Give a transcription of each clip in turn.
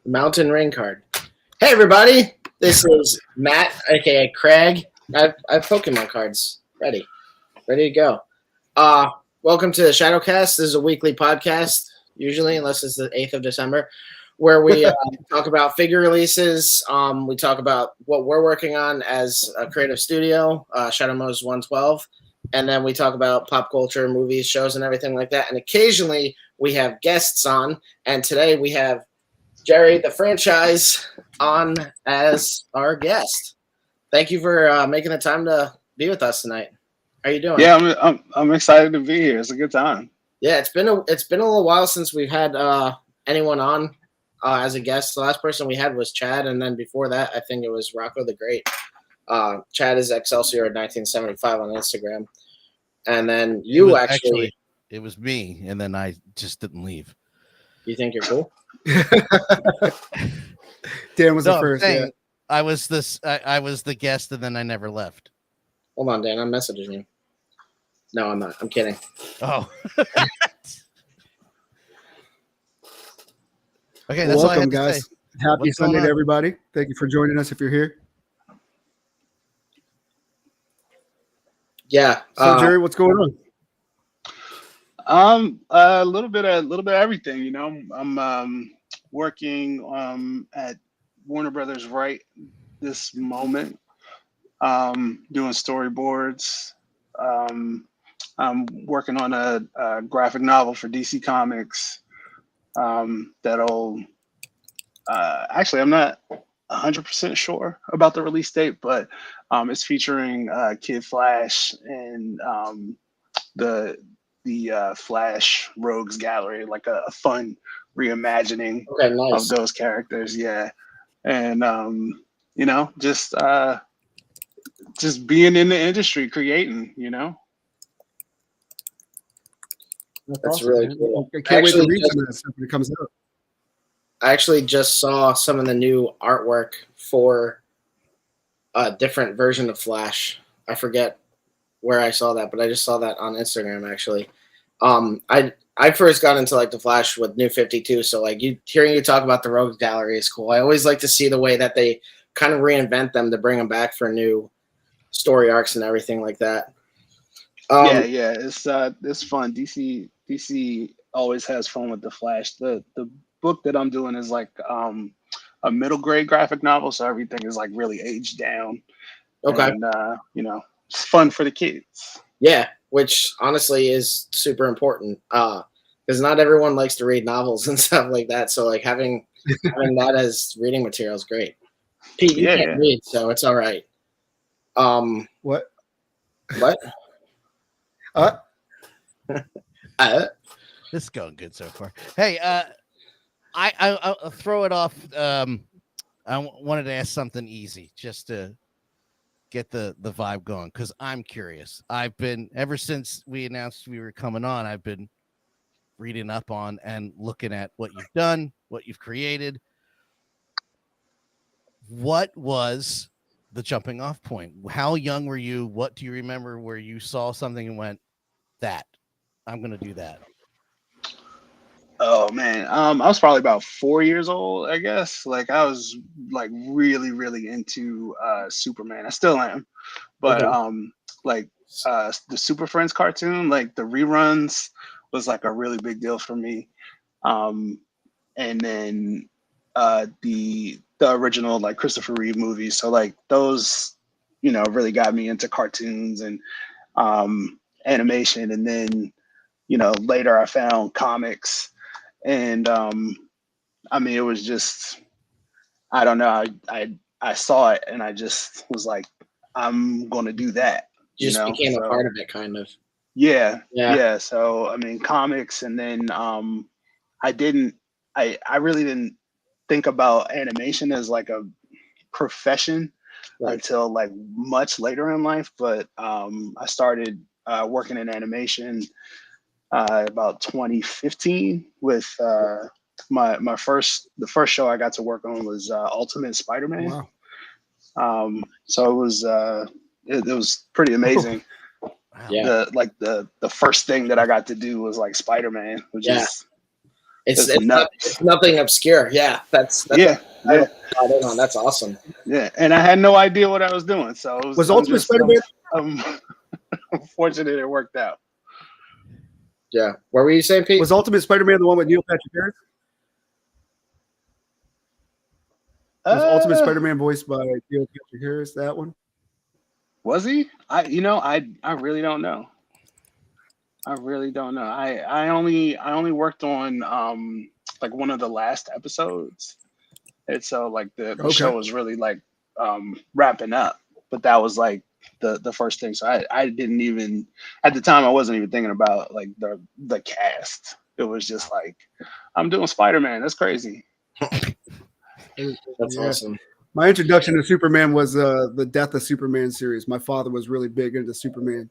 Mountain Rain card. Hey everybody, this is Matt, aka Craig. I have Pokemon cards ready to go. Welcome to the Shadowcast. This is a weekly podcast, usually, unless it's the 8th of December, where we talk about figure releases. We talk about what we're working on as a creative studio, Shadow Mose 112, and then we talk about pop culture, movies, shows, and everything like that. And occasionally we have guests on, and today we have Jerry, the franchise, on as our guest. Thank you for making the time to be with us tonight. How are you doing? Yeah, I'm excited to be here. It's a good time. Yeah, it's been a little while since we've had anyone on as a guest. The last person we had was Chad, and then before that, I think it was Rocco the Great. Chad is 𝗖𝗽𝗆𝗆𝗆𝗆 1975 on Instagram, and then you actually it was me, and then I just didn't leave. You think you're cool? Dan was the first. Yeah. I was the guest, and then I never left. Hold on, Dan. I'm messaging you. No, I'm not. I'm kidding. Oh. Okay, that's welcome, guys. Happy Sunday to everybody. Thank you for joining us if you're here. Yeah. So, Jerry, what's going on? A little bit of everything. You know, I'm working at Warner Brothers right this moment, doing storyboards. I'm working on a graphic novel for DC Comics. That'll actually, I'm not 100% sure about the release date, but it's featuring Kid Flash and the Flash Rogues Gallery, like a fun reimagining of those characters. Yeah. And you know, just being in the industry, creating, you know. That's awesome, really cool. I can't wait to read some of that stuff when it comes out. I actually just saw some of the new artwork for a different version of Flash. I forget where I saw that, but I just saw that on Instagram actually. I first got into like the Flash with New 52, so like hearing you talk about the Rogues Gallery is cool. I always like to see the way that they kind of reinvent them to bring them back for new story arcs and everything like that. Yeah, it's fun. DC always has fun with the Flash. The book that I'm doing is like a middle grade graphic novel, so everything is like really aged down. Okay. And you know, it's fun for the kids. Yeah, which honestly is super important because not everyone likes to read novels and stuff like that. So like having that as reading material is great. Pete, you can't read, so it's all right. What? This is going good so far. Hey, I'll throw it off. I wanted to ask something easy just to get the vibe going because I'm curious. I've been, ever since we announced we were coming on, I've been reading up on and looking at what you've done, what you've created. What was the jumping off point? How young were you? What do you remember where you saw something and went, that I'm going to do that? Oh man, I was probably about 4 years old, I guess. Like I was like really, really into Superman. I still am, but like the Super Friends cartoon, like the reruns was like a really big deal for me. And then the original like Christopher Reeve movies. So like those, you know, really got me into cartoons and animation. And then, you know, later I found comics. And I mean, it was just, I don't know. I saw it and I just was like, I'm going to do that. You just became a part of it, kind of. Yeah. So, I mean, comics. And then I really didn't think about animation as like a profession until like much later in life. But I started working in animation about 2015 with the first show I got to work on was Ultimate Spider-Man. Wow. So it was pretty amazing. Wow. Yeah. The first thing that I got to do was like Spider-Man, which is It's nuts. nothing obscure. Yeah, that's yeah. That's awesome. Yeah, and I had no idea what I was doing, so Was Ultimate Spider-Man? I'm fortunate it worked out. Yeah. What were you saying, Pete? Was Ultimate Spider-Man the one with Neil Patrick Harris? Was Ultimate Spider-Man voiced by Neil Patrick Harris? That one? Was he? I really don't know. I really don't know. I only worked on like one of the last episodes, and so like the show was really like wrapping up. But that was like the first thing. So I didn't even, at the time I wasn't even thinking about like the cast. It was just like, I'm doing Spider-Man. That's crazy. That's awesome. My introduction to Superman was the Death of Superman series. My father was really big into Superman.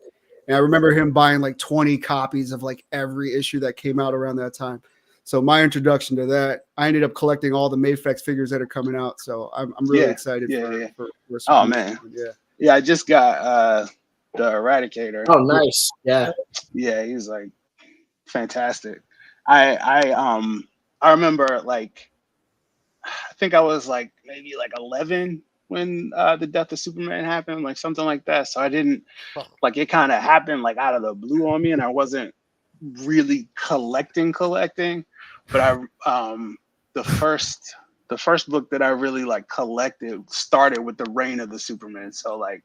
And I remember him buying like 20 copies of like every issue that came out around that time. So my introduction to that, I ended up collecting all the mafex figures that are coming out. So I'm really excited for Superman. Oh man. Yeah, I just got the Eradicator. Oh nice. Yeah. Yeah, he's like fantastic. I remember like, I think I was like maybe like 11 when the Death of Superman happened, like something like that. So I didn't like, it kind of happened like out of the blue on me, and I wasn't really collecting. But the first book that I really like collected started with the Reign of the Superman. So like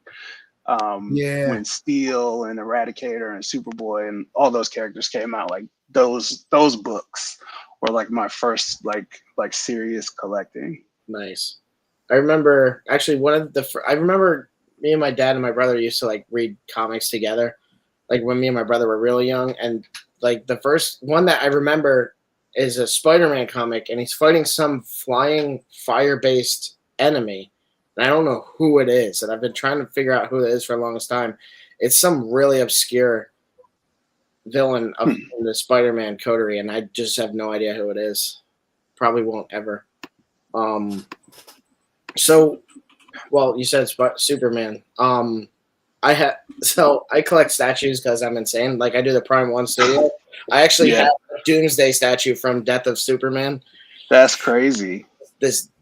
when Steel and Eradicator and Superboy and all those characters came out, like those books were like my first like serious collecting. Nice. I remember actually I remember me and my dad and my brother used to like read comics together, like when me and my brother were really young. And like the first one that I remember is a Spider-Man comic, and he's fighting some flying fire-based enemy. And I don't know who it is, and I've been trying to figure out who it is for the longest time. It's some really obscure villain of the Spider-Man coterie, and I just have no idea who it is. Probably won't ever. So, well, you said Superman. I collect statues because I'm insane. Like I do the Prime 1 studio. I actually have a Doomsday statue from Death of Superman. That's crazy.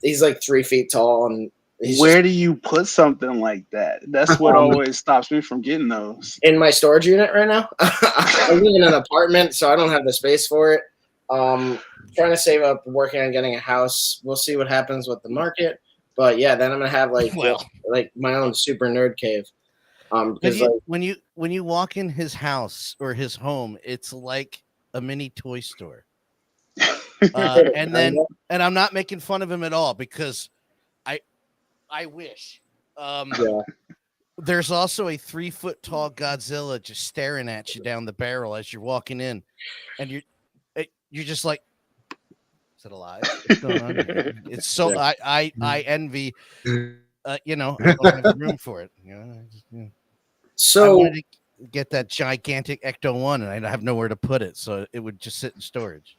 He's like 3 feet tall, and where do you put something like that? That's what always stops me from getting those. In my storage unit right now. I live in an apartment, so I don't have the space for it. Trying to save up, working on getting a house. We'll see what happens with the market. But yeah, then I'm gonna have like my own super nerd cave. Because when you walk in his house or his home, it's like a mini toy store. And I'm not making fun of him at all, because I wish. There's also a 3-foot tall Godzilla just staring at you down the barrel as you're walking in, and you're just like, is it alive? What's going on here? It's so I envy. I don't have room for it. So I wanted to get that gigantic Ecto-1, and I have nowhere to put it, so it would just sit in storage.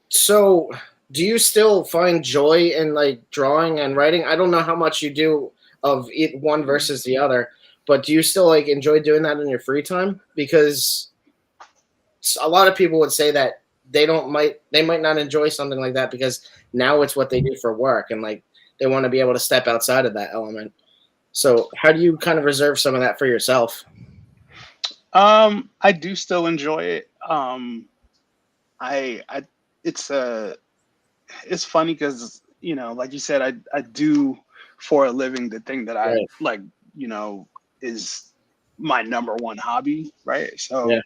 So, do you still find joy in like drawing and writing? I don't know how much you do of one versus the other, but do you still like enjoy doing that in your free time? Because a lot of people would say that they might not enjoy something like that because now it's what they do for work, and like they want to be able to step outside of that element. So how do you kind of reserve some of that for yourself? I do still enjoy it. It's funny because, like you said, I do for a living the thing that I like, is my number one hobby. Right. So,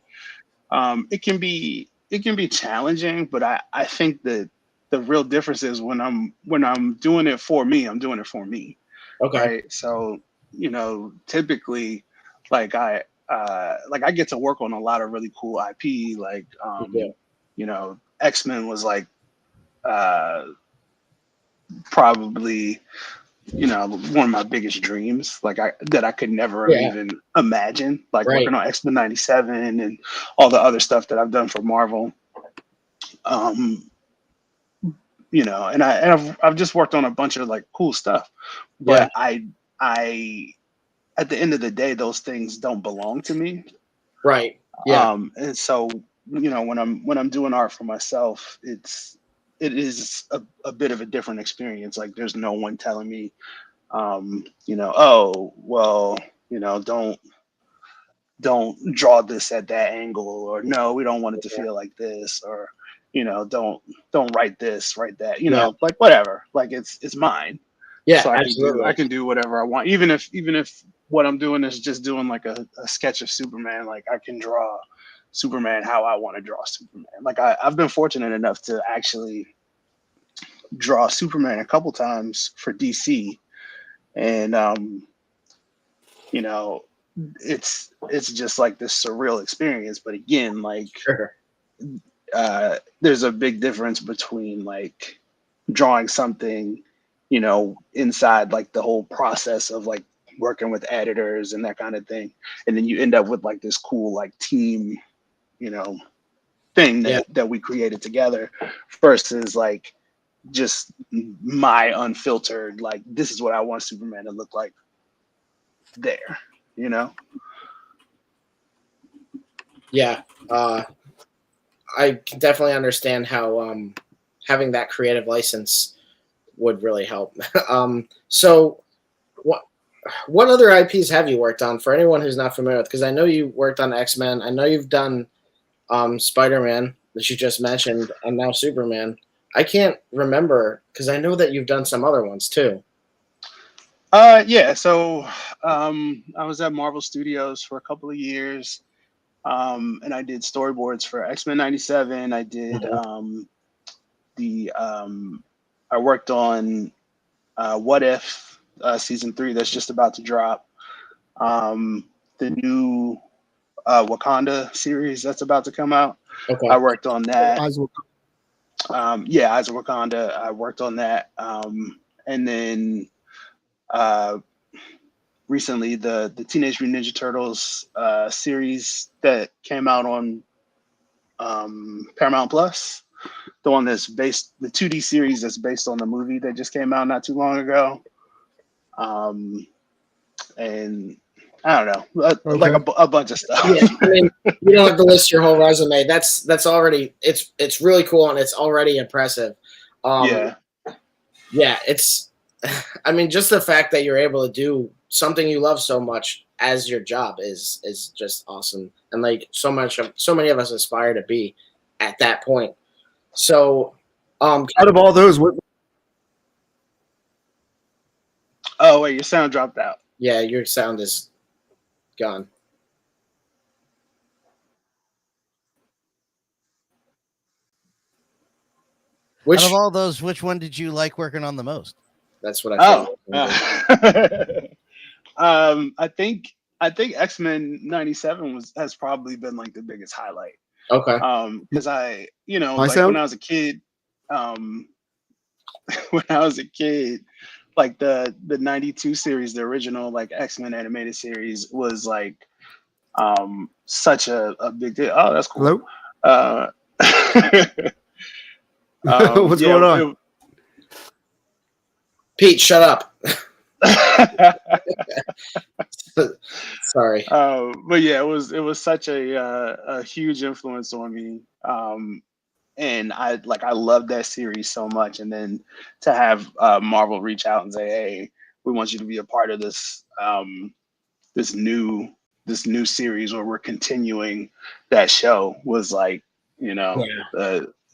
it can be challenging, but I think that the real difference is when I'm doing it for me, I'm doing it for me. Okay. Right. So, typically I get to work on a lot of really cool IP, like, X-Men was like, probably, one of my biggest dreams, that I could never even imagine, like working on X-Men 97 and all the other stuff that I've done for Marvel. And I've just worked on a bunch of like cool stuff, but I at the end of the day, those things don't belong to me. Right. Yeah. And so when I'm doing art for myself, it is a bit of a different experience. Like there's no one telling me, oh, well, don't draw this at that angle, or no, we don't want it to feel like this, or don't write this, write that, like whatever. Like it's mine. Yeah, so absolutely. I can do whatever I want, even if what I'm doing is just doing like a sketch of Superman. Like I can draw Superman how I want to draw Superman. Like I've been fortunate enough to actually draw Superman a couple times for DC, and it's just like this surreal experience. But again, like Sure. There's a big difference between like drawing something, inside like the whole process of like working with editors and that kind of thing, and then you end up with like this cool like team, thing that we created together, versus like just my unfiltered, like this is what I want Superman to look like there, Yeah, I can definitely understand how having that creative license would really help. So what other IPs have you worked on, for anyone who's not familiar with? Because I know you worked on X-Men. I know you've done Spider-Man that you just mentioned, and now Superman. I can't remember, because I know that you've done some other ones too. Yeah. So I was at Marvel Studios for a couple of years, and I did storyboards for X-Men '97. I did I worked on What If season 3 that's just about to drop. The new Wakanda series that's about to come out. Okay. I worked on that. Eyes of Wakanda. I worked on that. And then recently the Teenage Mutant Ninja Turtles series that came out on Paramount Plus. The one that's based, the 2D series that's based on the movie that just came out not too long ago. And I don't know, like a bunch of stuff. Yeah, I mean, you don't have to list your whole resume. That's already, it's really cool, and it's already impressive. Yeah, it's, I mean, just the fact that you're able to do something you love so much as your job is just awesome. And like so many of us aspire to be at that point. So, out of all those, oh wait, your sound dropped out. Yeah, your sound is gone. Out of all those, which one did you like working on the most? That's what I I think X-Men '97 has probably been like the biggest highlight. Okay. Because I, like when I was a kid, like the '92 series, the original like X-Men animated series was like such a big deal. Oh, that's cool. Hello? What's going on? Pete, shut up. Sorry. But yeah, it was such a huge influence on me. And I loved that series so much. And then to have Marvel reach out and say, "Hey, we want you to be a part of this this new series where we're continuing that show," was like,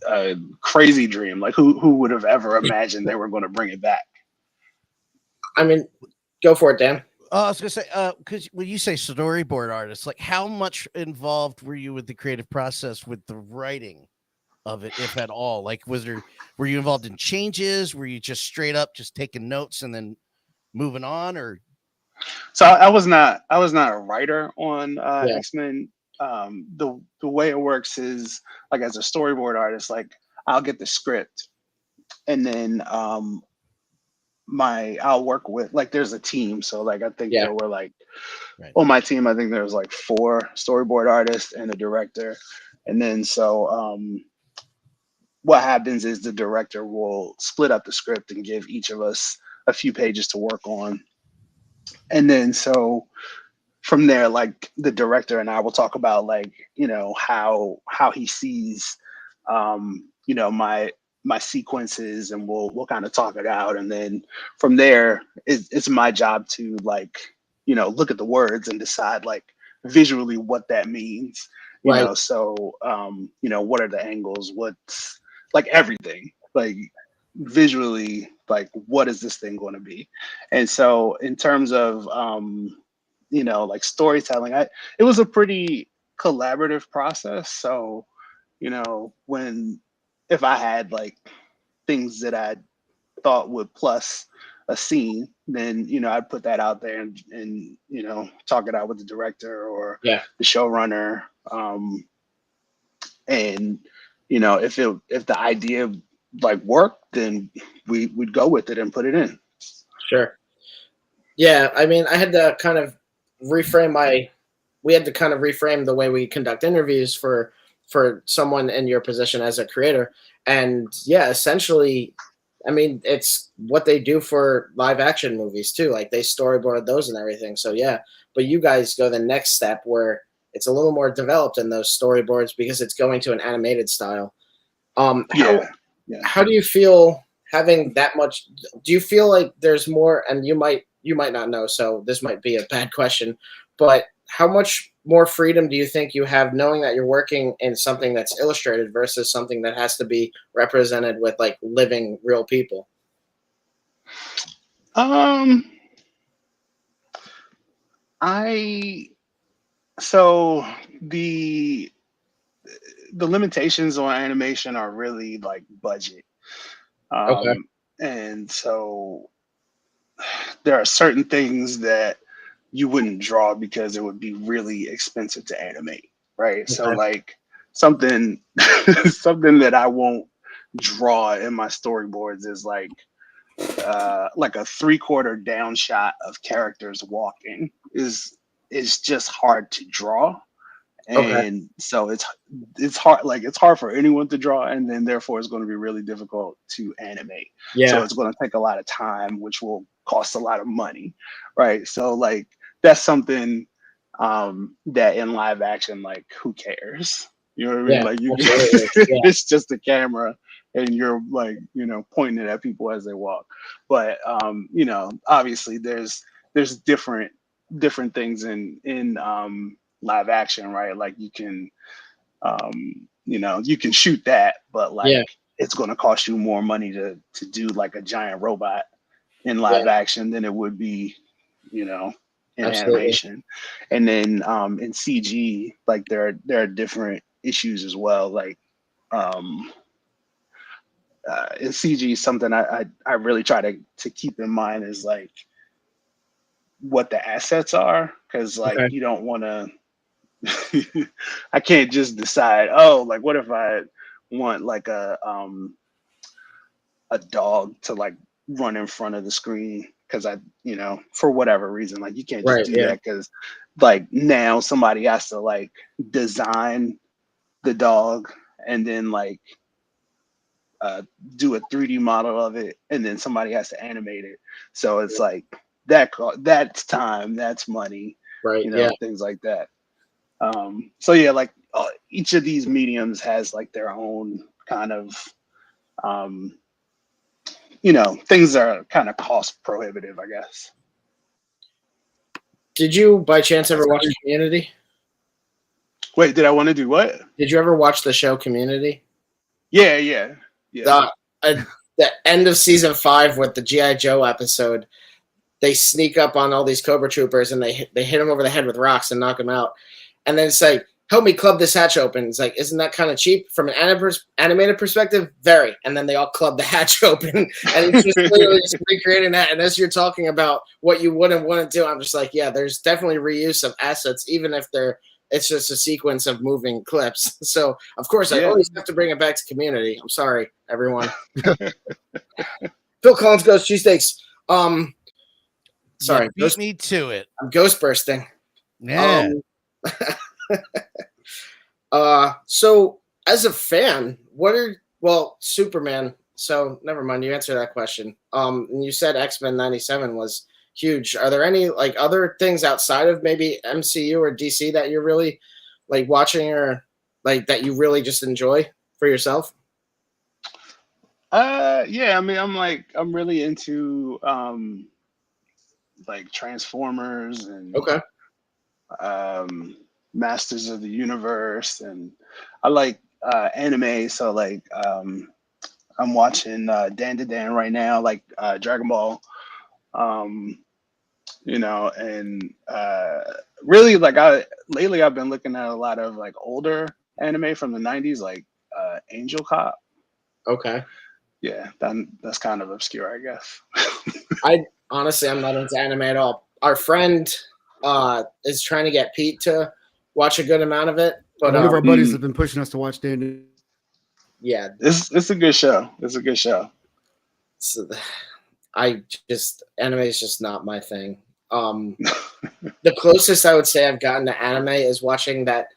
a crazy dream. Like who would have ever imagined they were going to bring it back? I mean, go for it, Dan. I was gonna say, because when you say storyboard artist, like how much involved were you with the creative process with the writing of it, if at all? Like, were you involved in changes? Were you just straight up just taking notes and then moving on? Or so I was not a writer on X-Men. The way it works is like as a storyboard artist, like I'll get the script, and then I'll work with, like, there's a team. So like I think there were like on my team, I think there was like 4 storyboard artists and a director. And then so what happens is the director will split up the script and give each of us a few pages to work on. And then so from there, like the director and I will talk about like, you know, how he sees, you know, my sequences, and we'll kind of talk it out. And then from there, it's my job to like, you know, look at the words and decide like visually what that means, you Right. know. So, you know, what are the angles? What's like everything, like visually, like what is this thing going to be? And so in terms of, you know, like storytelling, it was a pretty collaborative process. So, you know, if I had like things that I thought would plus a scene, then, you know, I'd put that out there and you know, talk it out with the director or Yeah. the showrunner. And, you know, if the idea like worked, then we'd go with it and put it in. Sure. Yeah, I mean, I had to kind of reframe the way we conduct interviews for someone in your position as a creator. And yeah, essentially, I mean, it's what they do for live action movies too. Like they storyboard those and everything. So yeah, but you guys go the next step where it's a little more developed in those storyboards because it's going to an animated style. How do you feel having that much? Do you feel like there's more? And you might not know, so this might be a bad question, but how much more freedom do you think you have knowing that you're working in something that's illustrated versus something that has to be represented with like living real people? So the limitations on animation are really like budget. Okay. And so there are certain things that you wouldn't draw because it would be really expensive to animate, right? Okay. So like something that I won't draw in my storyboards is like a 3/4 down shot of characters walking is just hard to draw. And so it's hard, like it's hard for anyone to draw, and then therefore it's going to be really difficult to animate. Yeah. So it's going to take a lot of time, which will cost a lot of money, right? So like that's something that in live action, like who cares? You know what I mean? Like it's just a camera and you're like, you know, pointing it at people as they walk. But you know, obviously there's different things in live action, right? Like you can you know, you can shoot that, but like it's going to cost you more money to do like a giant robot in live action than it would be, you know, in animation. And then in CG, like there are different issues as well. Like in CG, something I really try to keep in mind is like what the assets are, because like you don't want to I can't just decide, oh, like what if I want like a dog to like run in front of the screen because I, you know, for whatever reason, like you can't just do that because like now somebody has to like design the dog and then like do a 3D model of it, and then somebody has to animate it. So it's like that's time, that's money, right? You know, things like that. So yeah, like each of these mediums has like their own kind of you know, things that are kind of cost prohibitive, I guess. Did you by chance ever watch Community? Wait, did I want to do what? Did you ever watch the show Community? Yeah. The end of season 5 with the G.I. Joe episode, they sneak up on all these Cobra troopers and they hit them over the head with rocks and knock them out. And then it's like, help me club this hatch open. It's like, isn't that kind of cheap from an animated perspective? Very. And then they all club the hatch open, and it's just literally just recreating that. And as you're talking about what you would and wouldn't do, I'm just like, yeah, there's definitely reuse of assets, even if it's just a sequence of moving clips. So of course, I always have to bring it back to Community. I'm sorry, everyone. Phil Collins goes cheesesteaks. Sorry, beat me to it. I'm ghost bursting. Yeah. So as a fan, Superman. So never mind, you answered that question. And you said X-Men 97 was huge. Are there any like other things outside of maybe MCU or DC that you're really like watching or like that you really just enjoy for yourself? Yeah, I mean, I'm really into like Transformers and Okay. Masters of the Universe, and I like anime. So like I'm watching Dan to Dan right now, like Dragon Ball. You know, and really like lately I've been looking at a lot of like older anime from the 90s, like Angel Cop. Okay. Yeah, that's kind of obscure, I guess. I honestly, I'm not into anime at all. Our friend is trying to get Pete to watch a good amount of it, but One of our buddies have been pushing us to watch Dan. yeah, it's a good show. It's a good show. so anime is just not my thing. The closest I would say I've gotten to anime is watching that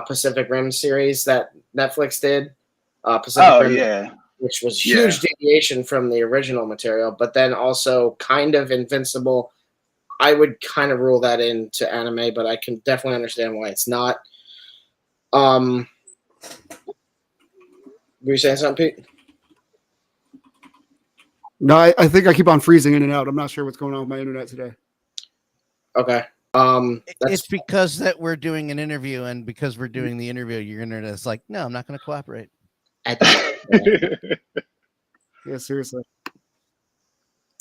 Pacific Rim series that Netflix did. Pacific Rim, yeah, which was huge deviation from the original material, but then also kind of Invincible. I would kind of rule that into anime, but I can definitely understand why it's not. Were you saying something, Pete? No, I think I keep on freezing in and out. I'm not sure what's going on with my internet today. Okay. It's because that we're doing an interview, and because we're doing the interview, your internet is like, no, I'm not going to cooperate. Yeah, seriously.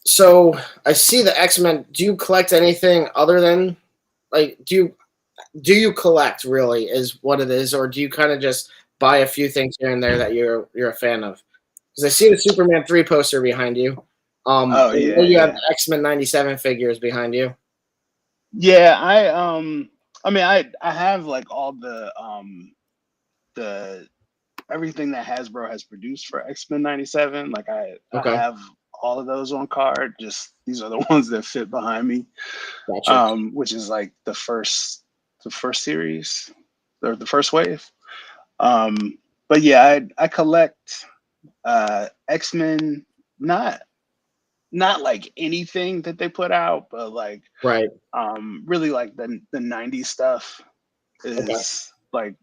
So I see the X-Men. Do you collect anything other than like do you collect really is what it is, or do you kind of just buy a few things here and there that you're a fan of? Because I see the Superman 3 poster behind you. You have the X-Men 97 figures behind you. Yeah, I mean I have like all the everything that Hasbro has produced for X-Men 97. Like I have all of those on card. Just these are the ones that fit behind me. Gotcha. Which is like the first series or the first wave. But yeah, I collect X-Men, not like anything that they put out, but like really like the 90s stuff is like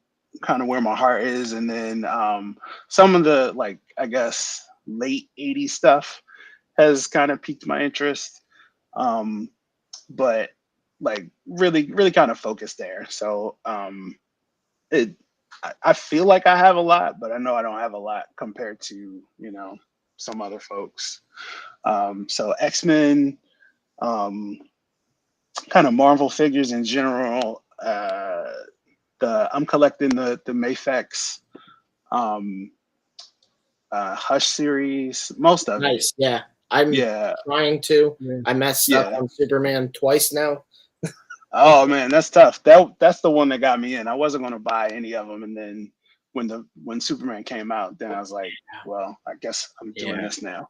kind of where my heart is. And then some of the like I guess late 80s stuff has kind of piqued my interest. But like really kind of focused there. So I feel like I have a lot, but I know I don't have a lot compared to, you know, some other folks. So X-Men, kind of Marvel figures in general. I'm collecting the mafex Hush series, most of it. Yeah. I'm trying to. Yeah. I messed up on Superman twice now. Oh man, that's tough. That's the one that got me in. I wasn't going to buy any of them, and then when Superman came out, then I was like, well, I guess I'm doing this now.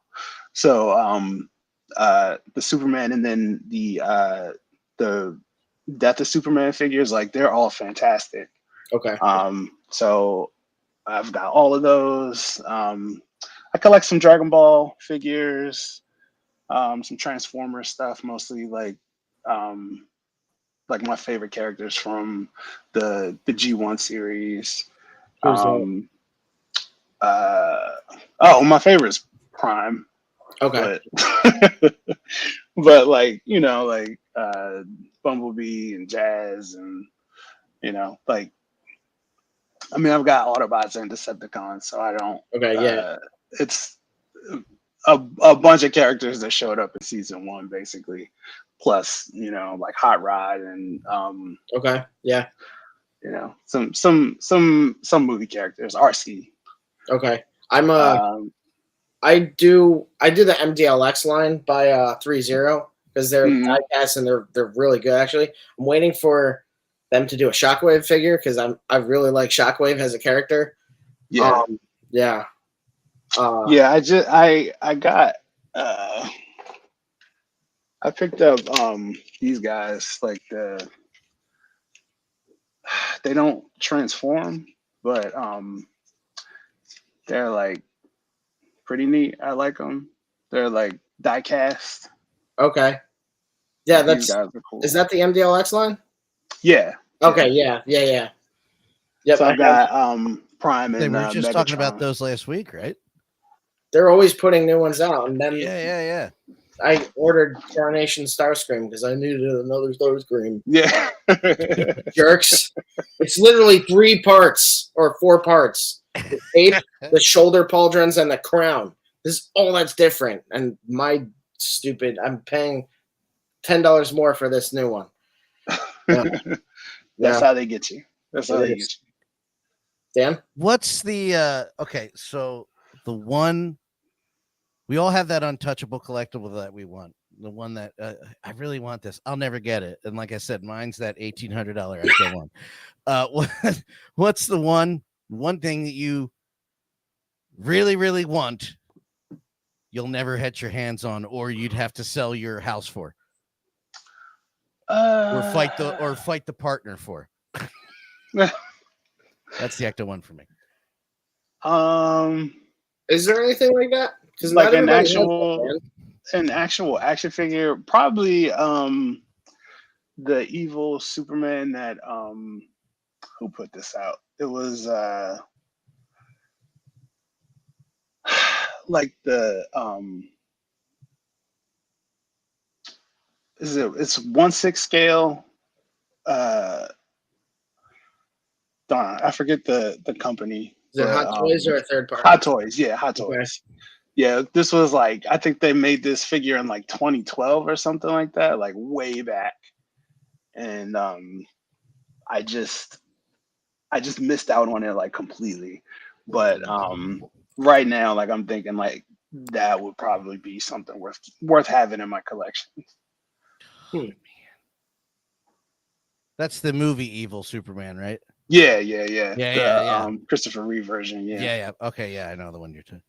So the Superman and then the Death of Superman figures, like they're all fantastic. Okay. So I've got all of those. I collect some Dragon Ball figures, some Transformers stuff, mostly like my favorite characters from the G1 series. My favorite is Prime. Okay. But like, you know, like Bumblebee and Jazz and, you know, like, I mean, I've got Autobots and Decepticons, so I don't. It's a bunch of characters that showed up in season 1, basically, plus, you know, like Hot Rod and you know, some movie characters, RC. Okay. I do the MDLX line by 3-0 because they're diecast and they're really good actually. I'm waiting for them to do a Shockwave figure because I really like Shockwave as a character. I got I picked up these guys, like they don't transform, but they're like pretty neat. I like them. They're like die cast. Okay. Yeah, These that's guys are cool. is that the MDLX line? Yeah. Okay, yeah. Yep, So I I've have. got Prime They and were just talking about Megatron. those last week, right? They're always putting new ones out, and then Yeah. I ordered Coronation Starscream because I needed another Starscream. Yeah. Jerks! It's literally 3 parts or 4 parts: the cape, the shoulder pauldrons, and the crown. This is all that's different. And I'm paying $10 more for this new one. That's how they get you. That's how they get you. Dan? What's the okay? So the one we all have that untouchable collectible that we want. The one that I really want this. I'll never get it. And like I said, mine's that $1,800 Ecto one. What's the one thing that you really want? You'll never get your hands on, or you'd have to sell your house for, or fight the partner for. That's the Ecto one for me. Is there anything like that? Because like an actual action figure, probably the evil Superman that who put this out? It was like the it's 1/6 scale. Darn, I forget the company. Is it Hot Toys or a third party? Hot Toys, yeah, Hot Toys. Okay. Yeah, this was like, I think they made this figure in like 2012 or something like that, like way back. And I just missed out on it like completely. But right now, like I'm thinking like that would probably be something worth having in my collection. That's the movie Evil Superman, right? Yeah. Yeah. Christopher Reeve version. Yeah. Okay, yeah, I know the one you're talking.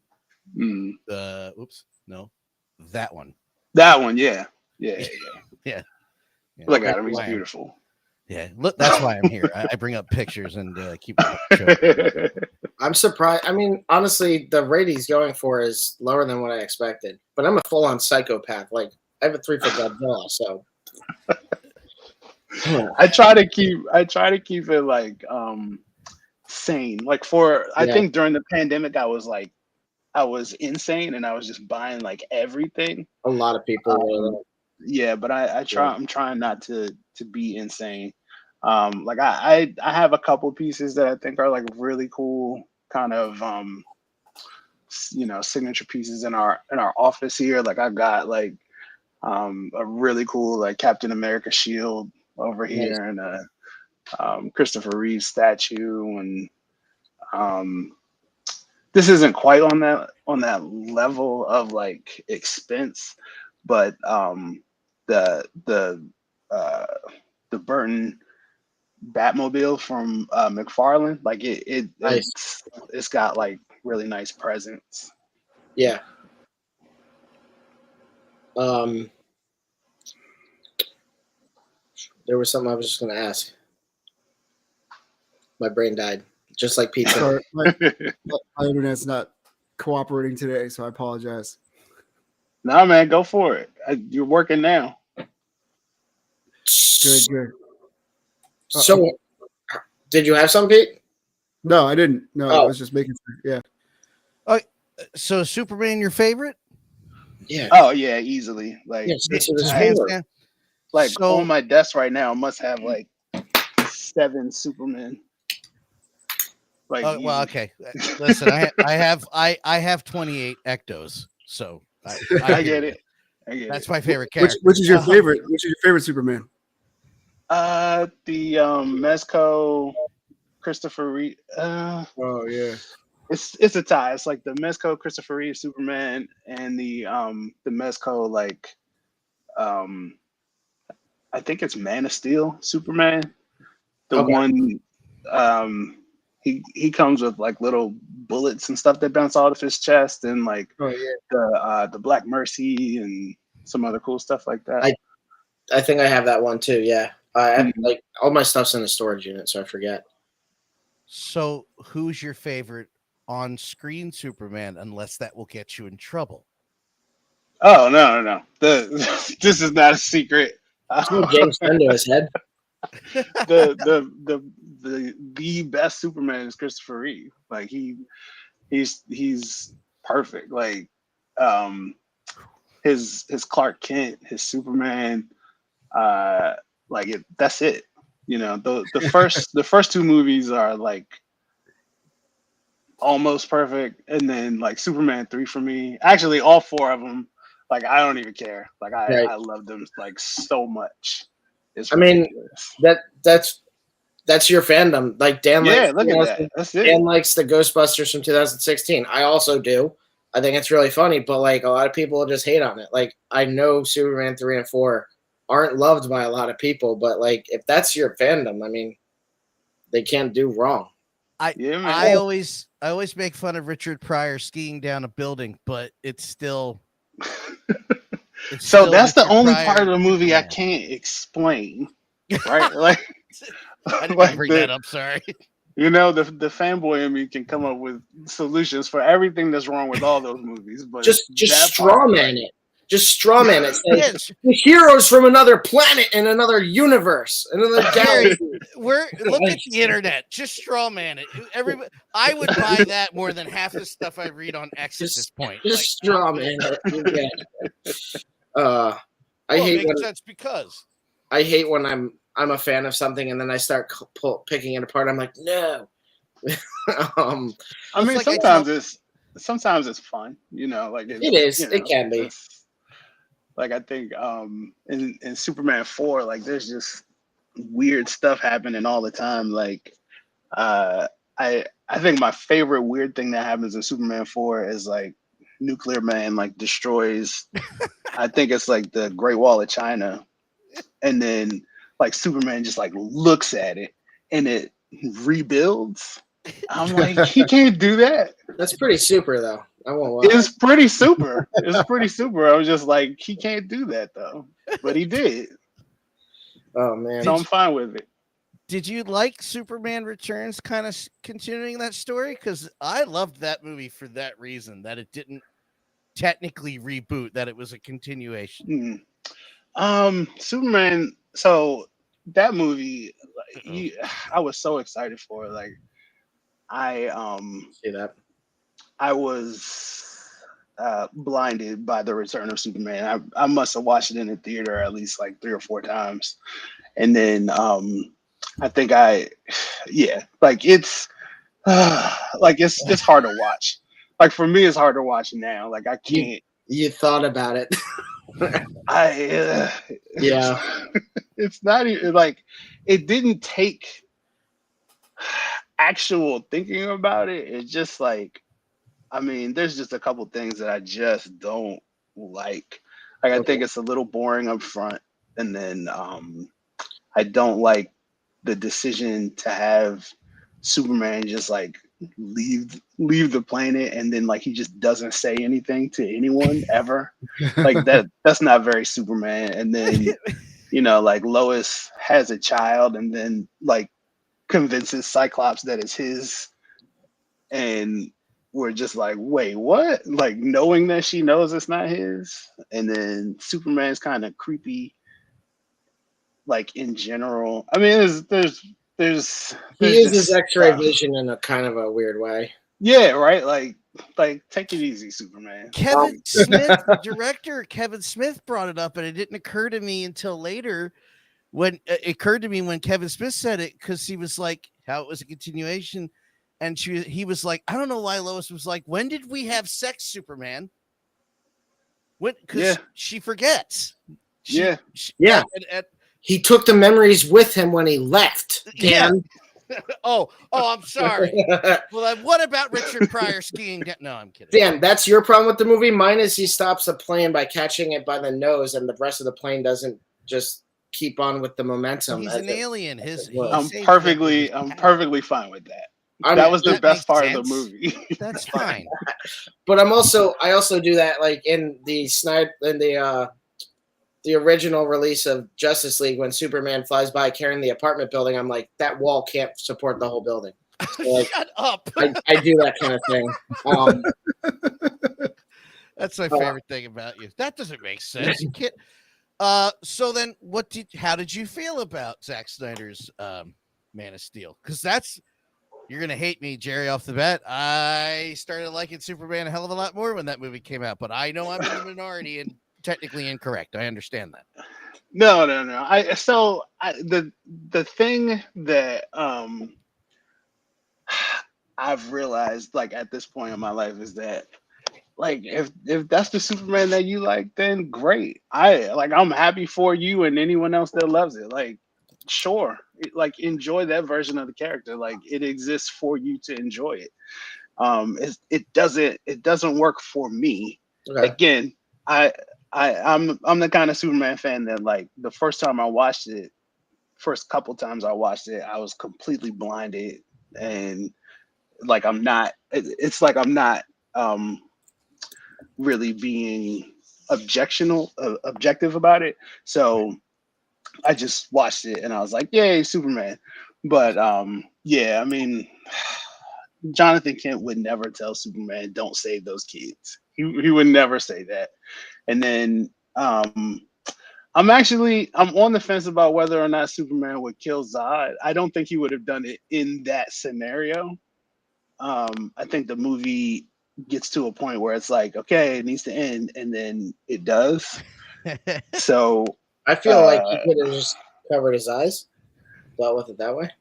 Oops, no, that one. That one, yeah. Look at him, he's beautiful. Yeah, look, that's why I'm here. I bring up pictures and keep it up. I'm surprised. I mean, honestly, the rate he's going for is lower than what I expected. But I'm a full-on psychopath. Like, I have a 3-foot Godzilla, so I try to keep it like sane. Like I think during the pandemic I was insane and I was just buying like everything. A lot of people yeah, but I'm trying not to be insane. Like I have a couple pieces that I think are like really cool kind of signature pieces in our office here. Like I've got like a really cool like Captain America shield over here, and a Christopher Reeve statue, and this isn't quite on that level of like expense, but the Burton Batmobile from McFarlane, like it's got like really nice presence. Yeah. There was something I was just going to ask. My brain died, just like pizza. Sorry, my internet's not cooperating today, so I apologize. No, man, go for it. You're working now. Good. So, did you have some, Pete? No, I didn't. No, I was just making sure. Yeah. So Superman, your favorite? Yeah. Oh yeah, easily. Like, so, on my desk right now, I must have like 7 Superman. Like, well, okay. Listen, I have 28 Ectos, so I get it. That's my favorite character. Which is your favorite? Which is your favorite Superman? The Mezco, Christopher Reeve. Oh yeah. It's a tie. It's like the Mezco Christopher Reeve Superman and the Mezco like I think it's Man of Steel Superman. The one he comes with like little bullets and stuff that bounce out of his chest, and like the Black Mercy and some other cool stuff like that. I think I have that one too. Yeah. I like all my stuff's in the storage unit, so I forget. So, who's your favorite on-screen Superman? Unless that will get you in trouble. Oh no! This is not a secret. James Gunn to his head. The best Superman is Christopher Reeve. Like he's perfect. Like his Clark Kent, his Superman, that's it. You know, the first two movies are like almost perfect, and then like Superman 3 for me. Actually, all four of them, like I don't even care. Like I love them like so much. It's ridiculous. That's your fandom. Like Dan, look at that. That's it. Dan likes the Ghostbusters from 2016. I also do. I think it's really funny, but like a lot of people just hate on it. Like I know Superman 3 and 4 aren't loved by a lot of people, but like if that's your fandom, I mean, they can't do wrong. I always make fun of Richard Pryor skiing down a building, but it's still. So that's the only part of the movie I can't explain, right? Like, I didn't bring that up. Sorry. You know, the fanboy in me can come up with solutions for everything that's wrong with all those movies, but just strawman it. Just strawman it. Say, the heroes from another planet and another universe, another galaxy. Look at the internet. Just strawman it. I would buy that more than half the stuff I read on X at this point. Just strawman it. I hate when I'm a fan of something and then I start picking it apart. I'm like, no. I mean, sometimes it's fun, you know. Like it is. You know, it can be. Like I think in Superman 4, like there's just weird stuff happening all the time. Like I think my favorite weird thing that happens in Superman 4 is like Nuclear Man like destroys I think it's like the Great Wall of China, and then like Superman just like looks at it and it rebuilds. I'm like, he can't do that. That's pretty super though. I won't lie. It's pretty super. It's pretty super. I was just like, he can't do that though, but he did. Oh man, so I'm fine with it. Did you like Superman Returns kind of continuing that story? Because I loved that movie for that reason, that it didn't technically reboot, that it was a continuation. Superman. So that movie, I was so excited for it. Like see that. I was blinded by the Return of Superman. I must have watched it in the theater at least like 3 or 4 times, and then I think like it's it's hard to watch. Like for me, it's hard to watch now. Like I can't. You thought about it. Yeah. It's not even like it didn't take actual thinking about it. It's just like, I mean, there's just a couple things that I just don't like. Like I think it's a little boring up front, and then I don't like the decision to have Superman just like leave the planet, and then like he just doesn't say anything to anyone ever. Like that's not very Superman. And then you know, like Lois has a child and then like convinces Cyclops that it's his, and we're just like, wait, what? Like knowing that she knows it's not his. And then Superman's kind of creepy, like in general. I mean, there's he uses X-ray vision in a kind of a weird way. Yeah, right. Like take it easy, Superman. Kevin Smith, the director Kevin Smith, brought it up, and it didn't occur to me until later. When it occurred to me when Kevin Smith said it, because he was like, how it was a continuation, and he was like, I don't know why Lois was like, when did we have sex, Superman? Because she forgets. Yeah. He took the memories with him when he left. Dan. Yeah. Oh, I'm sorry. Well, then what about Richard Pryor skiing down? No, I'm kidding. Dan, that's your problem with the movie. Mine is he stops the plane by catching it by the nose, and the rest of the plane doesn't just keep on with the momentum. He's an alien. I'm perfectly fine with that. That was the best part of the movie. That's fine. But I also do that like in the original release of Justice League, when Superman flies by carrying the apartment building, I'm like, that wall can't support the whole building. So, like, shut up. I do that kind of thing. That's my favorite thing about you. That doesn't make sense. You can't. So then, how did you feel about Zack Snyder's Man of Steel? Because you're gonna hate me, Jerry, off the bat. I started liking Superman a hell of a lot more when that movie came out, but I know I'm in the minority and technically incorrect. I understand that. No. The thing that I've realized, like, at this point in my life, is that, like, if that's the Superman that you like, then great. I'm happy for you and anyone else that loves it. Like, sure, like, enjoy that version of the character. Like, it exists for you to enjoy it. It doesn't work for me. Okay. Again, I'm the kind of Superman fan that, like, the first couple times I watched it, I was completely blinded, and like I'm not really being objective about it. So I just watched it and I was like, yay, Superman. But yeah, I mean, Jonathan Kent would never tell Superman, don't save those kids. He would never say that. And then I'm on the fence about whether or not Superman would kill Zod. I don't think he would have done it in that scenario. I think the movie gets to a point where it's like, okay, it needs to end, and then it does. So I feel like he could have just covered his eyes, dealt with it that way.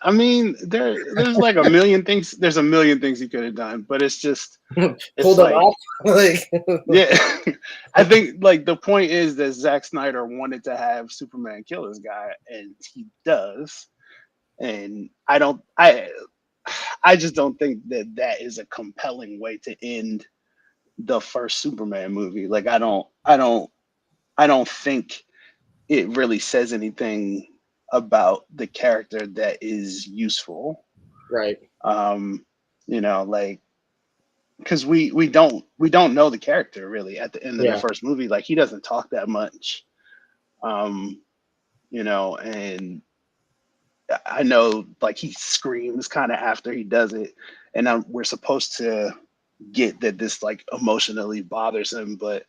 I mean, there's like a million things. There's a million things he could have done, but it's just Pulled him off. Like, yeah. I think, like, the point is that Zack Snyder wanted to have Superman kill this guy, and he does. And I just don't think that is a compelling way to end the first Superman movie. Like, I don't think it really says anything about the character that is useful. right. You know, like, because we don't know the character really at the end of the first movie. Like, he doesn't talk that much. You know, and I know, like, he screams kind of after he does it, and we're supposed to get that this, like, emotionally bothers him, but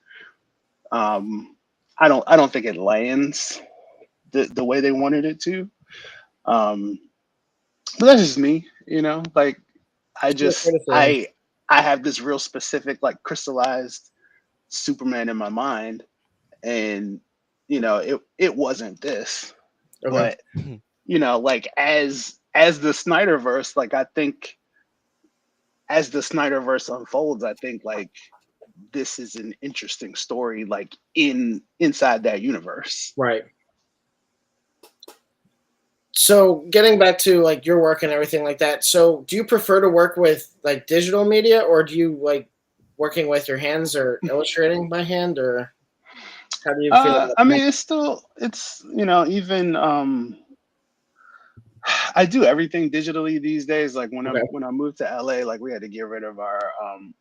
I don't think it lands the way they wanted it to. But that's just me, you know. Like, I have this real specific, like, crystallized Superman in my mind, and you know, it wasn't this, but you know, like, as the Snyderverse, like, I think as the Snyderverse unfolds, I think, like, this is an interesting story, like, inside that universe. Right. So getting back to, like, your work and everything like that. So do you prefer to work with, like, digital media, or do you like working with your hands or illustrating by hand, or how do you feel about I mean, it's you know, even I do everything digitally these days. Like, when I moved to LA, like, we had to get rid of our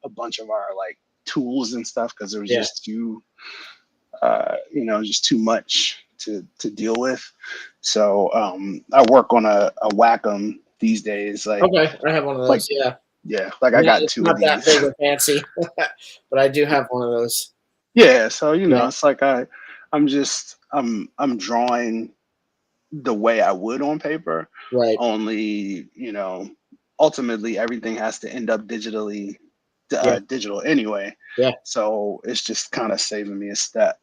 a bunch of our, like, tools and stuff because it was just too you know, just too much to deal with. So I work on a Wacom these days. Like, I have one of those. Like, yeah, like, I got two of these. Not that big or fancy, but I do have one of those. Yeah, so, you know, it's like I'm drawing the way I would on paper. Right. Only, you know, ultimately everything has to end up digital anyway. Yeah. So it's just kind of saving me a step.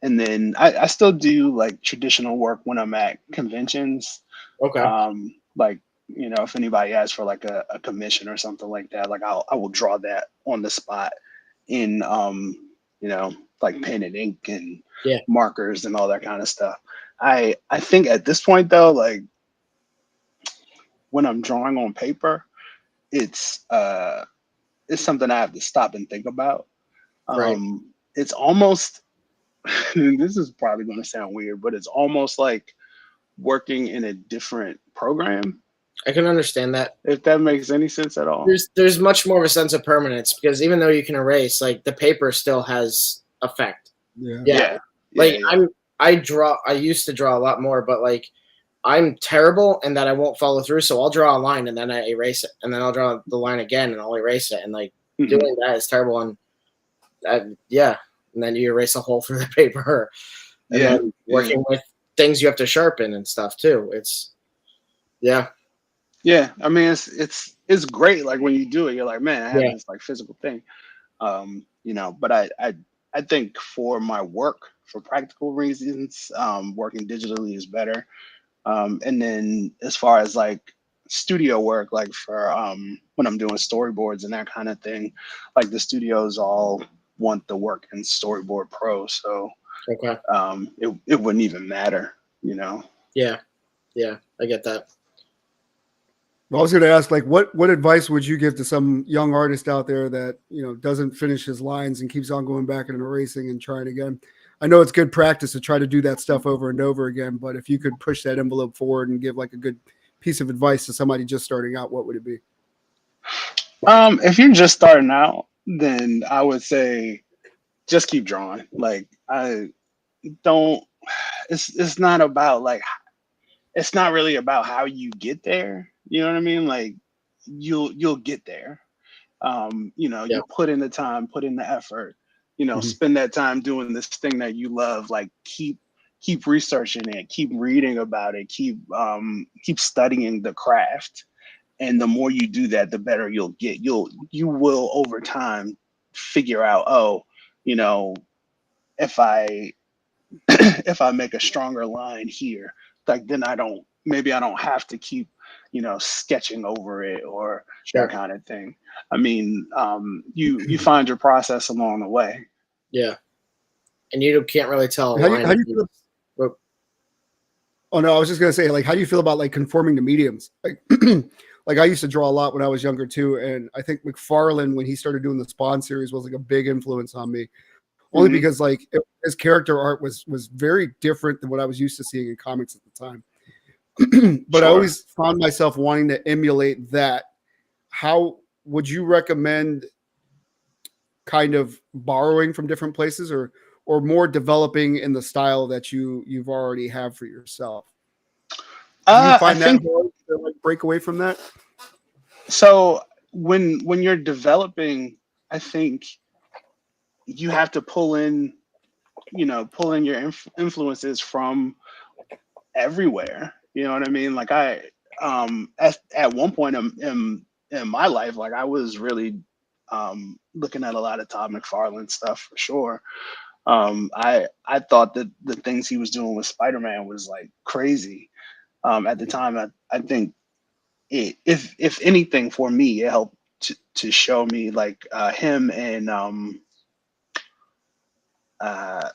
And then I still do, like, traditional work when I'm at conventions. Okay. Like, you know, if anybody asks for, like, a commission or something like that, like, I will draw that on the spot in you know, like, pen and ink and markers and all that kind of stuff. I think at this point, though, like, when I'm drawing on paper, it's something I have to stop and think about. It's almost, this is probably going to sound weird, but it's almost like working in a different program. I can understand that. If that makes any sense at all. There's much more of a sense of permanence, because even though you can erase, like, the paper still has effect. Like, I used to draw a lot more, but, like, I'm terrible in that I won't follow through. So I'll draw a line and then I erase it, and then I'll draw the line again and I'll erase it. And, like, doing that is terrible. And and then you erase a hole through the paper, and Yeah, then working with things you have to sharpen and stuff too. It's yeah. I mean, it's great. Like when you do it, you're like, man, I have this like physical thing. You know, but I think for my work, for practical reasons, working digitally is better. And then as far as like studio work, like for when I'm doing storyboards and that kind of thing, like the studios all want the work in Storyboard Pro, so it wouldn't even matter, you know. Yeah, I get that. Well, I was going to ask, like, what advice would you give to some young artist out there that, you know, doesn't finish his lines and keeps on going back and erasing and trying again? I know it's good practice to try to do that stuff over and over again, but if you could push that envelope forward and give like a good piece of advice to somebody just starting out, what would it be? If you're just starting out, then I would say just keep drawing. Like it's not about like, it's not really about how you get there. You know what I mean? Like you'll get there. You know, you put in the time, put in the effort, you know, spend that time doing this thing that you love, like keep researching it, keep reading about it, keep studying the craft. And the more you do that, the better you'll get. You will over time figure out, oh, you know, if I make a stronger line here, like then maybe I don't have to keep, you know, sketching over it or that kind of thing. I mean, you find your process along the way. Yeah. And you can't really tell. How do you feel? Oh no, I was just gonna say, like, how do you feel about like conforming to mediums? Like, like I used to draw a lot when I was younger too, and I think McFarlane, when he started doing the Spawn series, was like a big influence on me. Only because like his character art was very different than what I was used to seeing in comics at the time. But I always found myself wanting to emulate that. How would you recommend kind of borrowing from different places, or more developing in the style that you've already have for yourself? Do you find that hard to like break away from that? So when you're developing, I think you have to pull in your influences from everywhere. You know what I mean? Like at one point in my life, like I was really looking at a lot of Todd McFarlane stuff for sure. I thought that the things he was doing with Spider-Man was like crazy. At the time, I think if anything for me, it helped to show me like him and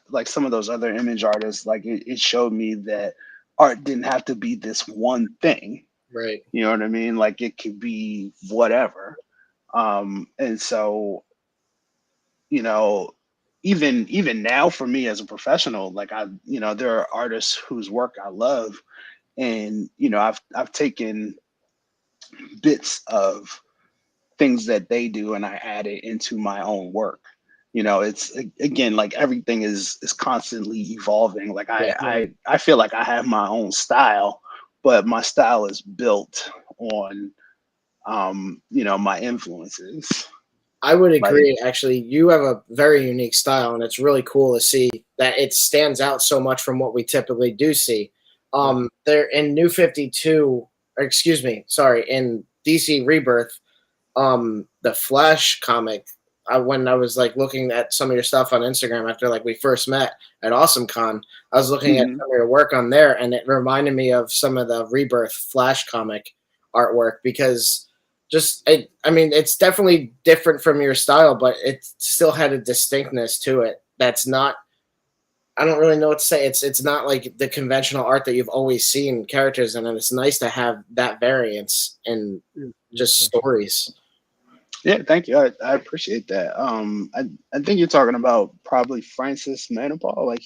like some of those other image artists. Like it showed me that art didn't have to be this one thing. Right. You know what I mean? Like it could be whatever. And so, you know, even now for me as a professional, like there are artists whose work I love, and you know, I've taken bits of things that they do and I add it into my own work. You know, it's again, like everything is constantly evolving. Like I feel like I have my own style, but my style is built on you know, my influences. I would agree. Actually, you have a very unique style, and it's really cool to see that it stands out so much from what we typically do see. There in New 52, or excuse me, sorry, in DC Rebirth, the Flash comic. When I was like looking at some of your stuff on Instagram after like we first met at AwesomeCon, I was looking at some of your work on there, and it reminded me of some of the Rebirth Flash comic artwork because I mean, it's definitely different from your style, but it still had a distinctness to it. That's not, I don't really know what to say. It's not like the conventional art that you've always seen characters in, and it's nice to have that variance in just stories. Yeah, thank you. I appreciate that. I think you're talking about probably Francis Manipal. Like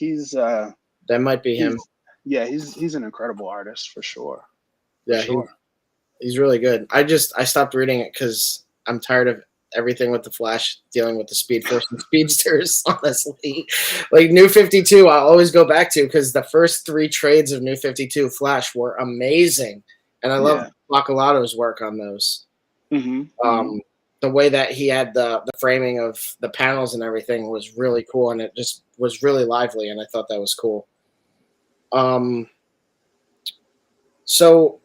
that might be him. Yeah, he's an incredible artist for sure. Yeah, he's really good. I stopped reading it because I'm tired of everything with the Flash dealing with the Speed Force and Speedsters. Honestly, like New 52, I'll always go back to because the first 3 trades of New 52 Flash were amazing, and I love Bacalato's work on those. the way that he had the framing of the panels and everything was really cool, and it just was really lively, and I thought that was cool. So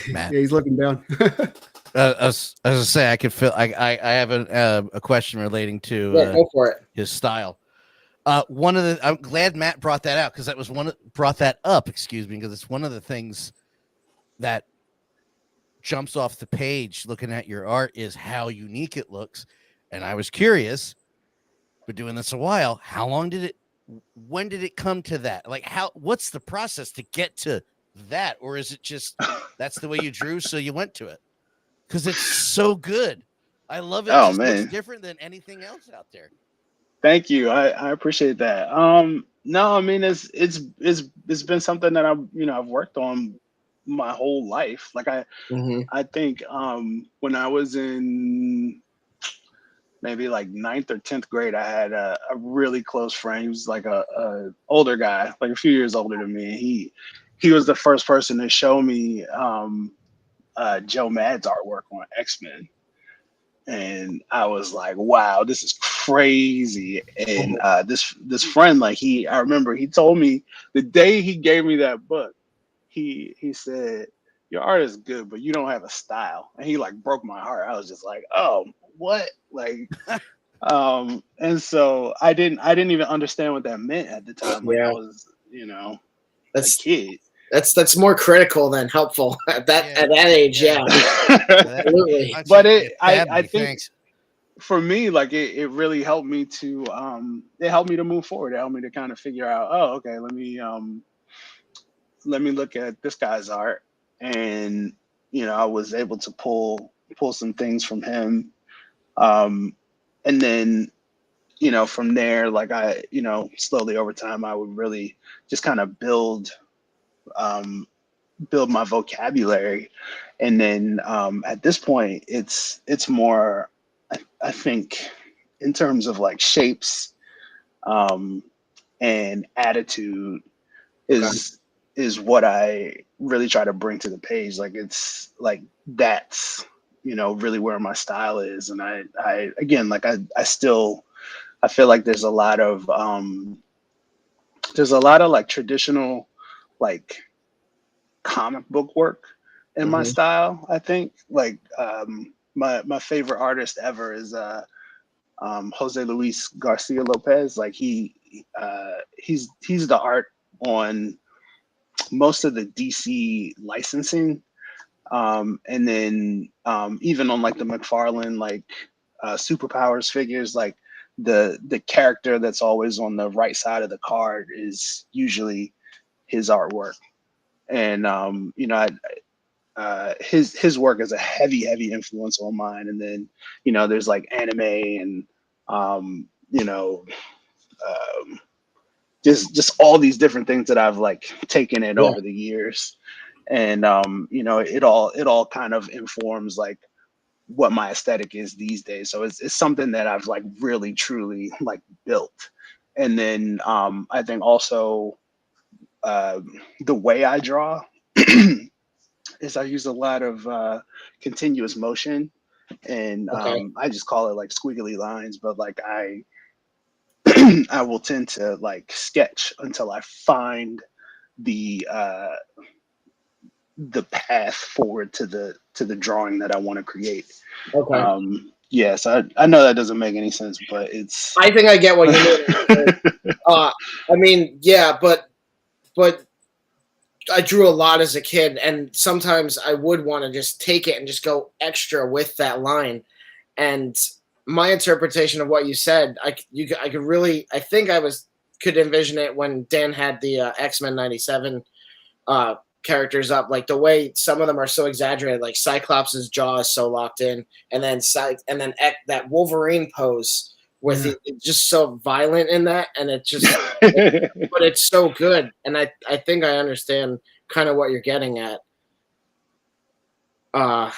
Matt. Yeah, he's looking down. I was gonna say I could feel. I have a question relating to go for it. his style. One of the I'm glad Matt brought that out because that was brought that up. Excuse me, because it's one of the things that jumps off the page looking at your art is how unique it looks. And I was curious, been doing this a while. When did it come to that? Like what's the process to get to that? Or is it just, that's the way you drew, so you went to it? Because it's so good. I love it. Oh, It man. looks different than anything else out there. Thank you. I appreciate that. No, I mean, it's been something that I've worked on my whole life. Like I think when I was in maybe like 9th or 10th grade, I had a really close friend. He was like a older guy, like a few years older than me. He was the first person to show me Joe Mad's artwork on X-Men. And I was like, wow, this is crazy. And this friend, like I remember he told me the day he gave me that book, he said, your art is good, but you don't have a style. And he like broke my heart. I was just like, oh, what? Like, and so I didn't even understand what that meant at the time. Like I was, that's a kid. That's more critical than helpful at that age. Yeah. Absolutely. But I think for me, like it really helped me to move forward. It helped me to kind of figure out, oh, okay, let me look at this guy's art. And I was able to pull some things from him. And then from there, like I slowly over time I would really just kind of build my vocabulary. And then at this point it's more I think in terms of like shapes and attitude is what I really try to bring to the page. Like it's like that's really where my style is. And I again, like I feel like there's a lot of like traditional like comic book work in my style. I think like my favorite artist ever is Jose Luis Garcia Lopez. Like he's the art on most of the DC licensing, and then even on like the McFarlane like superpowers figures, like the character that's always on the right side of the card is usually his artwork. And his work is a heavy influence on mine. And then there's like anime and just all these different things that I've like taken in over the years. And it all kind of informs like what my aesthetic is these days. So it's something that I've like really truly like built. And then I think also the way I draw is I use a lot of continuous motion, and I just call it like squiggly lines, but like I will tend to like sketch until I find the path forward to the drawing that I want to create. Yes, I know that doesn't make any sense, but I think I get what you mean. I mean, yeah, but I drew a lot as a kid, and sometimes I would want to just take it and just go extra with that line. And my interpretation of what you said, I could really, I think could envision it when Dan had the X-Men 97 characters up, like the way some of them are so exaggerated, like Cyclops' jaw is so locked in, and then that Wolverine pose with it just so violent in that, and it just but it's so good. And I think I understand kind of what you're getting at. I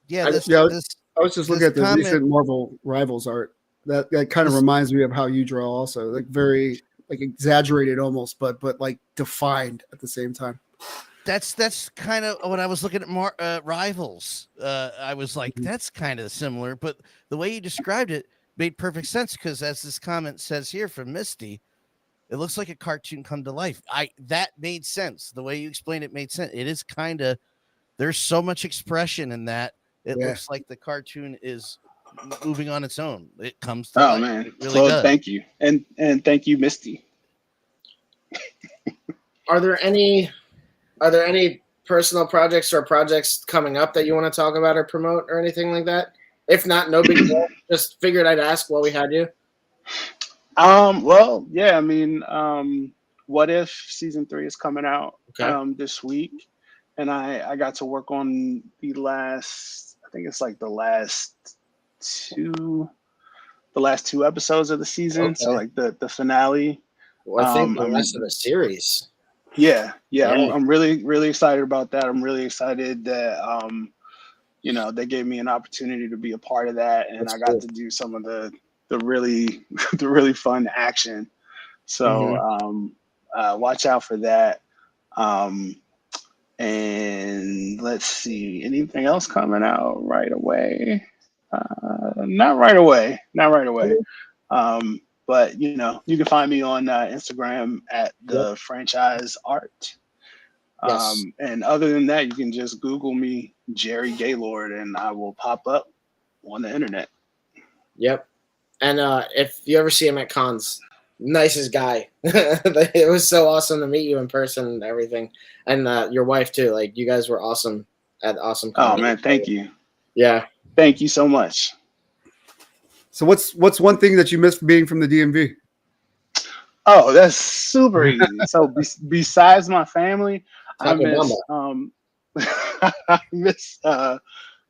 was just looking at the recent Marvel Rivals art. That kind of reminds me of how you draw also, like very like exaggerated almost, but like defined at the same time. that's kind of when I was looking at Rivals. I was like, that's kind of similar, but the way you described it made perfect sense because, as this comment says here from Misty, it looks like a cartoon come to life. That made sense. The way you explained it made sense. It is kind of, there's so much expression in that. It looks like the cartoon is moving on its own. It comes to life. Man, really well, thank you, and thank you, Misty. Are there any personal projects or projects coming up that you want to talk about or promote or anything like that? If not, no big deal. Just figured I'd ask while we had you. Well, yeah, I mean, What If season 3 is coming out this week, and I got to work on the last, I think it's like the last two episodes of the season. So like the finale. Well, I think the rest of the series. Yeah. I'm really excited about that. I'm really excited that they gave me an opportunity to be a part of that, and I got to do some of the really fun action. So watch out for that. And let's see, anything else coming out right away? Not right away. But you can find me on Instagram at the franchise art. Yes. And other than that, you can just Google me, Jerry Gaylord, and I will pop up on the internet. Yep. And if you ever see him at cons, nicest guy. It was so awesome to meet you in person and everything. And your wife too. Like, you guys were awesome at awesome cons. Oh man, thank you. Yeah. Thank you so much. So what's one thing that you missed being from the DMV? Oh, that's super easy. So besides my family, I miss I miss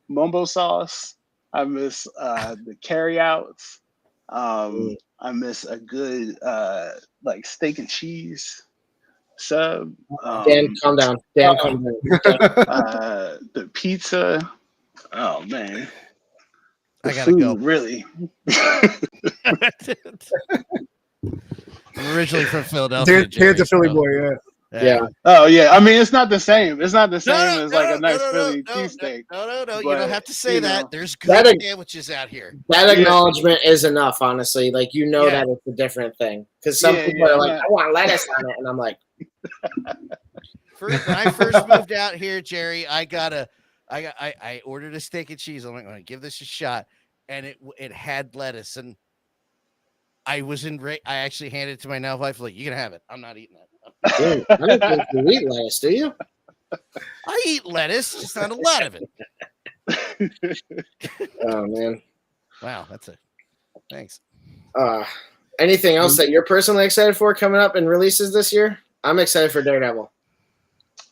mumbo sauce. I miss the carryouts. I miss a good like steak and cheese sub. Dan, calm down. Dan, calm down. The pizza. Oh man. I gotta go. Really. I'm originally from Philadelphia. Dan's a Philly boy, Yeah. Oh yeah. I mean, it's not the same. It's not the same as like a nice Philly cheesesteak. No. You don't have to say that. There's That good sandwiches out here. That acknowledgement is enough, honestly. Like, that it's a different thing. Because some people are like, I want lettuce on it. And I'm like, when I first moved out here, Jerry, I ordered a steak and cheese. I'm like, I'm gonna give this a shot, and it had lettuce, and I actually handed it to my now wife. Like, you can have it. I'm not eating that. dude, I don't think you eat lettuce, do you? I eat lettuce, just not a lot of it. Oh man! Wow, thanks. Anything else that you're personally excited for coming up and releases this year? I'm excited for Daredevil.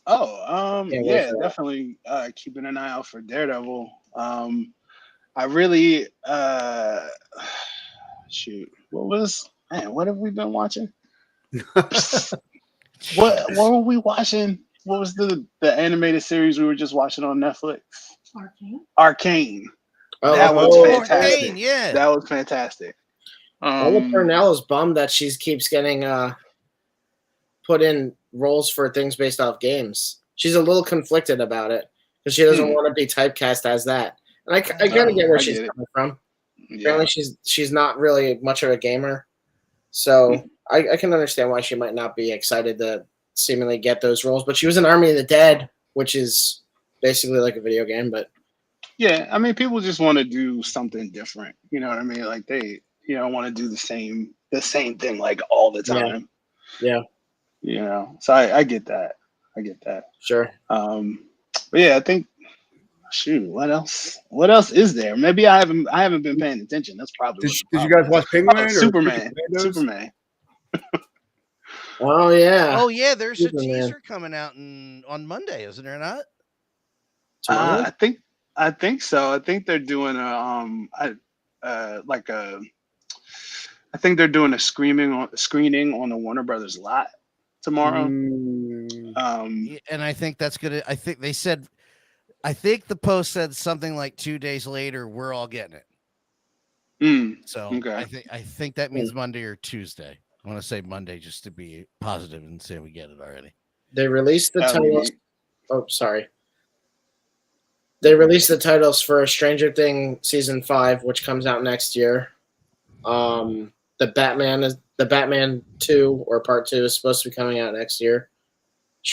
Yeah, definitely keeping an eye out for Daredevil. I really what have we been watching? What were we watching? What was the animated series we were just watching on Netflix? Arcane. That was fantastic. Arcane, yeah. That was fantastic. Ella Purnell is bummed that she keeps getting put in roles for things based off games. She's a little conflicted about it because she doesn't want to be typecast as that. And I kind of get where she's coming from. Yeah. Apparently, she's not really much of a gamer, so I can understand why she might not be excited to seemingly get those roles. But she was in Army of the Dead, which is basically like a video game. But yeah, I mean, people just want to do something different. You know what I mean? Like they want to do the same thing like all the time. Yeah. So I get that. Sure. But yeah, I think. Shoot, what else? What else is there? Maybe I haven't been paying attention. That's probably. Did you guys watch Penguin? Or Superman. Oh yeah. Oh yeah. There's Superman. a teaser coming out on Monday, isn't there not? I think so. I think they're doing I think they're doing a screening on the Warner Brothers lot tomorrow. And I think that's gonna. I think they said. I think the post said something like 2 days later, we're all getting it. So okay. I think that means Monday or Tuesday. I want to say Monday just to be positive and say we get it already. They released the Oh, sorry. They released the titles for Stranger Things season 5, which comes out next year. The Batman 2 or Part 2 is supposed to be coming out next year.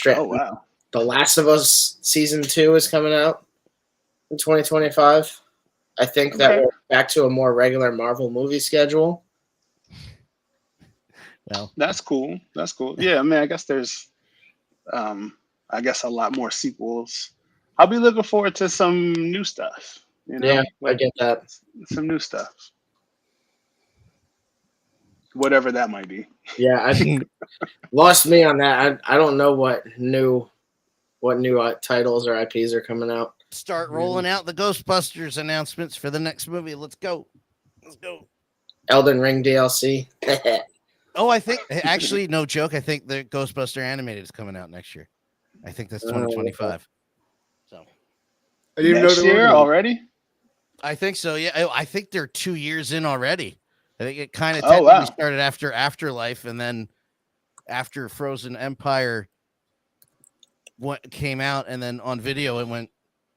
Oh wow. The Last of Us season 2 is coming out in 2025. I think that we're back to a more regular Marvel movie schedule. Well, that's cool. That's cool. Yeah, I mean, I guess there's, I guess a lot more sequels. I'll be looking forward to some new stuff. You know? Yeah, I get that. Some new stuff, whatever that might be. Yeah, I think lost me on that. I don't know what new titles or IPs are coming out. Start rolling out the Ghostbusters announcements for the next movie. Let's go. Elden Ring DLC. Oh, I think actually, no joke. I think the Ghostbuster animated is coming out next year. I think that's 2025. So I didn't next know year already. I think so. Yeah, I think they're 2 years in already. I think it kind of technically started after Afterlife, and then after Frozen Empire came out, and then on video it went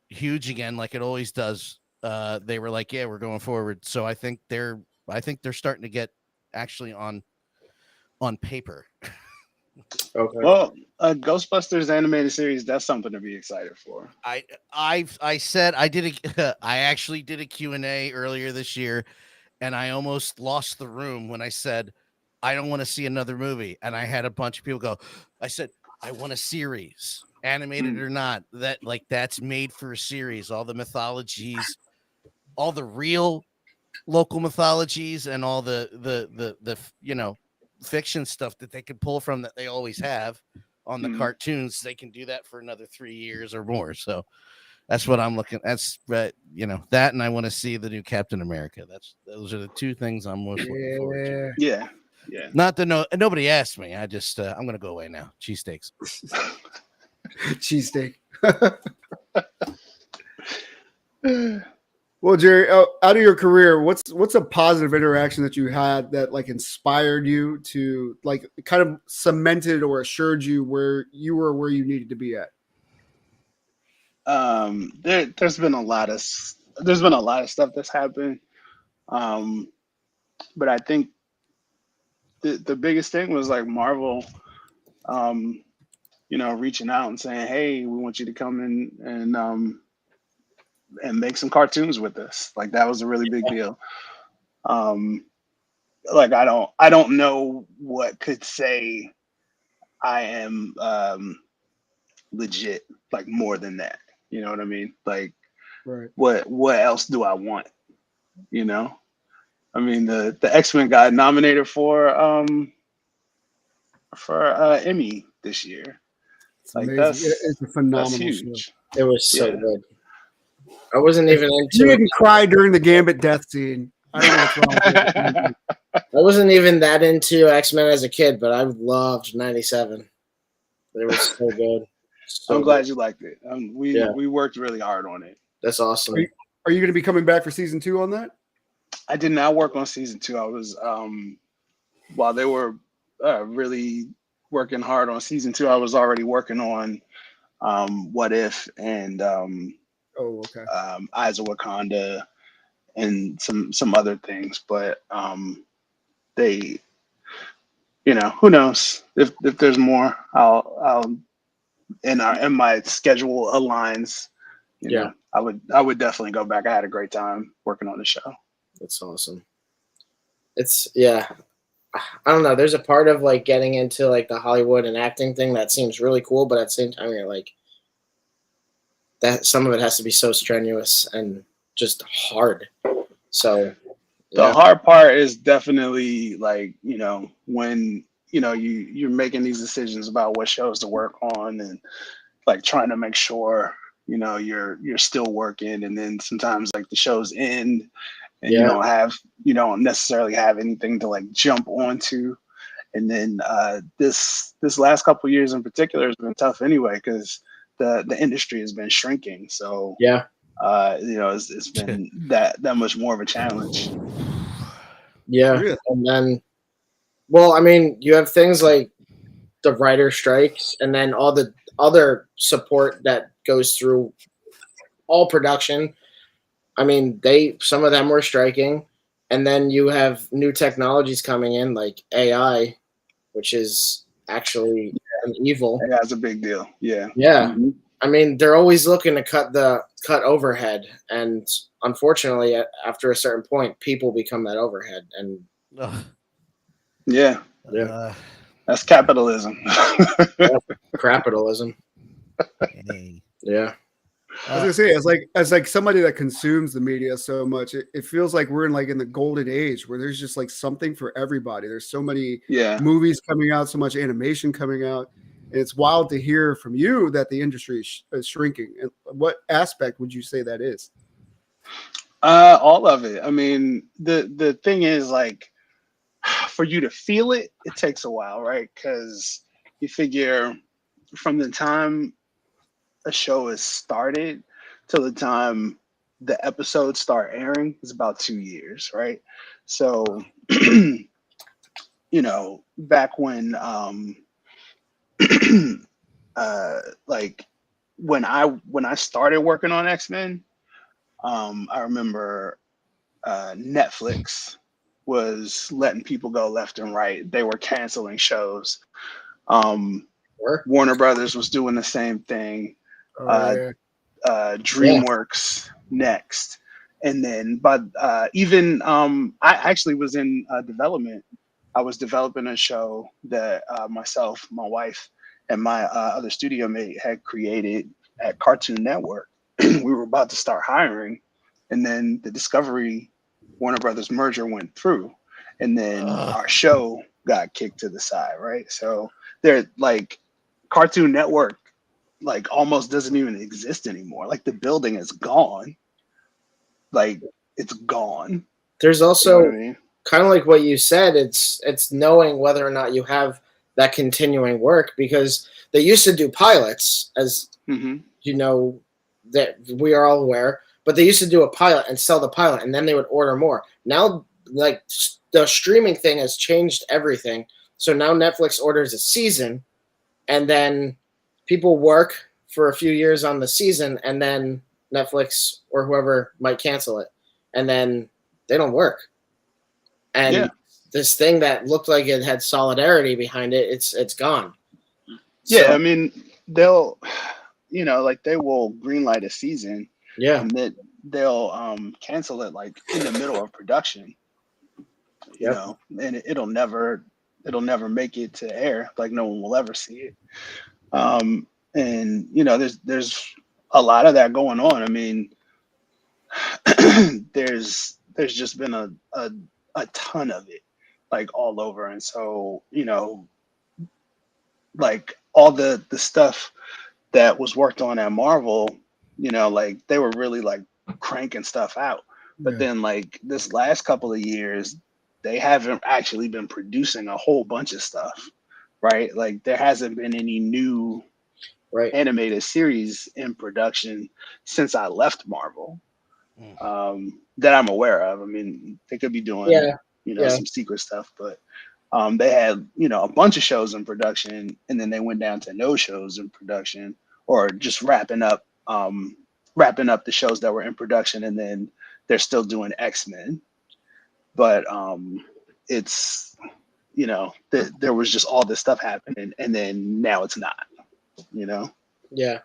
huge again, like it always does. They were like, "Yeah, we're going forward." So I think they're starting to get actually on paper. Okay. Well, a Ghostbusters animated series, that's something to be excited for. I actually did a Q&A earlier this year, and I almost lost the room when I said I don't want to see another movie, and I had a bunch of people go, I said I want a series, animated or not, that's made for a series, all the mythologies, all the real local mythologies, and all the fiction stuff that they could pull from that they always have on the cartoons. They can do that for another 3 years or more. So that's what I'm looking. That's that, and I want to see the new Captain America. Those are the two things I'm most looking forward to. Yeah. Not that nobody asked me. I just I'm gonna go away now. Cheesesteaks. Cheesesteak. Well, Jerry, out of your career, what's a positive interaction that you had that inspired you to kind of cemented or assured you where you were where you needed to be at? There's been a lot of stuff that's happened, but I think the biggest thing was Marvel, reaching out and saying, "Hey, we want you to come in and make some cartoons with us." That was a really big deal. I don't know what could say I am legit more than that. You know what I mean? Right. What else do I want? I mean, the X-Men got nominated for Emmy this year. It's a phenomenal huge. show. It was so good. I wasn't even into. You didn't cry during the Gambit death scene. I don't know what's wrong with you. I wasn't even that into X-Men as a kid, but I loved 97. It was so good. I'm glad you liked it. We worked really hard on it. That's awesome. Are you going to be coming back for season 2 on that? I did not work on season 2. I was while they were really working hard on season 2, I was already working on What If and Eyes of Wakanda and some other things, but they, who knows if there's more. I'll and my schedule aligns. I would definitely go back. I had a great time working on the show. That's awesome. I don't know. There's a part of getting into the Hollywood and acting thing that seems really cool, but at the same time you're that some of it has to be so strenuous and just hard. So the hard part is definitely when you're making these decisions about what shows to work on and trying to make sure you're still working, and then sometimes the shows end and you don't necessarily have anything to jump onto, and then this last couple of years in particular has been tough anyway because the industry has been shrinking. So it's been that much more of a challenge. Yeah, Really? and then, well, I mean, you have things like the writer strikes, and then all the other support that goes through all production. I mean, some of them were striking, and then you have new technologies coming in like AI, which is actually an evil. Yeah, that's a big deal. Yeah. Yeah. I mean, they're always looking to cut overhead, and unfortunately, after a certain point, people become that overhead, and yeah, that's capitalism. capitalism. Hey. Yeah. I was gonna say, as like somebody that consumes the media so much, it feels like we're in the golden age where there's just like something for everybody. There's so many movies coming out, so much animation coming out. And it's wild to hear from you that the industry is shrinking. And what aspect would you say that is? All of it. I mean, the thing is, like, for you to feel it, it takes a while, right? Because you figure from the time a show is started till the time the episodes start airing is about 2 years, right? So, back when like when I started working on X-Men, I remember Netflix was letting people go left and right. They were canceling shows. Warner Brothers was doing the same thing. DreamWorks next, and then even I actually was in development. I was developing a show that myself, my wife, and my other studio mate had created at Cartoon Network. We were about to start hiring, and then the Discovery Warner Brothers merger went through, and then our show got kicked to the side, right? So they're like, Cartoon Network like almost doesn't even exist anymore. Like the building is gone. Like it's gone. There's also, you know what I mean? Kind of like what you said, it's knowing whether or not you have that continuing work, because they used to do pilots, as you know, that we are all aware, but they used to do a pilot and sell the pilot, and then they would order more. Now, like, the streaming thing has changed everything. So now Netflix orders a season, and then people work for a few years on the season, and then Netflix or whoever might cancel it, and then they don't work. And this thing that looked like it had solidarity behind it, it's gone. Yeah, so, I mean, they'll, like they will greenlight a season. Yeah. And then they'll cancel it like in the middle of production. You know, and it'll never make it to air. Like no one will ever see it. And there's a lot of that going on. I mean, there's just been a ton of it, like all over. And so, like all the stuff that was worked on at Marvel, like they were really like cranking stuff out. But then like this last couple of years, they haven't actually been producing a whole bunch of stuff, right? Like there hasn't been any new animated series in production since I left Marvel. That I'm aware of. I mean, they could be doing, some secret stuff, but they had, a bunch of shows in production, and then they went down to no shows in production, or just wrapping up the shows that were in production, and then they're still doing X-Men. But it's, there was just all this stuff happening, and then now it's not, Yeah.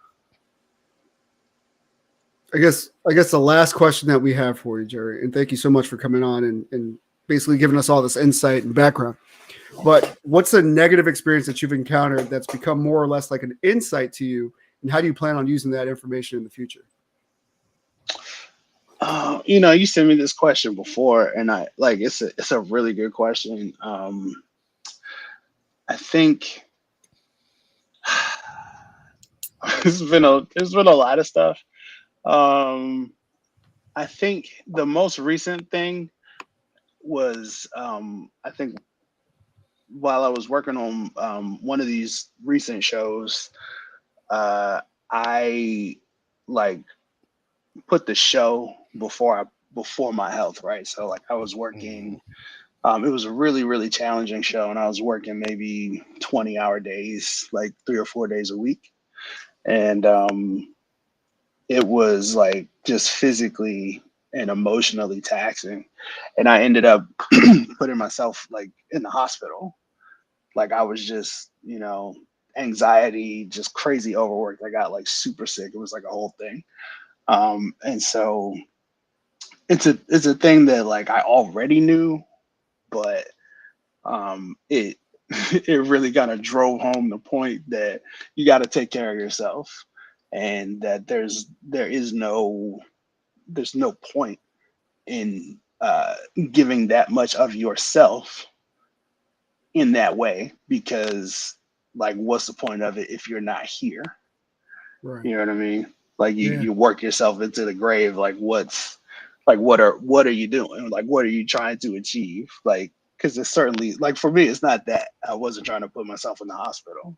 I guess the last question that we have for you, Jerry, and thank you so much for coming on and basically giving us all this insight and background. But what's a negative experience that you've encountered that's become more or less like an insight to you, and how do you plan on using that information in the future? You sent me this question before, and I like it's a really good question. I think there's been a lot of stuff. I think the most recent thing was I think while I was working on one of these recent shows, I like put the show before my health, right? So like I was working, it was a really, really challenging show, and I was working maybe 20-hour days, like 3 or 4 days a week. and it was like just physically and emotionally taxing, and I ended up putting myself like in the hospital. Like I was just, you know, anxiety, just crazy overworked. I got like super sick. It was like a whole thing. And so it's a thing that like I already knew, but it it really kind of drove home the point that you got to take care of yourself, and that there's no point in giving that much of yourself in that way, because like what's the point of it if you're not here? Right. You know what I mean? Like you work yourself into the grave. Like what are you doing? Like what are you trying to achieve? Like, because it's certainly, like for me, it's not that. I wasn't trying to put myself in the hospital.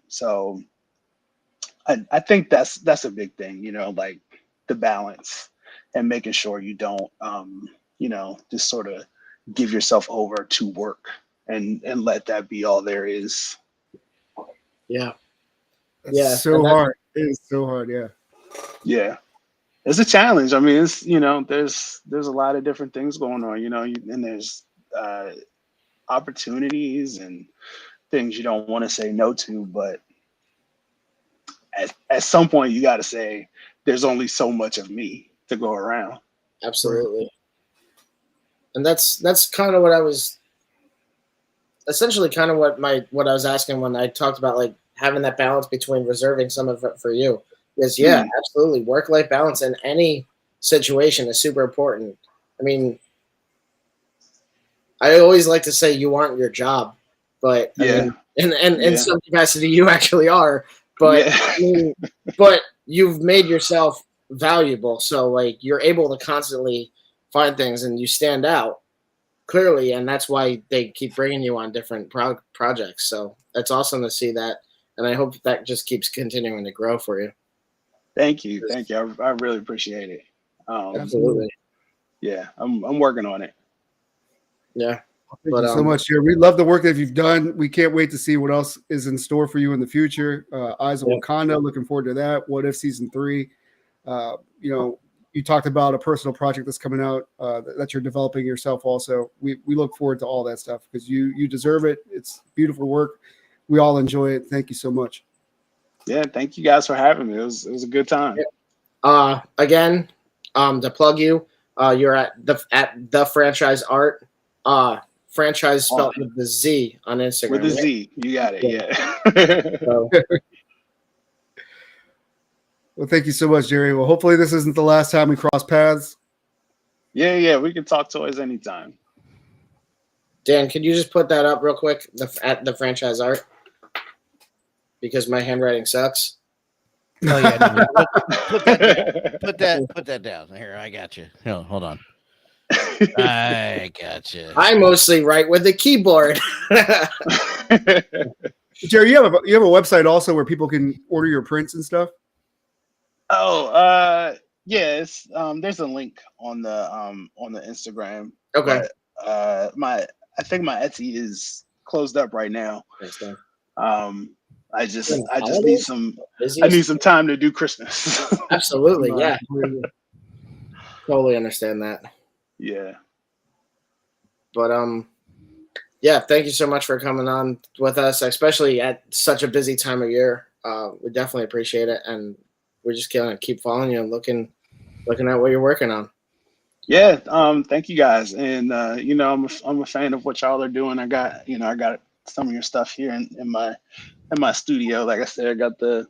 So I think that's a big thing, you know, like the balance and making sure you don't you know, just sort of give yourself over to work and let that be all there is. Yeah. That's so hard. It is so hard. Yeah. Yeah. It's a challenge. I mean, it's, you know, there's a lot of different things going on, you know, and there's opportunities and things you don't want to say no to, but at some point you got to say there's only so much of me to go around. Absolutely. And that's kind of what I was essentially kind of what I was asking when I talked about like having that balance between reserving some of it for you. Is absolutely, work-life balance in any situation is super important. I mean, I always like to say you aren't your job, but I mean, in some capacity you actually are. But I mean, but you've made yourself valuable, so like you're able to constantly find things and you stand out clearly, and that's why they keep bringing you on different projects. So it's awesome to see that, and I hope that just keeps continuing to grow for you. Thank you. I really appreciate it. Absolutely. Yeah, I'm working on it. Yeah. Thank you so much, Jared. We love the work that you've done. We can't wait to see what else is in store for you in the future. Eyes of Wakanda, looking forward to that. What If Season 3. You know, you talked about a personal project that's coming out that you're developing yourself also. We look forward to all that stuff because you deserve it. It's beautiful work. We all enjoy it. Thank you so much. Yeah, thank you guys for having me. It was a good time. Again, to plug you, you're at the franchise art. Franchise spelled with the Z on Instagram. With the Z, you got it. Yeah. So. Well, thank you so much, Jerry. Well, hopefully this isn't the last time we cross paths. Yeah, we can talk toys anytime. Dan, could you just put that up real quick at the franchise art? Because my handwriting sucks. Oh yeah, no, put that down. Here, I got you. Hold on. I got you. I mostly write with a keyboard. Jerry, you have a website also where people can order your prints and stuff. Oh, yes. There's a link on the Instagram. Okay. But, I think my Etsy is closed up right now. I just need some time to do Christmas. Absolutely, yeah. Totally understand that. Yeah. But yeah, thank you so much for coming on with us, especially at such a busy time of year. We definitely appreciate it, and we're just gonna keep following you and looking at what you're working on. Yeah, thank you guys, and you know, I'm a fan of what y'all are doing. I got some of your stuff here in my studio. Like I said, I got the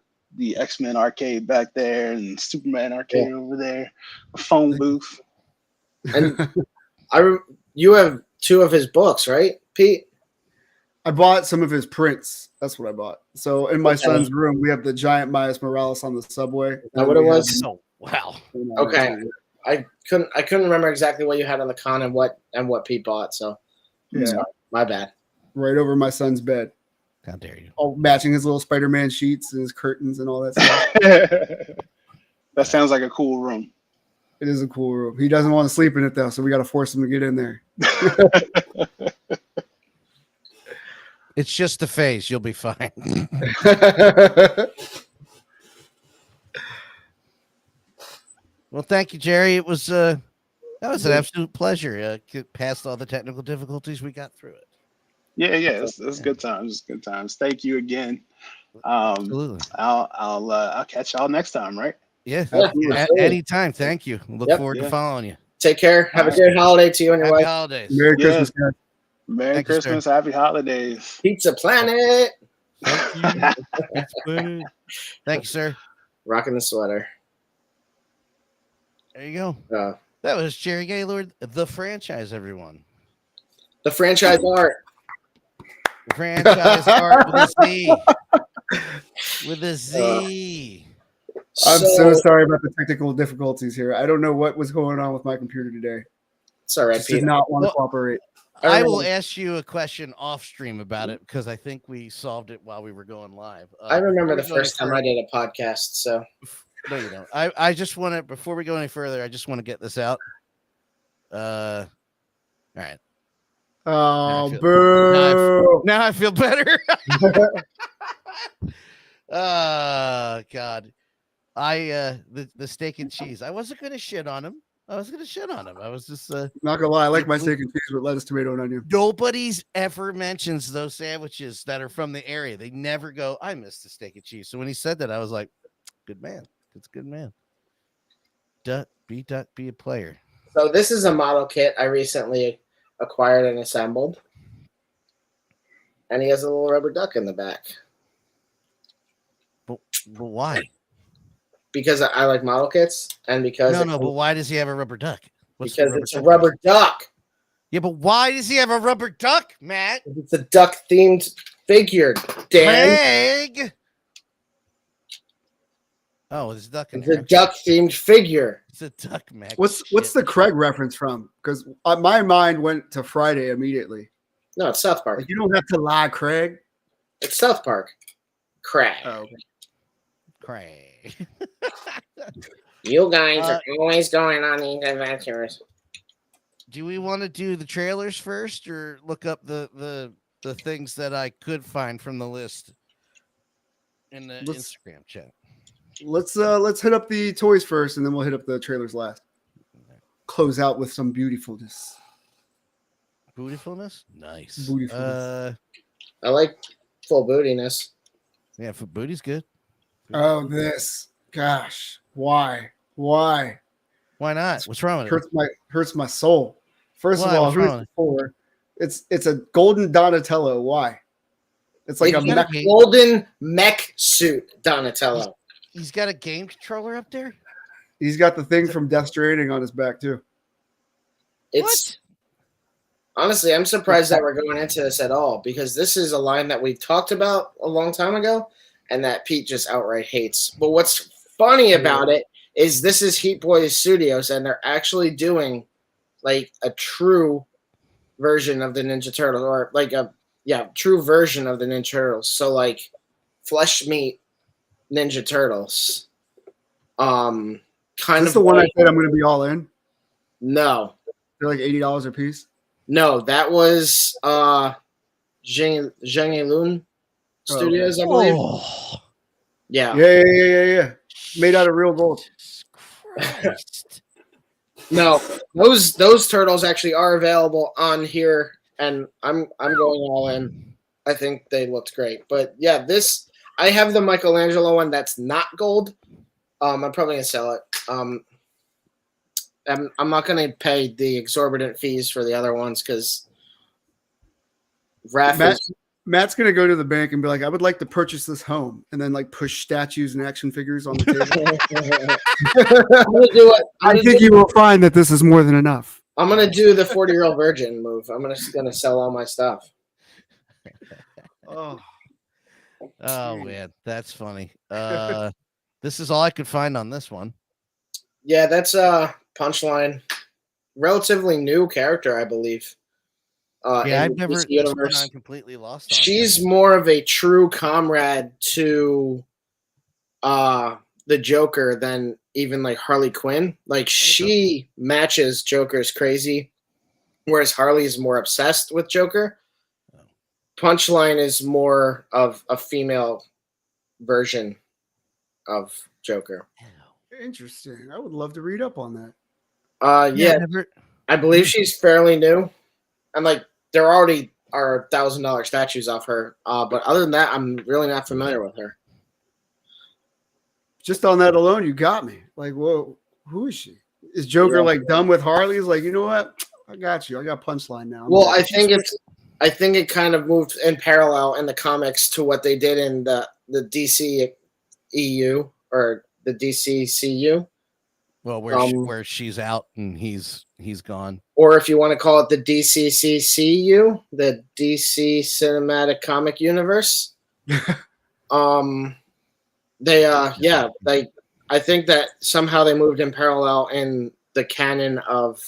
X-Men arcade back there and Superman arcade over there, a phone booth. And you have 2 of his books, right, Pete? I bought some of his prints. That's what I bought. So in my son's room, we have the giant Miles Morales on the subway. Is that what it was? Oh, wow. Okay. I couldn't remember exactly what you had on the con and what Pete bought. So sorry, my bad. Right over my son's bed. How dare you? All matching his little Spider-Man sheets and his curtains and all that stuff. That sounds like a cool room. It is a cool room. He doesn't want to sleep in it though, so we got to force him to get in there. It's just a phase. You'll be fine. Well, thank you, Jerry. It was that was an absolute pleasure. Get past all the technical difficulties, we got through it. Yeah, it's good times. It's good times. Thank you again. Absolutely. I'll catch y'all next time, right? Yeah. Yeah. Anytime. Thank you. Look forward to following you. Take care. Have a great holiday to you and your Happy wife. holidays. Merry Christmas, guys. Merry Thank you, Christmas. Happy holidays. Pizza Planet. Thank you. Thank you, sir. Rocking the sweater. There you go. That was Jerry Gaylord, the franchise, everyone. The franchise art. The franchise art with a Z. With a Z. I'm so sorry about the technical difficulties here. I don't know what was going on with my computer today. It's all right, Just Pete. did not want to cooperate. I will ask you a question off stream about it because I think we solved it while we were going live. I remember the first time I did a podcast. So no, you don't. I just want to, before we go any further, I just want to get this out. All right. Oh, boo. Now I feel better. Oh, God. The steak and cheese. I wasn't going to shit on him. I was just Not gonna lie, I like my steak and cheese with lettuce, tomato, and onion. Nobody's ever mentions those sandwiches that are from the area. They never go, I miss the steak and cheese. So when he said that, I was like, good man. It's good man. Be a player. So this is a model kit I recently acquired and assembled. And he has a little rubber duck in the back. But why? Because I like model kits and because but why does he have a rubber duck? Because it's a rubber duck. Yeah, but why does he have a rubber duck, Matt? It's a duck themed figure, Dan. Craig. Oh, it's a duck. It's a duck themed figure. It's a duck, Mac. What's the Craig reference from? Because my mind went to Friday immediately. No, it's South Park. Like, you don't have to lie, Craig. It's South Park. Craig. Oh, okay. Craig. You guys are always going on these adventures. Do we want to do the trailers first, or look up the things that I could find from the list in the Instagram chat? Let's hit up the toys first, and then we'll hit up the trailers last. Close out with some beautifulness. Beautifulness? Nice. Beautifulness. I like full bootiness. Yeah, for booty's good. Oh, this. Gosh. Why? Why not? What's wrong with it? Hurts my soul. First of all, What's wrong? It's a golden Donatello. Why? It's like a golden mech suit Donatello. He's got a game controller up there? He's got the thing from Death Stranding on his back, too. It's honestly, I'm surprised that we're going into this at all, because this is a line that we talked about a long time ago and that Pete just outright hates. But what's funny about it is this is Heat Boys Studios, and they're actually doing like a true version of the Ninja Turtles, or like a true version of the Ninja Turtles. So like flesh meat Ninja Turtles. Kind of the one I said I'm going to be all in. No, they're like $80 a piece. No, that was Zhang Studios, I believe. Oh. Yeah. Made out of real gold. No, those turtles actually are available on here, and I'm going all in. I think they looked great, but yeah, I have the Michelangelo one that's not gold. I'm probably gonna sell it. I'm not gonna pay the exorbitant fees for the other ones because Matt's gonna go to the bank and be like, I would like to purchase this home, and then like push statues and action figures on the table. I think you will find that this is more than enough. I'm gonna do the 40-year-old virgin move. I'm just gonna sell all my stuff. Oh man, that's funny. This is all I could find on this one. Yeah, that's Punchline. Relatively new character, I believe. I've never. I'm completely lost. She's more of a true comrade to the Joker than even like Harley Quinn. Like she matches Joker's crazy, whereas Harley is more obsessed with Joker. Punchline is more of a female version of Joker. Interesting. I would love to read up on that. Yeah, I believe she's fairly new. And like there already are $1,000 statues of her. But other than that, I'm really not familiar with her. Just on that alone, you got me. Like, whoa, who is she? Is Joker like done with Harley? He's like, you know what? I got you. I got Punchline now. Well, I think it kind of moved in parallel in the comics to what they did in the DC EU or the DCCU. Well, where she's out and he's gone. Or if you want to call it the DCCCU, the DC Cinematic Comic Universe. I think that somehow they moved in parallel in the canon of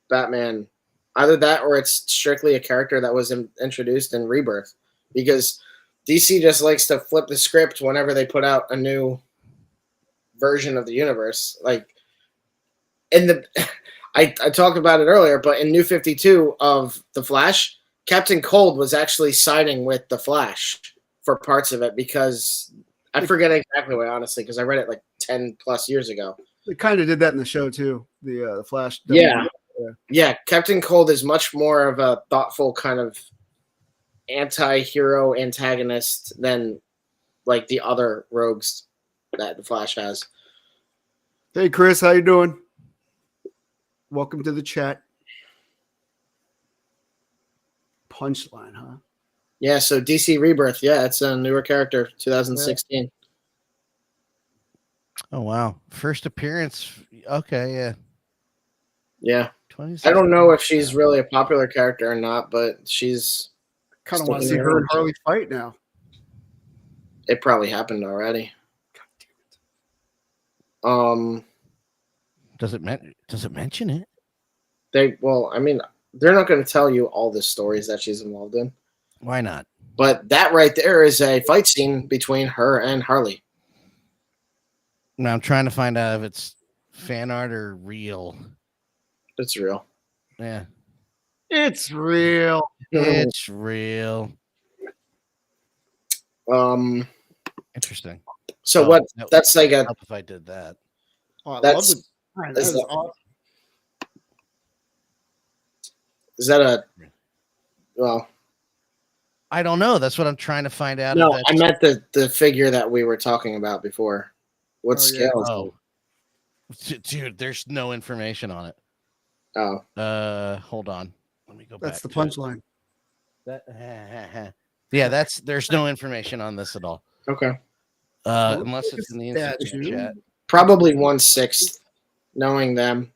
Batman. Either that or it's strictly a character that was introduced in Rebirth, because DC just likes to flip the script whenever they put out a new version of the universe. Like I talked about it earlier, but in New 52 of The Flash, Captain Cold was actually siding with The Flash for parts of it because I forget exactly why, honestly, because I read it like 10 plus years ago. They kind of did that in the show too. The Flash. Yeah. Captain Cold is much more of a thoughtful kind of anti-hero antagonist than like the other rogues that the Flash has. Hey, Chris, how you doing? Welcome to the chat. Punchline, huh? Yeah, so DC Rebirth. Yeah, it's a newer character, 2016. Yeah. Oh, wow. First appearance. Okay, yeah. Yeah. I don't know if she's really a popular character or not, but she's... kind of want to see her and Harley fight now. It probably happened already. Does it mention it? They're not going to tell you all the stories that she's involved in. Why not? But that right there is a fight scene between her and Harley. Now I'm trying to find out if it's fan art or real. It's real. Yeah. It's real. It's real. Interesting. So that's like a... Help if I did that. Oh, that's... That is awesome. Is that a... Well... I don't know. That's what I'm trying to find out. No, I meant the figure that we were talking about before. What scale is it? Dude, there's no information on it. Oh. Hold on. Let me go back. That's the punchline. Yeah, there's no information on this at all. Okay. Unless it's in the Instagram chat. Probably 1/6, knowing them.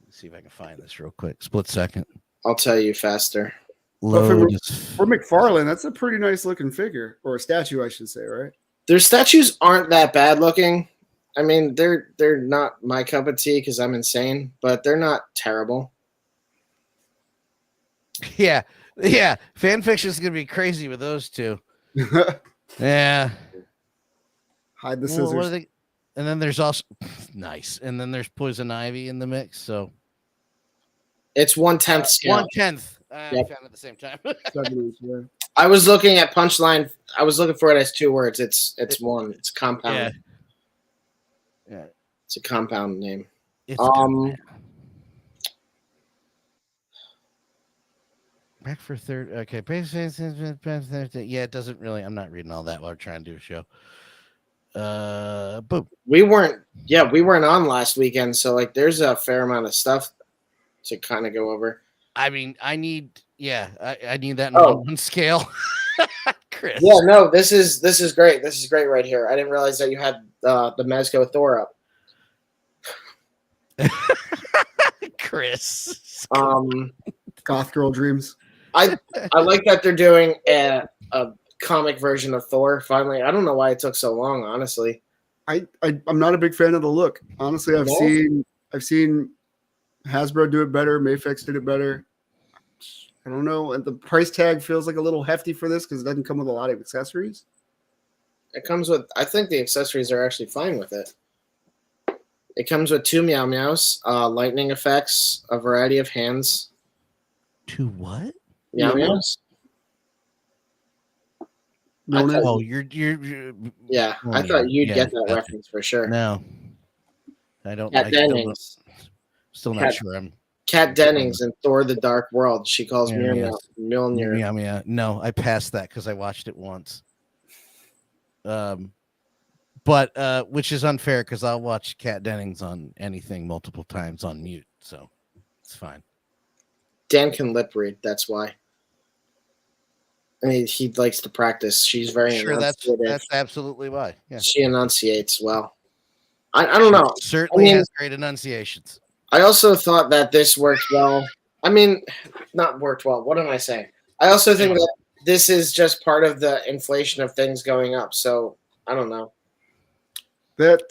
Let's see if I can find this real quick. Split second. I'll tell you faster. Load. For McFarlane, that's a pretty nice looking figure, or a statue, I should say, right? Their statues aren't that bad looking. I mean, they're not my cup of tea because I'm insane, but they're not terrible. Yeah. Fan fiction is gonna be crazy with those two. Yeah. Hide the scissors. What are they? And then there's also nice. And then there's Poison Ivy in the mix. So it's 1/10 scale. 1/10. I found it at the same time. I was looking at Punchline. I was looking for it as 2 words. It's one. It's a compound. Yeah. It's a compound name. It's back for third. Okay. Yeah, it doesn't really. I'm not reading all that while we're trying to do a show. Boom. We weren't on last weekend, so like there's a fair amount of stuff to kind of go over. I mean, I need that on one scale. Chris. Yeah, no, this is great. This is great right here. I didn't realize that you had the Mezco Thor up. Chris. Goth Girl Dreams. I like that they're doing a comic version of Thor finally. I don't know why it took so long, honestly. I'm not a big fan of the look. Honestly, I've seen Hasbro do it better. Mafex did it better. I don't know. And the price tag feels like a little hefty for this because it doesn't come with a lot of accessories. It comes with, I think the accessories are actually fine with it. It comes with 2 Meow Meows, lightning effects, a variety of hands. 2 what? Meow meows. I Milner. thought- Oh, you're Yeah, Oh, I thought you'd yeah, get that gotcha. reference for sure. No, I don't. Kat I still, don't, Dennings. still not Kat- sure. I'm Kat Dennings in Thor: The Dark World. She calls Yeah, Mjolnir. Mjolnir. yeah. No, I passed that because I watched it once. But which is unfair because I'll watch Kat Dennings on anything multiple times on mute, so it's fine. Dan can lip read. That's why. I mean, he likes to practice. She's very Sure, that's enunciative. absolutely why. Yeah, She enunciates well. I don't know. certainly I mean- has great enunciations. I also thought that this worked well. I mean, not worked well. What am I saying? I also think that this is just part of the inflation of things going up. So I don't know. That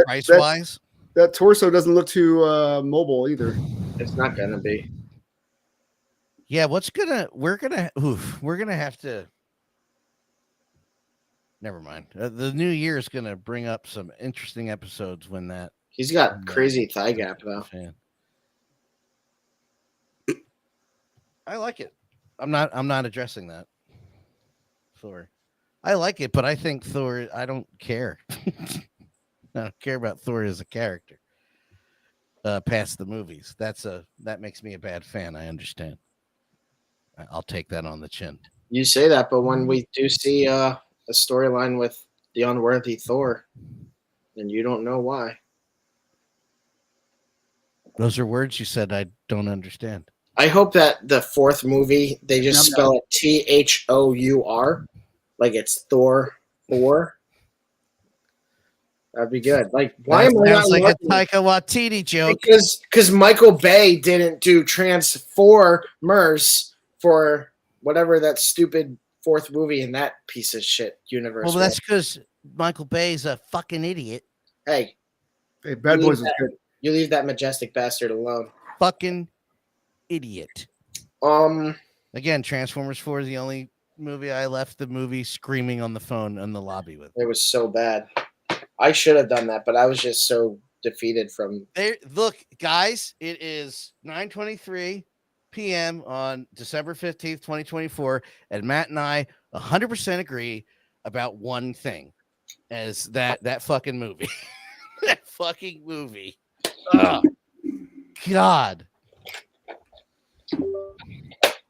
Price wise, that torso doesn't look too mobile either. It's not gonna be. yeah. We're gonna have to. Never mind. The new year is gonna bring up some interesting episodes when that. He's got crazy thigh gap though. I like it. I'm not addressing that. Thor. I like it, but I think Thor, I don't care. I don't care about Thor as a character. Past the movies. That makes me a bad fan. I understand. I'll take that on the chin. You say that, but when we do see a storyline with the unworthy Thor, and you don't know why. Those are words you said I don't understand. I hope that the fourth movie they just spell it THOUR, like it's Thor. That'd be good. Like, why am I not Sounds like a watching- Taika Waititi joke? Because Michael Bay didn't do Transformers for whatever that stupid fourth movie in that piece of shit universe. Well, that's because Michael Bay's a fucking idiot. Hey, Bad Boys was good. you leave that majestic bastard alone. Fucking idiot. Um, Again, Transformers 4 is the only movie I left the movie screaming on the phone in the lobby with. it was so bad. I should have done that, but I was just so defeated from. There, look, guys, it is 9:23 p.m. on December 15th, 2024, and Matt and I 100% agree about one thing, as that fucking movie. That fucking movie. Oh, God.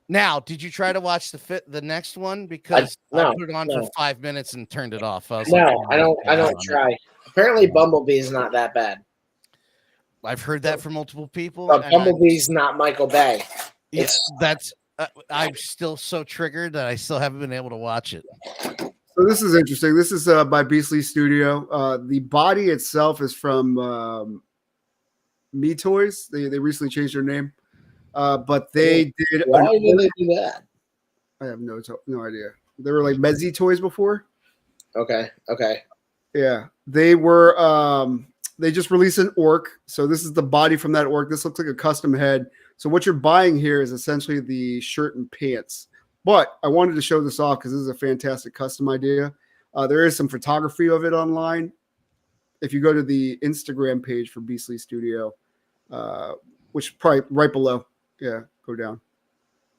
Now, did you try to watch the next one? Because I put it on for 5 minutes and turned it off. I don't try. Apparently, Bumblebee is not that bad. I've heard that from multiple people. But Bumblebee's not Michael Bay. Yes, that's. I'm still so triggered that I still haven't been able to watch it. So this is interesting. This is by 𝗵𝗵 Studio. The body itself is from Me Toys. They recently changed their name, but they did. Why did they do that? I have no idea. They were like mezco toys before. Okay. Yeah, they were. They just released an orc. So this is the body from that orc. This looks like a custom head. So what you're buying here is essentially the shirt and pants. But I wanted to show this off because this is a fantastic custom idea. There is some photography of it online. If you go to the Instagram page for 𝗵𝗵 Studio, which is probably right below. Yeah, go down.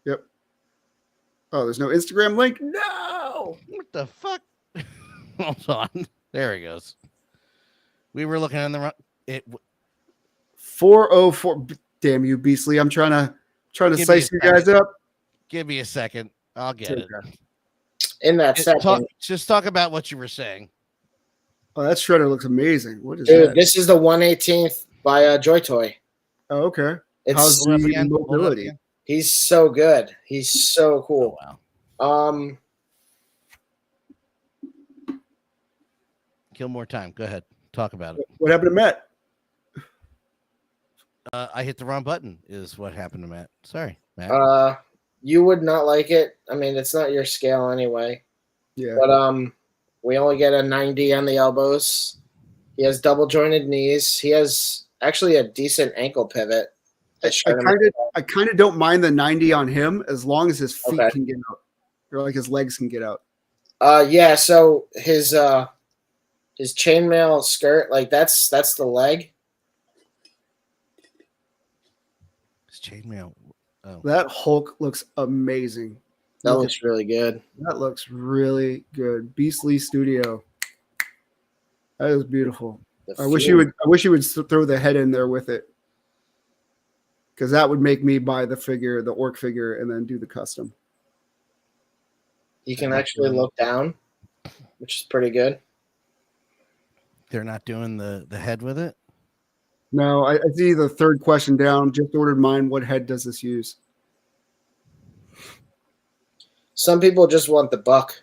Yep. Oh, there's no Instagram link? No! What the fuck? Hold on. There he goes. We were looking in the wrong. 404. Damn you, 𝗵𝗵. I'm trying to slice you guys up. Give me a second. I'll get it. In that second. Just talk about what you were saying. Oh, that shredder looks amazing. What is Dude, that? this is the 1/18th by Joy Toy. Oh, okay. It's How's the mobility? He's so good. He's so cool. Oh, wow. Kill more time. Go ahead. Talk about it. What happened to Matt? I hit the wrong button is what happened to Matt. Sorry, Matt. You would not like it. I mean, it's not your scale anyway. Yeah. But we only get a 90 on the elbows. He has double jointed knees. He has actually a decent ankle pivot. I kind of don't mind the 90 on him as long as his feet Okay. can get out, or like his legs can get out. Yeah. So his chainmail skirt, like that's the leg. His chainmail. Oh. That Hulk looks amazing. That looks really good. That looks really good. 𝗖cie Studio. That is beautiful. I wish you would throw the head in there with it, because that would make me buy the figure, the orc figure, and then do the custom. You can actually look down, which is pretty good. They're not doing the head with it? No, I see the third question down. Just ordered mine. What head does this use? Some people just want the buck.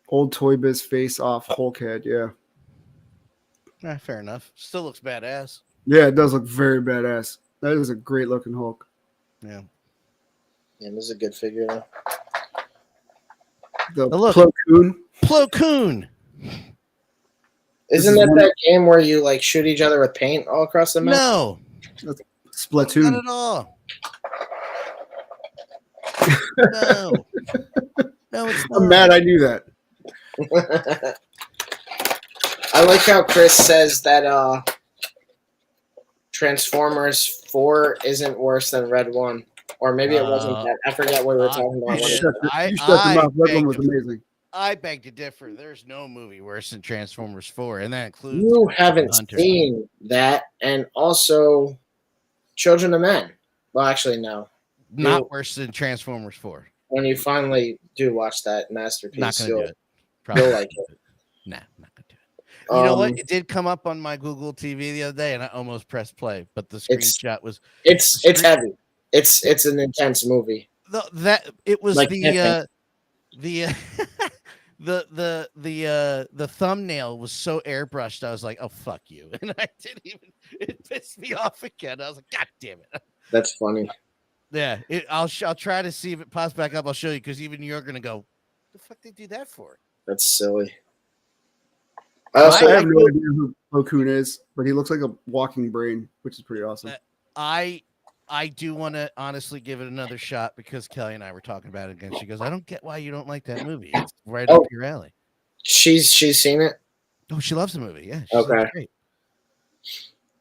Old Toy Biz face off Hulk head. Yeah. Fair enough. Still looks badass. Yeah, it does look very badass. That is a great looking Hulk. Yeah. Yeah, this is a good figure though. The look. Plo Koon. Plo Koon. Isn't that game where you like shoot each other with paint all across the map? No. That's Splatoon. Not at all. No. No, it's not. I'm mad I knew that. I like how Chris says that Transformers 4 isn't worse than Red 1. Or maybe it wasn't that. I forget what we were talking about. You shut them up. Red 1 was amazing. I beg to differ. There's no movie worse than Transformers 4, and that includes. You haven't seen that, and also Children of Men. Well, actually, no. Not worse than Transformers 4. When you finally do watch that masterpiece, Not gonna do it. You'll like it. Nah, I'm not gonna do it. You know what? It did come up on my Google TV the other day, and I almost pressed play, but the screenshot was. It's heavy. It's an intense movie. It was like the the thumbnail was so airbrushed. I was like, "Oh fuck you!" And I didn't even. It pissed me off again. I was like, "God damn it!" That's funny. Yeah, I'll try to see if it pops back up. I'll show you, because even you're gonna go, "The fuck they do that for?" That's silly. I have no idea who Plo Koon is, but he looks like a walking brain, which is pretty awesome. I do want to honestly give it another shot, because Kelly and I were talking about it again. She goes, "I don't get why you don't like that movie. It's right up your alley." She's seen it. Oh, she loves the movie. Yeah. Okay. Great.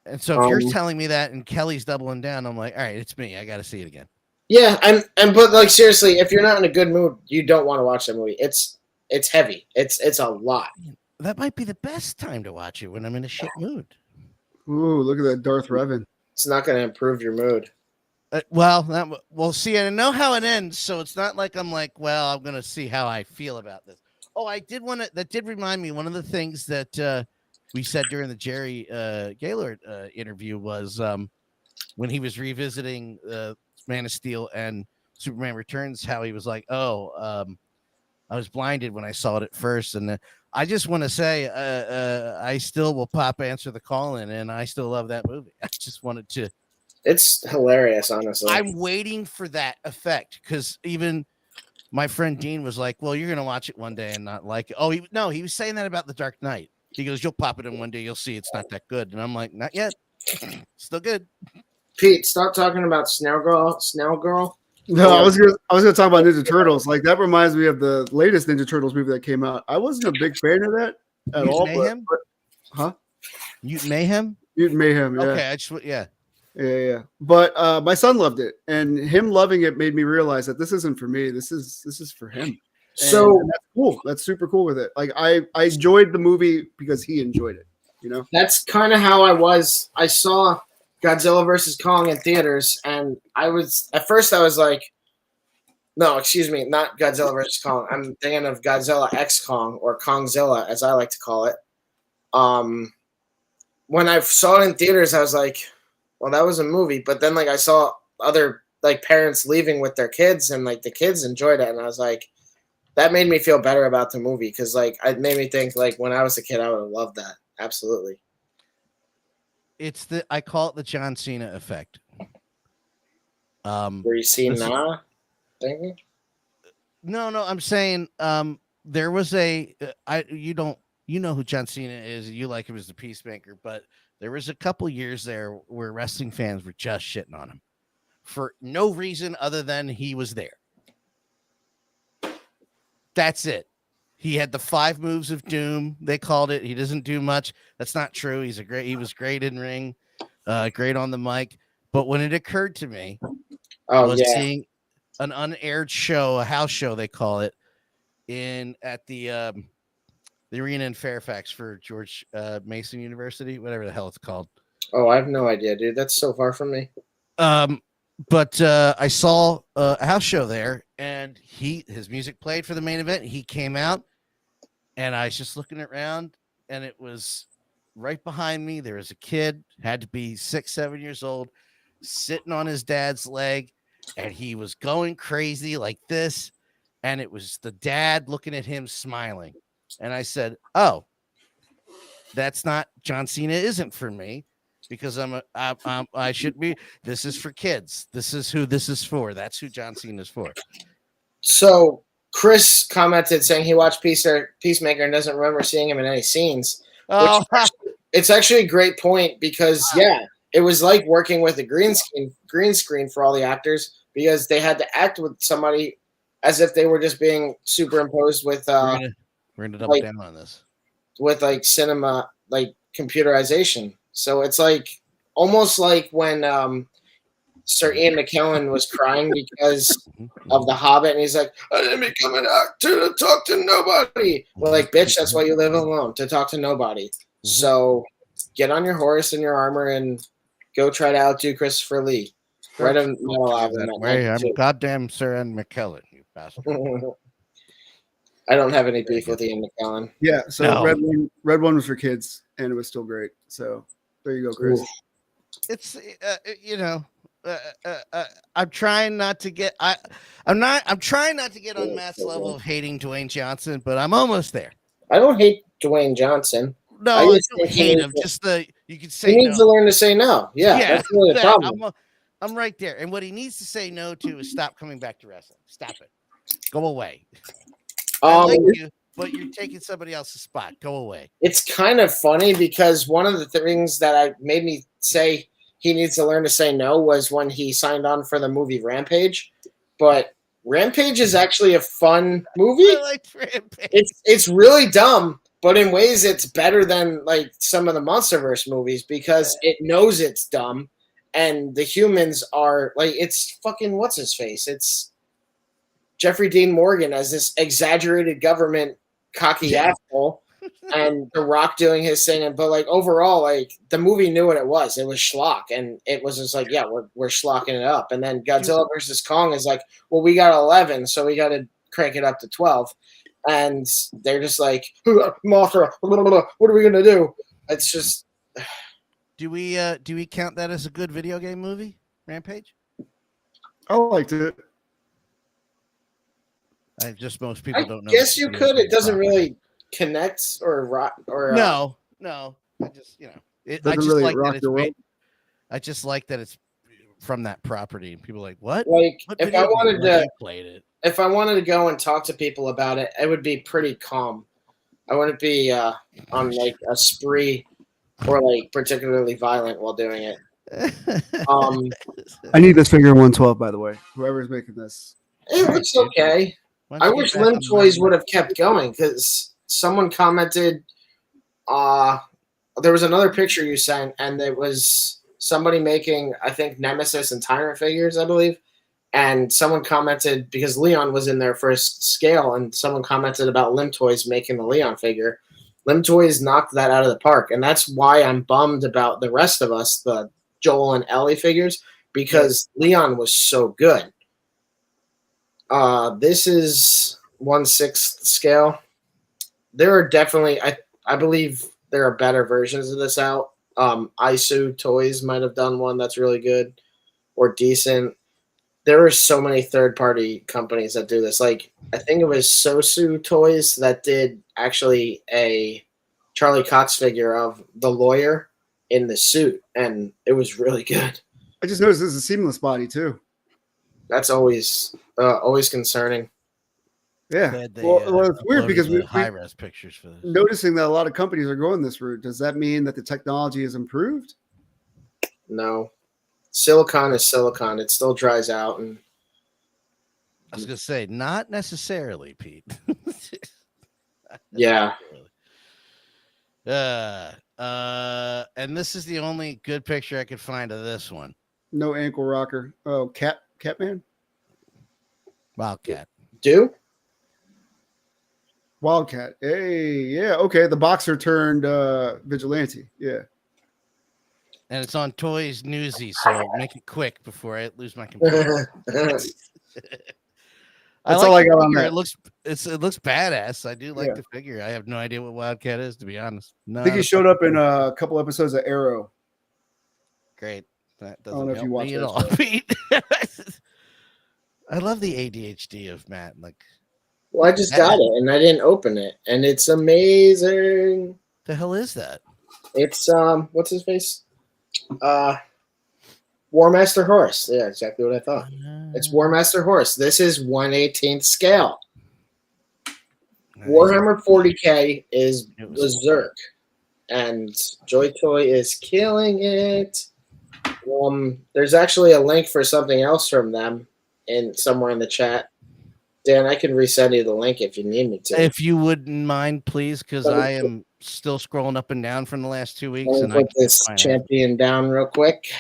And so if you're telling me that and Kelly's doubling down, I'm like, all right, it's me. I got to see it again. Yeah, but like seriously, if you're not in a good mood, you don't want to watch that movie. It's heavy. It's a lot. That might be the best time to watch it, when I'm in a shit mood. Ooh, look at that Darth Revan. It's not going to improve your mood. We'll see. I know how it ends, so it's not like I'm like, well, I'm going to see how I feel about this. Oh, I did want to. That did remind me. One of the things that we said during the Jerry Gaylord interview was when he was revisiting Man of Steel and Superman Returns, how he was like, I was blinded when I saw it at first. And I just want to say I still will answer the call in, and I still love that movie. I just wanted to. It's hilarious, honestly. I'm waiting for that effect, because even my friend Dean was like, well, you're going to watch it one day and not like it. Oh, he was saying that about The Dark Knight. He goes, you'll pop it in one day. You'll see it's not that good. And I'm like, not yet. Still good. Pete, stop talking about Snail Girl. No, I was gonna talk about Ninja Turtles. Like, that reminds me of the latest Ninja Turtles movie that came out. I wasn't a big fan of that at all. Mayhem? Huh? Mutant Mayhem? Mutant Mayhem, yeah. Okay, Yeah. But my son loved it, and him loving it made me realize that this isn't for me. This is for him. And that's cool. That's super cool with it. Like, I enjoyed the movie because he enjoyed it. You know, that's kind of how I was. I saw Godzilla vs. Kong in theaters, and at first I was like, no, excuse me, not Godzilla vs. Kong. I'm thinking of Godzilla X Kong, or Kongzilla, as I like to call it. When I saw it in theaters, I was like, well, that was a movie. But then, like, I saw other like parents leaving with their kids, and like the kids enjoyed it, and I was like, that made me feel better about the movie, because like it made me think, like, when I was a kid, I would have loved that. Absolutely. I call it the John Cena effect. Where you see thinking? No, I'm saying there was you know who John Cena is. You like him as the Peacemaker, but there was a couple years there where wrestling fans were just shitting on him for no reason other than he was there. That's it. He had the 5 moves of doom. They called it. He doesn't do much. That's not true. He was great in ring, great on the mic. But when it occurred to me Oh was yeah. seeing an unaired show, a house show they call it, at the arena in Fairfax for George Mason University, whatever the hell it's called. Oh, I have no idea, dude. That's so far from me. But I saw a house show there, and his music played for the main event. He came out, and I was just looking around, and it was right behind me. There was a kid, had to be 6, 7 years old, sitting on his dad's leg, and he was going crazy like this. And it was the dad looking at him smiling. And I said, oh, that's not, John Cena isn't for me, because I should be, this is for kids. This is who this is for. That's who John Cena is for. So Chris commented saying he watched Peacemaker and doesn't remember seeing him in any scenes. Oh, It's actually a great point because it was like working with a green screen for all the actors, because they had to act with somebody as if they were just being superimposed with we're gonna double down on this, with like cinema, like computerization. So it's like almost like when Sir Ian McKellen was crying because of The Hobbit, and he's like, I didn't become an actor to talk to nobody. Well, like, bitch, that's why you live alone, to talk to nobody. So get on your horse and your armor and go try to outdo Christopher Lee. Write a metal album. I'm goddamn Sir Ian McKellen, you bastard. I don't have any beef with Ian McKellen. Yeah, so No. Red One was for kids, and it was still great. So there you go, Chris. Ooh. It's I'm trying not to get I'm trying not to get on Matt's level of hating Dwayne Johnson, but I'm almost there. I don't hate Dwayne Johnson. No, I I just don't think he hate needs him. to- Just you could say He needs to no. learn to say no. Yeah, that's really the problem. I'm right there. And what he needs to say no to is stop coming back to wrestling. Stop it. Go away. I like you, but you're taking somebody else's spot. Go away. It's kind of funny because one of the things that made me say he needs to learn to say no was when he signed on for the movie Rampage. But Rampage is actually a fun movie. I like Rampage. It's really dumb, but in ways it's better than like some of the MonsterVerse movies because it knows it's dumb, and the humans are like, it's fucking what's his face. It's Jeffrey Dean Morgan as this exaggerated government cocky asshole, and The Rock doing his thing. But like overall, like the movie knew what it was. It was schlock, and it was just like, yeah, we're schlocking it up. And then Godzilla versus Kong is like, well, we got 11, so we got to crank it up to 12. And they're just like, Mothra, what are we gonna do? It's just. Do we count that as a good video game movie, Rampage? I liked it. Most people don't know. Yes, you could. It doesn't really connect or rock or No. I just I just really like rock that it's your world. made, I just like that it's from that property, and people are like, what? like What if video I game? wanted Like, to. you played it. If I wanted to go and talk to people about it, it would be pretty calm. I wouldn't be on like a spree or like particularly violent while doing it. I need this figure 112, by the way. Whoever's making this. It looks okay. Why don't I you wish get back Limb on Toys my- would have kept going because someone commented. There was another picture you sent, and it was somebody making, I think, Nemesis and Tyrant figures, I believe. And someone commented, because Leon was in their first scale, and someone commented about Limb Toys making the Leon figure. Limb Toys knocked that out of the park, and that's why I'm bummed about the rest of us, the Joel and Ellie figures, because Leon was so good. This is 1/6 scale. There are definitely, I believe there are better versions of this out. Isu Toys might have done one that's really good or decent. There are so many third-party companies that do this. Like, I think it was Sosu Toys that did actually a Charlie Cox figure of the lawyer in the suit, and it was really good. I just noticed this is a seamless body too. That's always concerning. Yeah. Glad they, Well, it's weird uploaded because the we high-res pictures for this. noticing that a lot of companies are going this route. Does that mean that the technology has improved? No. Silicon is silicon. It still dries out, and I was gonna say, not necessarily, Pete. yeah. And this is the only good picture I could find of this one. No ankle rocker. Oh, cat Catman? Wildcat. Do? Wildcat. Hey, yeah, okay. The boxer turned vigilante. Yeah. And it's on Toys Newsy, so make it quick before I lose my computer. That's all I got on figure. that. It looks badass. I do like Yeah. the figure. I have no idea what Wildcat is, to be honest. No, I think he showed up in a couple episodes of Arrow. Great. That I don't doesn't know if help you watch me at that all. show. Pete. I love the ADHD of Matt. Like, Well, I just got it and I didn't open it, and it's amazing. the hell is that? It's what's his face? War Master Horse. Yeah, exactly what I thought. It's War Master Horse. This is 1/18th scale. Warhammer 40K is Berserk, and Joy Toy is killing it. There's actually a link for something else from them in somewhere in the chat. Dan, I can resend you the link if you need me to. If you wouldn't mind, please, because I am still scrolling up and down from the last 2 weeks. Let And me I put this champion down real quick.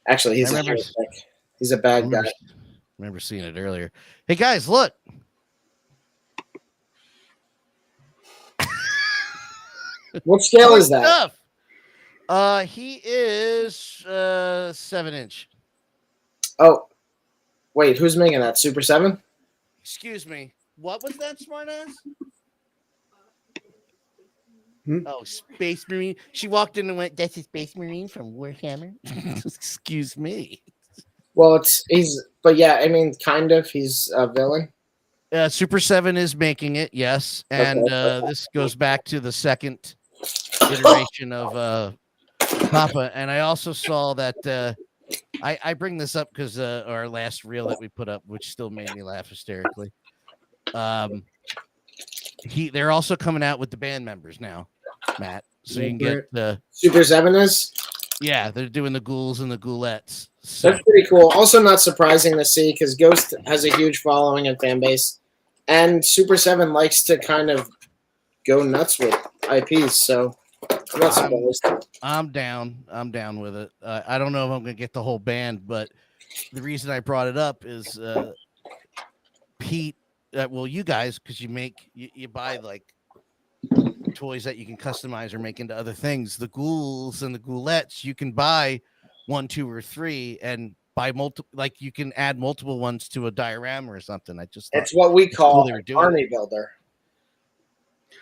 Actually, he's a bad guy. Remember seeing it earlier. Hey guys, look. What scale is that? He is 7-inch. Oh, wait, who's making that? Super 7? Excuse me. What was that, smartass? Oh, Space Marine. She walked in and went, "That's a Space Marine from Warhammer." Excuse me. Well, but yeah, I mean, kind of. He's a villain. Super 7 is making it, yes, and this goes back to the second iteration of Papa. And I also saw that I bring this up because our last reel that we put up, which still made me laugh hysterically. They're also coming out with the band members now, Matt. So you can get the Super 7 is. Yeah, they're doing the ghouls and the ghoulettes. So. That's pretty cool. Also, not surprising to see because Ghost has a huge following and fan base, and Super 7 likes to kind of go nuts with IPs. So I'm not surprised. I'm down. I'm down with it. I don't know if I'm gonna get the whole band, but the reason I brought it up is Pete. Well, you guys, because you buy like toys that you can customize or make into other things. The ghouls and the ghoulettes, you can buy 1, 2, or 3 and buy multiple. Like you can add multiple ones to a diorama or something. It's what we call army builder.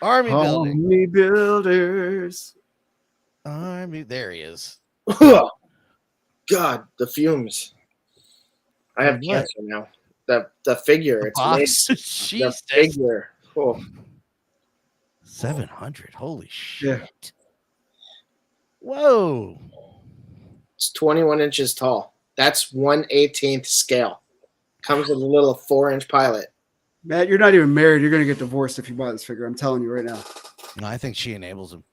Army builders. There he is. God, the fumes. I have cancer now. The figure. The figure. Cool. 700. Holy shit. Yeah. Whoa. It's 21 inches tall. That's 1/18th scale. Comes with a little 4-inch pilot. Matt, you're not even married. You're going to get divorced if you buy this figure. I'm telling you right now. No, I think she enables him.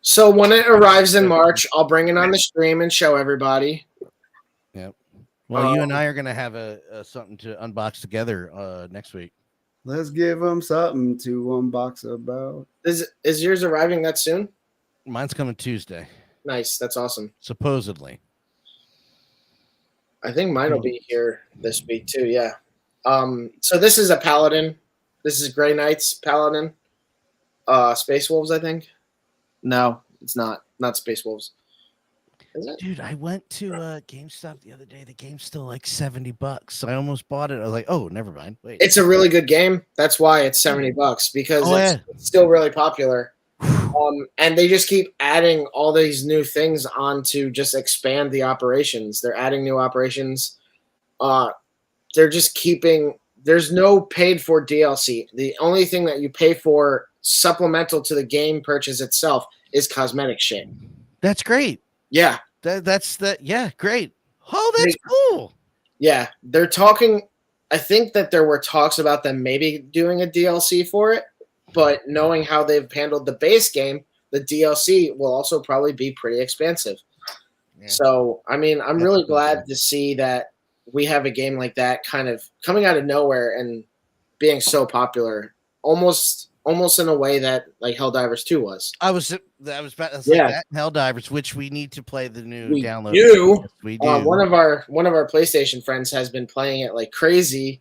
So when it arrives in March, I'll bring it on the stream and show everybody. Yep. Well, you and I are going to have a something to unbox together next week. Let's give them something to unbox about. Is yours arriving that soon? Mine's coming Tuesday. Nice. That's awesome. Supposedly. I think mine will be here this week too. Yeah. So this is a Paladin. This is Grey Knights Paladin. Space Wolves, I think. No, it's not. Not Space Wolves. Is it? Dude, I went to GameStop the other day. The game's still like $70. I almost bought it. I was like, oh, never mind. Wait. It's a really good game. That's why it's $70 because it's still really popular. And they just keep adding all these new things on to just expand the operations. They're adding new operations. They're just keeping. There's no paid for DLC. The only thing that you pay for supplemental to the game purchase itself is cosmetic shit. That's great. Yeah. That's yeah, great. Oh, that's cool. Yeah. They're talking. I think that there were talks about them maybe doing a DLC for it, but knowing how they've handled the base game, the DLC will also probably be pretty expensive. Yeah. So, I mean, I'm really glad to see that we have a game like that kind of coming out of nowhere and being so popular. Almost almost in a way that like Helldivers 2 was. I was about to say Yeah. that Helldivers, which we need to play the new We download. do. Yes, we do. One of our PlayStation friends has been playing it like crazy.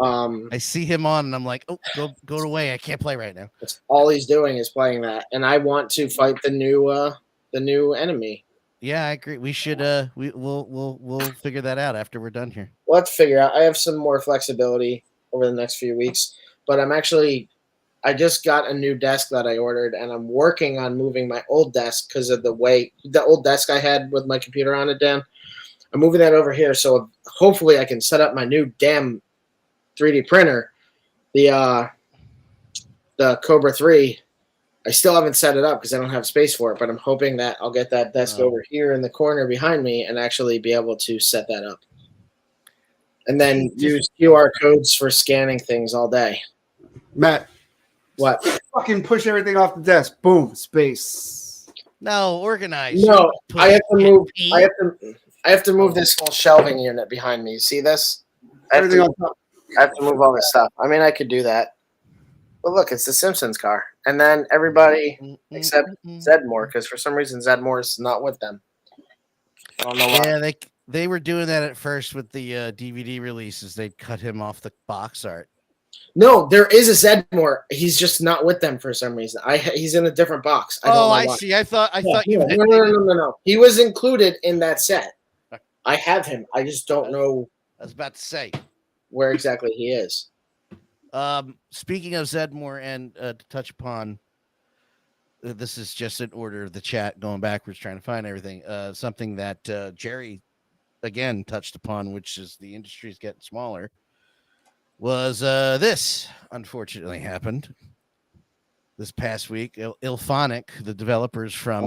I see him on, and I'm like, oh, go away! I can't play right now. That's all he's doing is playing that, and I want to fight the new enemy. Yeah, I agree. We should we'll figure that out after we're done here. We'll have to figure out. I have some more flexibility over the next few weeks, but I just got a new desk that I ordered, and I'm working on moving my old desk because of the old desk I had with my computer on it, Dan. I'm moving that over here, so hopefully I can set up my new damn 3D printer, the Cobra 3. I still haven't set it up because I don't have space for it, but I'm hoping that I'll get that desk over here in the corner behind me and actually be able to set that up. And then use QR codes for scanning things all day. Matt, what? Fucking push everything off the desk. Boom, space. No, organize. No, I have to move. I have to move this whole shelving unit behind me. You see this? Everything on top. I have to move all this stuff. I mean, I could do that. But look, it's the Simpsons car. And then everybody except Zedmore, because for some reason Zedmore is not with them. I don't know why. Yeah, they were doing that at first with the DVD releases. They'd cut him off the box art. No, there is a Zedmore. He's just not with them for some reason. He's in a different box. I don't know why. See. I thought you. No. He was included in that set. I have him. I just don't know. I was about to say where exactly he is. Speaking of Zedmore, and to touch upon, this is just an order of the chat going backwards, trying to find everything. Something that Jerry again touched upon, which is the industry is getting smaller, was this unfortunately happened this past week. 𝗖𝗍𝗍𝗆, the developers from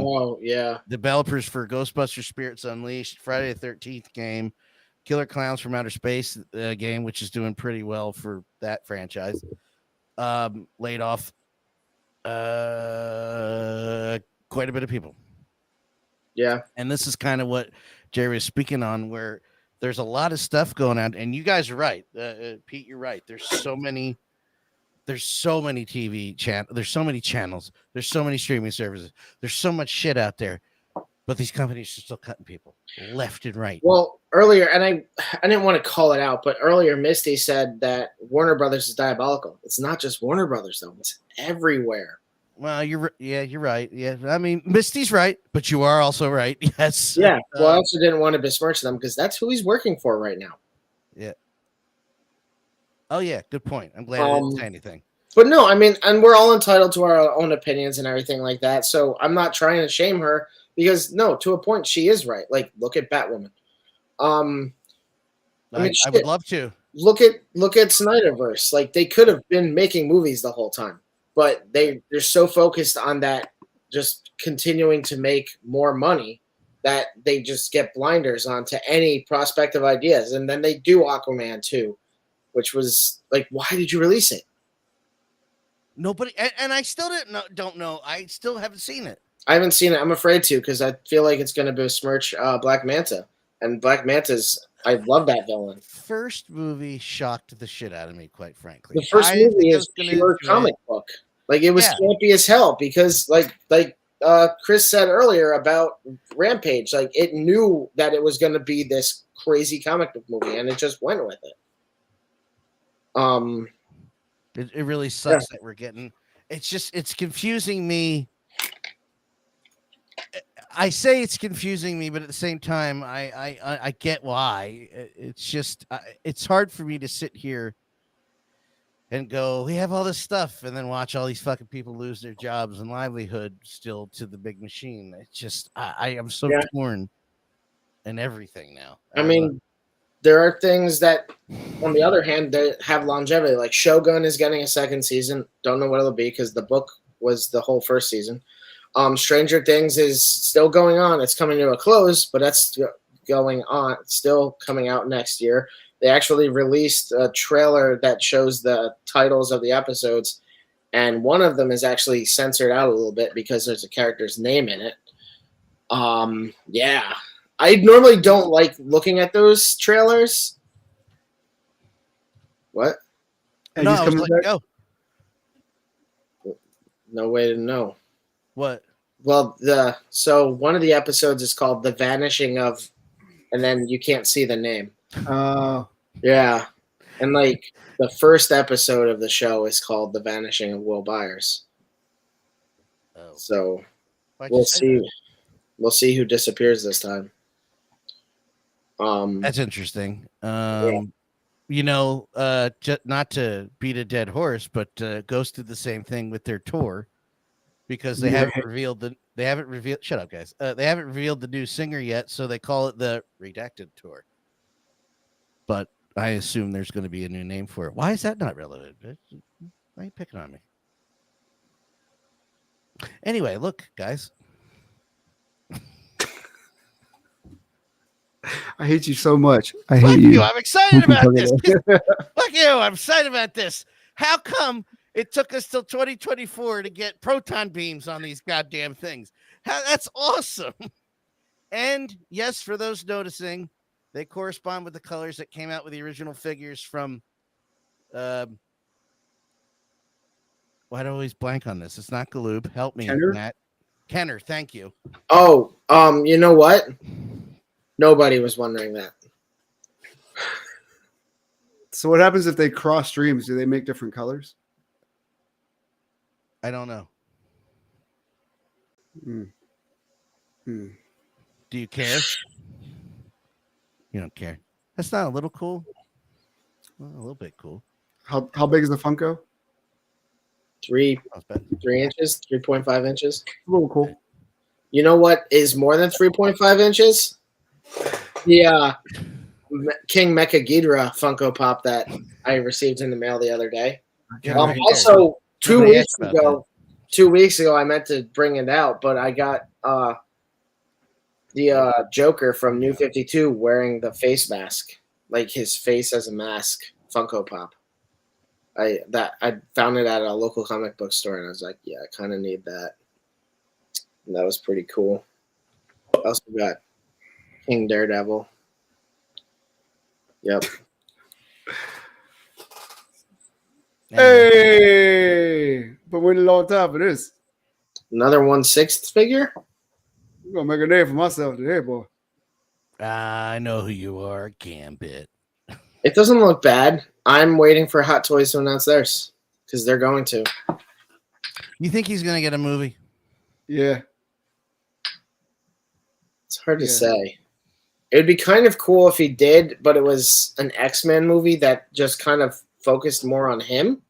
developers for Ghostbusters Spirits Unleashed, Friday the 13th game, Killer Clowns from Outer Space game, which is doing pretty well for that franchise, laid off quite a bit of people. Yeah. And this is kind of what Jerry was speaking on, where there's a lot of stuff going on. And you guys are right. Pete, you're right. There's so many TV channels. There's so many channels. There's so many streaming services. There's so much shit out there. But these companies are still cutting people left and right. Well, earlier, and I didn't want to call it out, but earlier Misty said that Warner Brothers is diabolical. It's not just Warner Brothers, though. It's everywhere. Well, you're right. Yeah, I mean, Misty's right, but you are also right. Yes. Yeah. Well, I also didn't want to besmirch them because that's who he's working for right now. Yeah. Oh, yeah. Good point. I'm glad I didn't say anything. But no, I mean, and we're all entitled to our own opinions and everything like that. So I'm not trying to shame her. Because no, to a point, she is right. Like, look at Batwoman. I would love to look at Snyderverse. Like, they could have been making movies the whole time, but they're so focused on that, just continuing to make more money, that they just get blinders onto any prospective ideas. And then they do Aquaman 2, which was like, why did you release it? Nobody, and I still don't know. I still haven't seen it. I haven't seen it. I'm afraid to because I feel like it's going to besmirch Black Manta. And Black Manta's, I love that villain. First movie shocked the shit out of me, quite frankly. The first movie is pure comic book. Like, it was campy as hell because, like Chris said earlier about Rampage, like, it knew that it was going to be this crazy comic book movie, and it just went with it. It really sucks that we're getting. It's confusing me. I say it's confusing me, but at the same time, I get why. It's just it's hard for me to sit here and go, we have all this stuff, and then watch all these fucking people lose their jobs and livelihood still to the big machine. It's just I am so torn in everything now. I mean, there are things that, on the other hand, that have longevity. Like Shogun is getting a second season. Don't know what it'll be because the book was the whole first season. Stranger Things is still going on. It's coming to a close, but that's going on. It's still coming out next year. They actually released a trailer that shows the titles of the episodes, and one of them is actually censored out a little bit because there's a character's name in it. Yeah. I normally don't like looking at those trailers. What? No, I was like, go. No way to know. What? Well, so one of the episodes is called "The Vanishing of," and then you can't see the name. Yeah, and like the first episode of the show is called "The Vanishing of Will Byers." Oh. So Why'd we'll you say see. that? We'll see who disappears this time. That's interesting. Yeah. You know, not to beat a dead horse, but Ghost did the same thing with their tour because they haven't revealed the. They haven't revealed. Shut up, guys. They haven't revealed the new singer yet, so they call it the Redacted Tour. But I assume there's going to be a new name for it. Why is that not relevant? Why are you picking on me? Anyway, look, guys. I hate you so much. I Fuck hate you. you. I'm excited about this. Fuck you. I'm excited about this. How come it took us till 2024 to get proton beams on these goddamn things? That's awesome. And yes, for those noticing, they correspond with the colors that came out with the original figures from. Why do I always blank on this? It's not Galoob. Help me, Kenner? Matt. Kenner, thank you. Oh, you know what? Nobody was wondering that. So what happens if they cross streams? Do they make different colors? I don't know. Do you care? You don't care. That's not a little cool. Well, a little bit cool. How big is the Funko? 3 inches, 3.5 inches. A little cool. You know what is more than 3.5 inches? The King Mecha Ghidorah Funko Pop that I received in the mail the other day. Also, 2 weeks ago, I meant to bring it out, but I got the Joker from New 52 wearing the face mask, like his face as a mask Funko Pop. I found it at a local comic book store, and I was like, yeah, I kind of need that. And that was pretty cool. I also got King Daredevil. Yep. Hey, but waiting a long time for this. Another 1/6 figure? I'm gonna make a name for myself today, boy. I know who you are, Gambit. It doesn't look bad. I'm waiting for Hot Toys to announce theirs because they're going to. You think he's gonna get a movie? Yeah. It's hard to say. It would be kind of cool if he did, but it was an X-Men movie that just kind of focused more on him.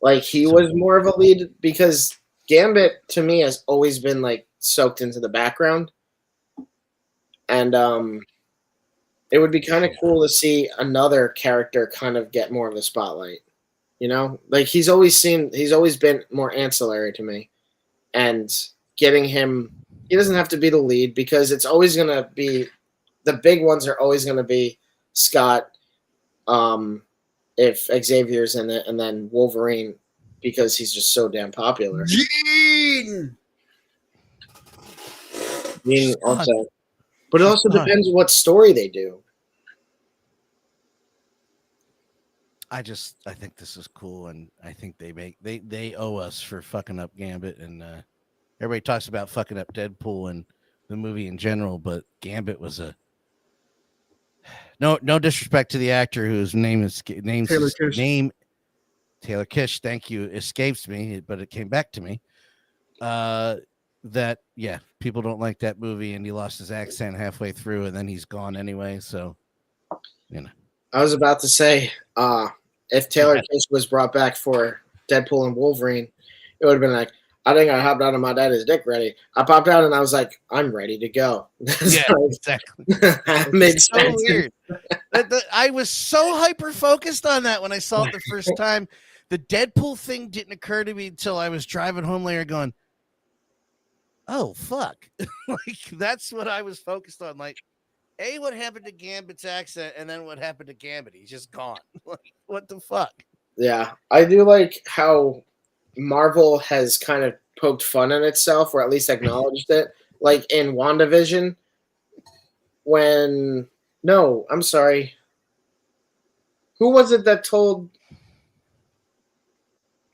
Like he was more of a lead because Gambit to me has always been like soaked into the background. And it would be kind of cool to see another character kind of get more of the spotlight. You know? Like he's always been more ancillary to me. And getting him, he doesn't have to be the lead because it's always going to be, the big ones are always going to be Scott, if Xavier's in it, and then Wolverine because he's just so damn popular. Gene also. But it also depends what story they do. I think this is cool, and I think they owe us for fucking up Gambit, and everybody talks about fucking up Deadpool and the movie in general, but Gambit was a no disrespect to the actor whose name Taylor Kitsch, thank you, escapes me, but it came back to me. That people don't like that movie, and he lost his accent halfway through, and then he's gone anyway. So, you know, I was about to say, if Taylor Kitsch was brought back for Deadpool and Wolverine, it would have been like, I think I hopped out of my daddy's dick ready. I popped out and I was like, I'm ready to go. Yeah, exactly. That made so sense. weird. I was so hyper focused on that when I saw it the first time. The Deadpool thing didn't occur to me until I was driving home later going, oh, fuck. Like, that's what I was focused on. Like, what happened to Gambit's accent, and then what happened to Gambit? He's just gone. Like, what the fuck? Yeah, I do like how Marvel has kind of poked fun at itself, or at least acknowledged it. Like in WandaVision, I'm sorry. Who was it that told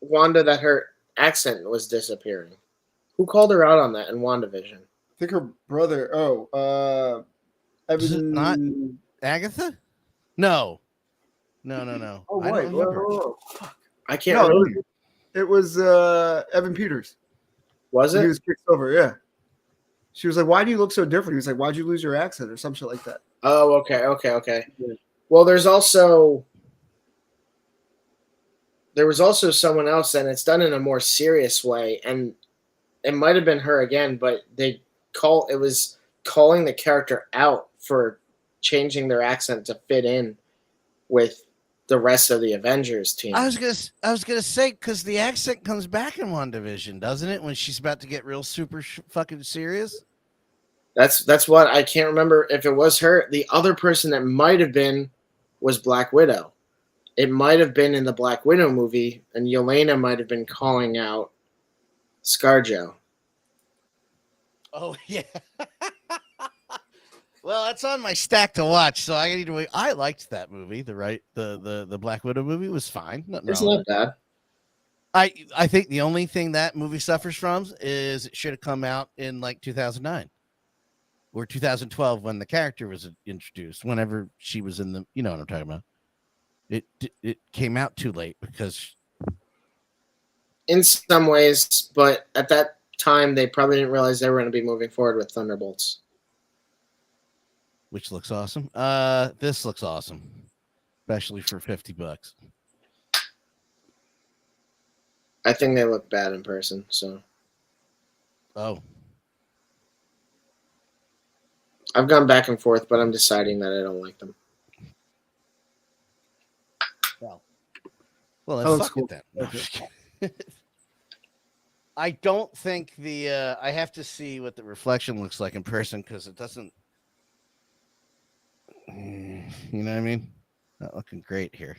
Wanda that accent was disappearing. Who called her out on that in WandaVision? I think her brother. Oh, Is it Evan. not Agatha? No. No. Oh I wait, don't remember. whoa. I can't No, remember. it was Evan Peters. Was He it? was kicked over. Yeah. She was like, "Why do you look so different?" He was like, "Why'd you lose your accent?" or some shit like that. Oh, okay. Yeah. Well, there was also someone else, and it's done in a more serious way, and it might have been her again, but it was calling the character out for changing their accent to fit in with the rest of the Avengers team. I was gonna say, because the accent comes back in WandaVision, doesn't it? When she's about to get real super fucking serious. That's what I can't remember if it was her. The other person that might have been was Black Widow. It might have been in the Black Widow movie, and Yelena might have been calling out ScarJo. Oh yeah. Well, that's on my stack to watch, so I need to wait. I liked that movie. The Black Widow movie was fine. Nothing It's wrong not with bad. it. I think the only thing that movie suffers from is it should have come out in like 2009 or 2012 when the character was introduced. Whenever she was in the, you know what I'm talking about. It came out too late because In some ways, but at that time, they probably didn't realize they were going to be moving forward with Thunderbolts. which looks awesome. This looks awesome, especially for $50. I think they look bad in person, so Oh, I've gone back and forth, but I'm deciding that I don't like them. well, then That looks fuck cool. it then. No, I'm just kidding. I don't think I have to see what the reflection looks like in person because it doesn't. You know what I mean? Not looking great here.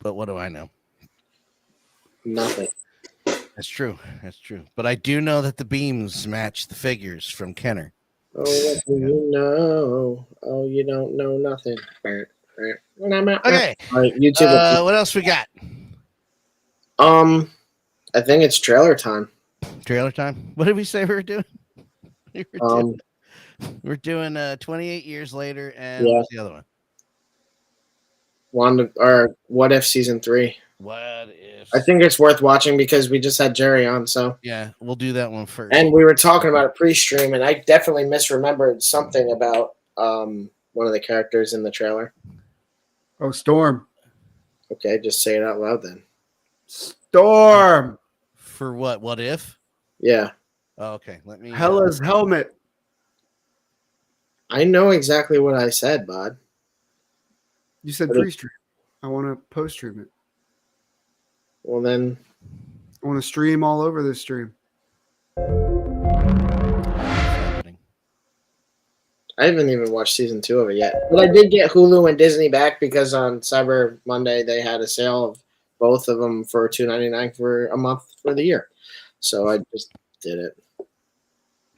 But what do I know? Nothing. That's true. But I do know that the beams match the figures from Kenner. Oh, what do you know? Oh, you don't know nothing. Okay. All right, YouTube. What else we got? I think it's trailer time. Trailer time. What did we say we were doing? We're doing 28 years later, and Yeah. what's the other one? What If season 3. What if? I think it's worth watching because we just had Jerry on, so. Yeah, we'll do that one first. And we were talking about it pre-stream, and I definitely misremembered something about one of the characters in the trailer. Oh, Storm. Okay, just say it out loud then. Storm. For what? What if? Yeah, Oh, okay, let me. Hela's helmet. I know exactly what I said, bud. You said What is- pre-stream. I want to post-stream it. Well, then, I want to stream all over this stream. I haven't even watched season 2 of it yet. But I did get Hulu and Disney back because on Cyber Monday they had a sale of both of them for $2.99 for a month for the year. So I just did it.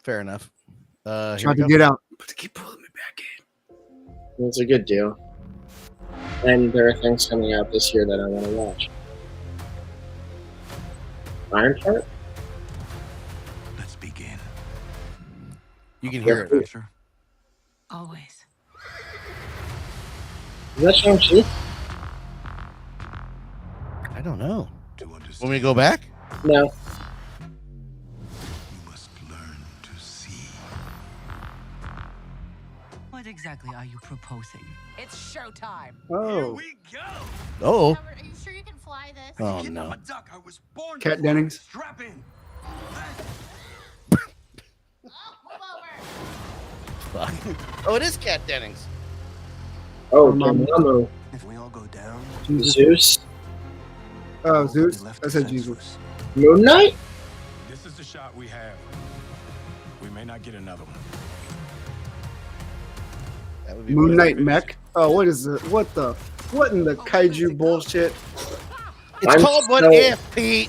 Fair enough. Here Trying we to go. get out, but they keep pulling me back in. It's a good deal. And there are things coming out this year that I want to watch. Iron Heart? Let's begin. You can hear it. Professor. Always. Is that Shang-Chi? I don't know. To understand, Want me to go back? No. you must learn to see. What exactly are you proposing? It's showtime. Oh, go. Oh. Are you sure you can fly this? Oh Kid, no. I'm a duck. I was born Kat to Dennings. fly. Strap in. Oh, move over. Fuck. Oh, it is Kat Dennings. Oh, Mom. Dormammu. If we all go down, Jesus. Zeus? Oh, all will Zeus. be left I said defenseless. Jesus. Moon Knight? This is the shot we have. We may not get another one. That would be Moon good. Knight mech. Oh, what is it? What in the kaiju bullshit? It's I'm called What so- If, Pete.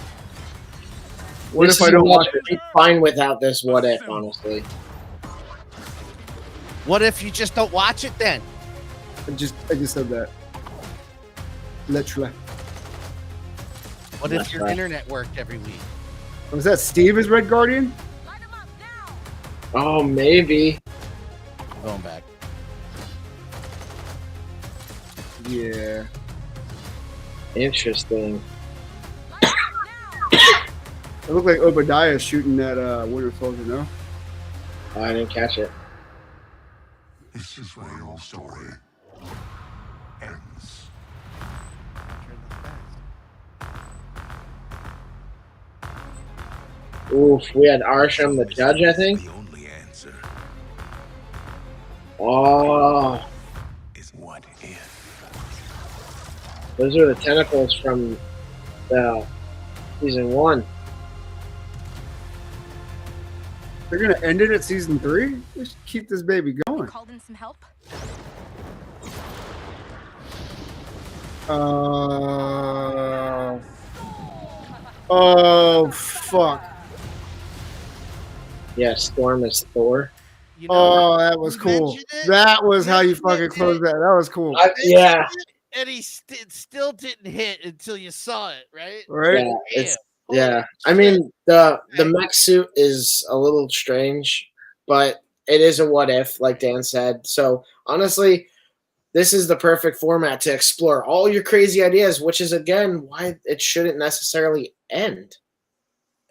What This if I is don't what- watch it? I'm fine without this What If, honestly. What if you just don't watch it then? I just said that. Literally. What if your internet worked every week? Was that Steve as Red Guardian? Oh, maybe. Going back. Yeah. Interesting. It looked like 𝗀𝗶𝗵𝗵 shooting that Winter Soldier, no? Oh, I didn't catch it. This is where your story ends. Oof, we had Arsham the judge, I think. The only answer Oh, is what if. those are the tentacles from the season 1. They're gonna end it at season 3. We should keep this baby going. Called in some help? Oh fuck. Yeah, Storm is Thor. You know, Oh, that was you cool. mentioned it. That was how you Mentioned fucking it, closed that. That was cool. Yeah, And he still didn't hit until you saw it, right? Right? yeah, it's Damn. yeah. I Holy mean, the Hey. mech suit is a little strange, but it is a what if, like Dan said. So honestly, this is the perfect format to explore all your crazy ideas, which is again why it shouldn't necessarily end.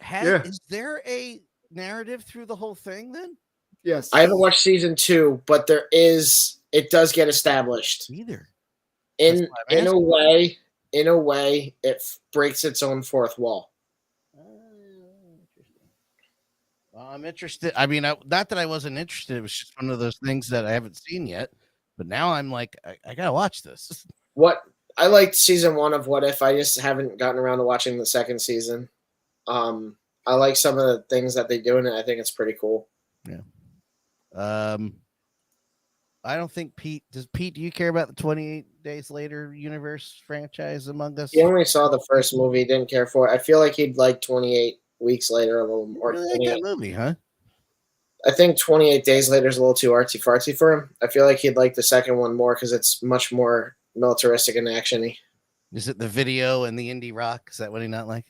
Yeah. Is there a narrative through the whole thing then? Yes. I haven't watched season 2, but there is. It does get established Either. in That's why I'm in a asking. way. In a way, it breaks its own fourth wall. Well, I'm interested. I mean, not that I wasn't interested. It was just one of those things that I haven't seen yet. But now I'm like, I gotta watch this. What I liked season 1 of What If. I just haven't gotten around to watching the second season. I like some of the things that they do in it. I think it's pretty cool. I don't think Pete does. Pete, do you care about the 28 Days Later universe franchise Among Us? He only saw the first movie, didn't care for it. I feel like he'd like 28 Weeks Later a little more. Really like that movie, huh? I think 28 Days Later is a little too artsy fartsy for him. I feel like he'd like the second one more because it's much more militaristic and actiony. Is it the video and the indie rock? Is that what he not like?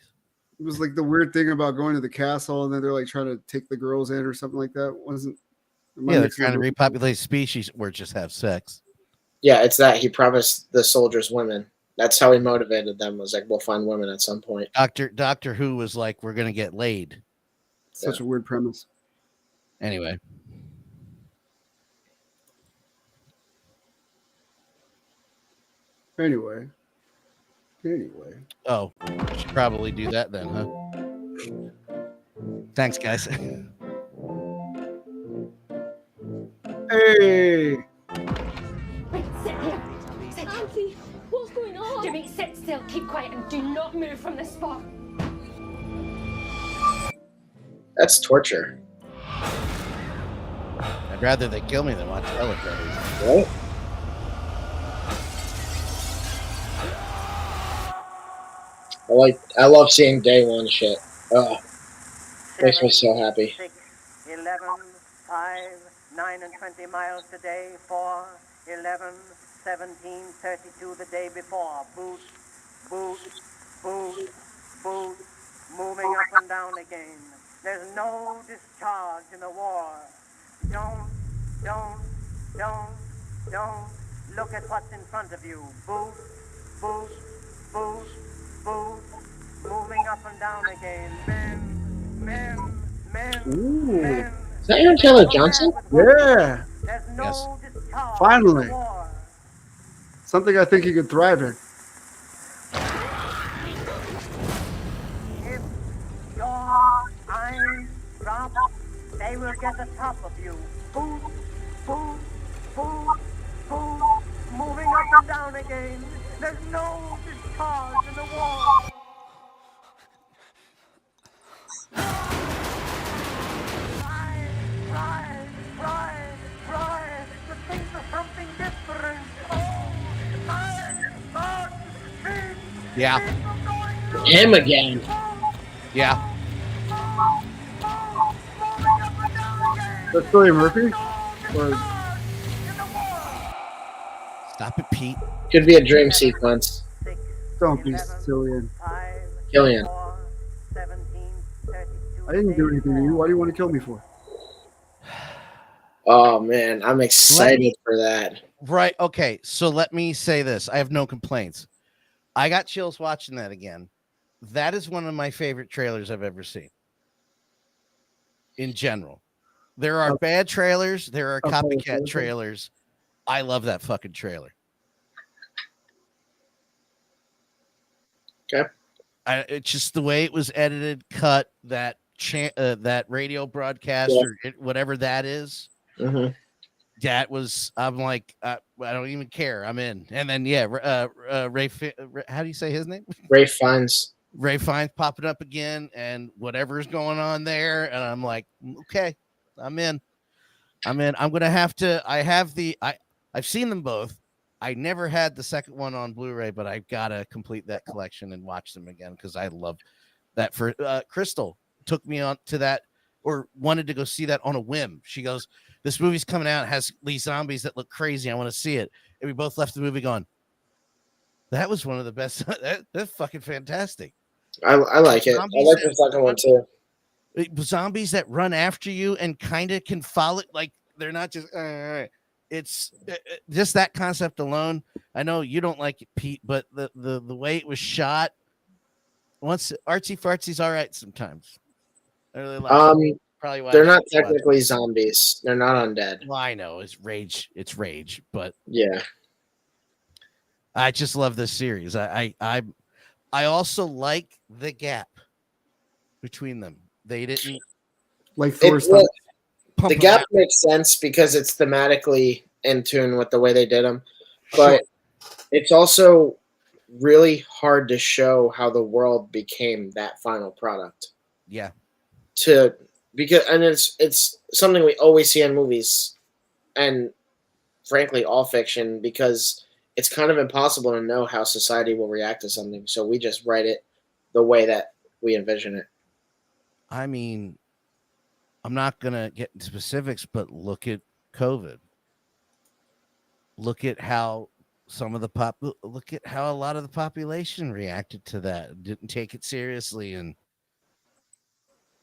It was like the weird thing about going to the castle and then they're like trying to take the girls in or something like that. Wasn't Yeah, they're trying to repopulate species or just have sex. Yeah, it's that he promised the soldiers women. That's how he motivated them. Was like, we'll find women at some point. Doctor Who was like, we're gonna get laid. Such a weird premise. Anyway. Anyway. Oh, should probably do that then, huh? Thanks, guys. Hey. Wait, sit here. Sit Auntie, what's going on? Jimmy, sit still, keep quiet, and do not move from this spot. That's torture. I'd rather they kill me than watch Teletubbies. Right? I love seeing day one shit. Oh, makes me so happy. 6, 11, 5, 9 and 20 miles today, 4, 11, 17, 32 the day before. Boot, boot, boot, boot, moving up and down again. There's no discharge in the war. Don't look at what's in front of you. Boot, boot, boot, boot, moving up and down again. Men. Ooh. Is that Aaron Taylor Johnson? Yeah. There's no Yes. discharge Finally. in the war. Something I think he could thrive in. If your eyes drop, they will get the top of you. Boot, boot, boot, boot, moving up and down again. There's no discharge in the war. Try to think of something different. Oh, my God, Yeah. Him again. Yeah. That's Billy Murphy? Or Stop it, Pete. Could be a dream sequence. don't be silly. Killian. I didn't do anything to you. Why do you want to kill me for? Oh man, I'm excited for that. Right. Okay. So let me say this. I have no complaints. I got chills watching that again. That is one of my favorite trailers I've ever seen. In general, there are bad trailers. There are copycat trailers. I love that fucking trailer. Okay. It's just the way it was edited, cut, that that radio broadcast or whatever that is. Mm-hmm. That was, I'm like, I don't even care. I'm in. And then, Ray, how do you say his name? Ralph Fiennes. Ralph Fiennes popping up again and whatever's going on there. And I'm like, okay, I'm in. I'm going to have to, I've seen them both. I never had the second one on Blu-ray, but I've got to complete that collection and watch them again because I love that. For Crystal took me on to that, or wanted to go see that on a whim. She goes, this movie's coming out, it has these zombies that look crazy. I want to see it. And we both left the movie going, that was one of the best. That's fucking fantastic. I like it. I like the second one too. Zombies that run after you and kind of can follow, like they're not just, it's just that concept alone. I know you don't like it, Pete, but the way it was shot, once artsy-fartsy's all right sometimes. I really like it. Probably why they're not technically zombies. They're not undead. Well, I know it's rage. It's rage, but yeah, I just love this series. I also like the gap between them. They didn't like Thor's. The gap makes sense because it's thematically in tune with the way they did them, but it's also really hard to show how the world became that final product. Yeah. Because it's something we always see in movies and frankly all fiction, because it's kind of impossible to know how society will react to something. So we just write it the way that we envision it. I mean, I'm not going to get into specifics, but look at COVID. Look at how look at how a lot of the population reacted to that. Didn't take it seriously. And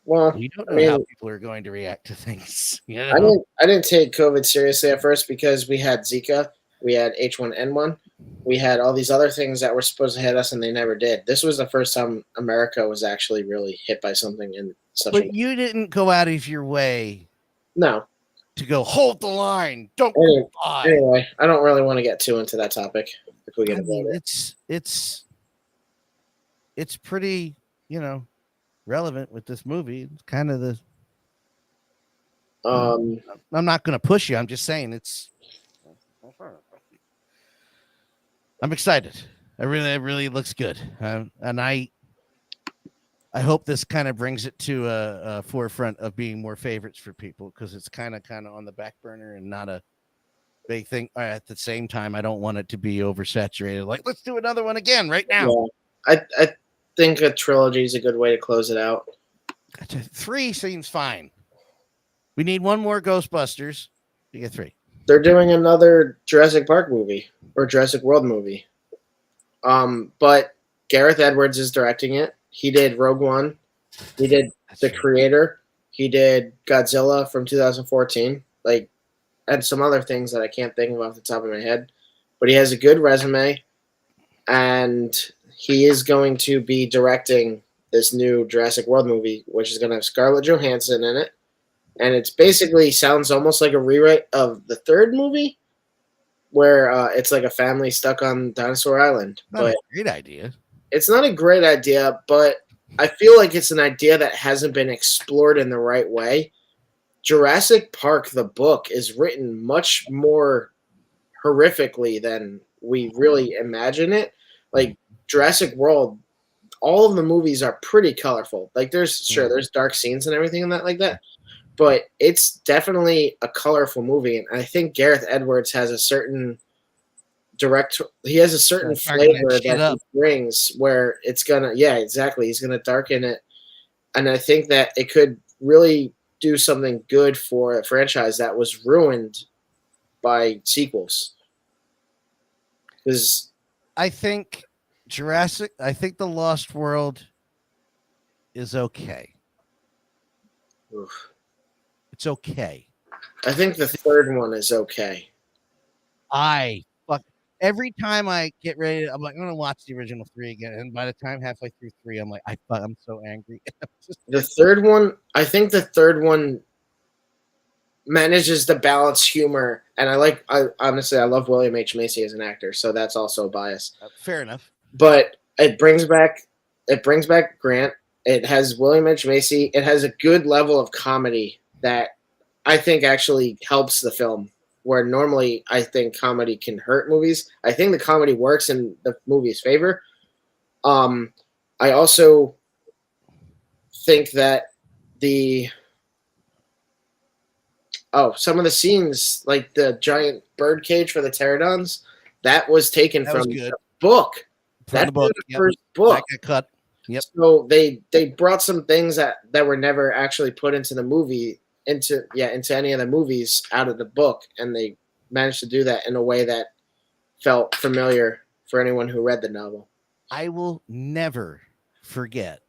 well, we don't know how people are going to react to things. You know? I didn't take COVID seriously at first because we had Zika, we had H1N1, we had all these other things that were supposed to hit us, and they never did. This was the first time America was actually really hit by something in such. But you didn't go out of your way, to go hold the line. Don't anyway, I don't really want to get too into that topic. If we get about it's pretty, relevant with this movie. It's kind of the. I'm not going to push you. I'm just saying it's. I'm excited. It really looks good, and I hope this kind of brings it to a forefront of being more favorites for people, because it's kind of on the back burner and not a big thing. At the same time, I don't want it to be oversaturated. Like, let's do another one again right now. Yeah. I think a trilogy is a good way to close it out. 3 seems fine. We need one more Ghostbusters. You get 3. They're doing another Jurassic Park movie or Jurassic World movie. But Gareth Edwards is directing it. He did Rogue One. He did The Creator. He did Godzilla from 2014. And some other things that I can't think of off the top of my head. But he has a good resume, and he is going to be directing this new Jurassic World movie, which is going to have Scarlett Johansson in it. And it's basically sounds almost like a rewrite of the third movie, where it's like a family stuck on Dinosaur Island. Not a great idea. It's not a great idea, but I feel like it's an idea that hasn't been explored in the right way. Jurassic Park, the book, is written much more horrifically than we really imagine it. Like Jurassic World, all of the movies are pretty colorful. Like there's dark scenes and everything and that like that. But it's definitely a colorful movie, and I think Gareth Edwards has a certain flavor that he brings where it's gonna, he's gonna darken it, and I think that it could really do something good for a franchise that was ruined by sequels. Because I think The Lost World is okay. Oof. It's okay. I think the third one is okay. Every time I get ready, I'm like, I'm gonna watch the original 3 again, and by the time halfway through 3, I'm like, I'm so angry. The third one, I think the third one manages to balance humor, and honestly, I love William H. Macy as an actor, so that's also a bias. Fair enough. But it brings back Grant. It has William H. Macy. It has a good level of comedy that I think actually helps the film. Where normally I think comedy can hurt movies. I think the comedy works in the movie's favor. I also think that some of the scenes, like the giant bird cage for the pterodons, that was taken from the book. From the book. The first book. That got cut. Yep. So they brought some things that were never actually put into the movie into any of the movies out of the book, and they managed to do that in a way that felt familiar for anyone who read the novel. I will never forget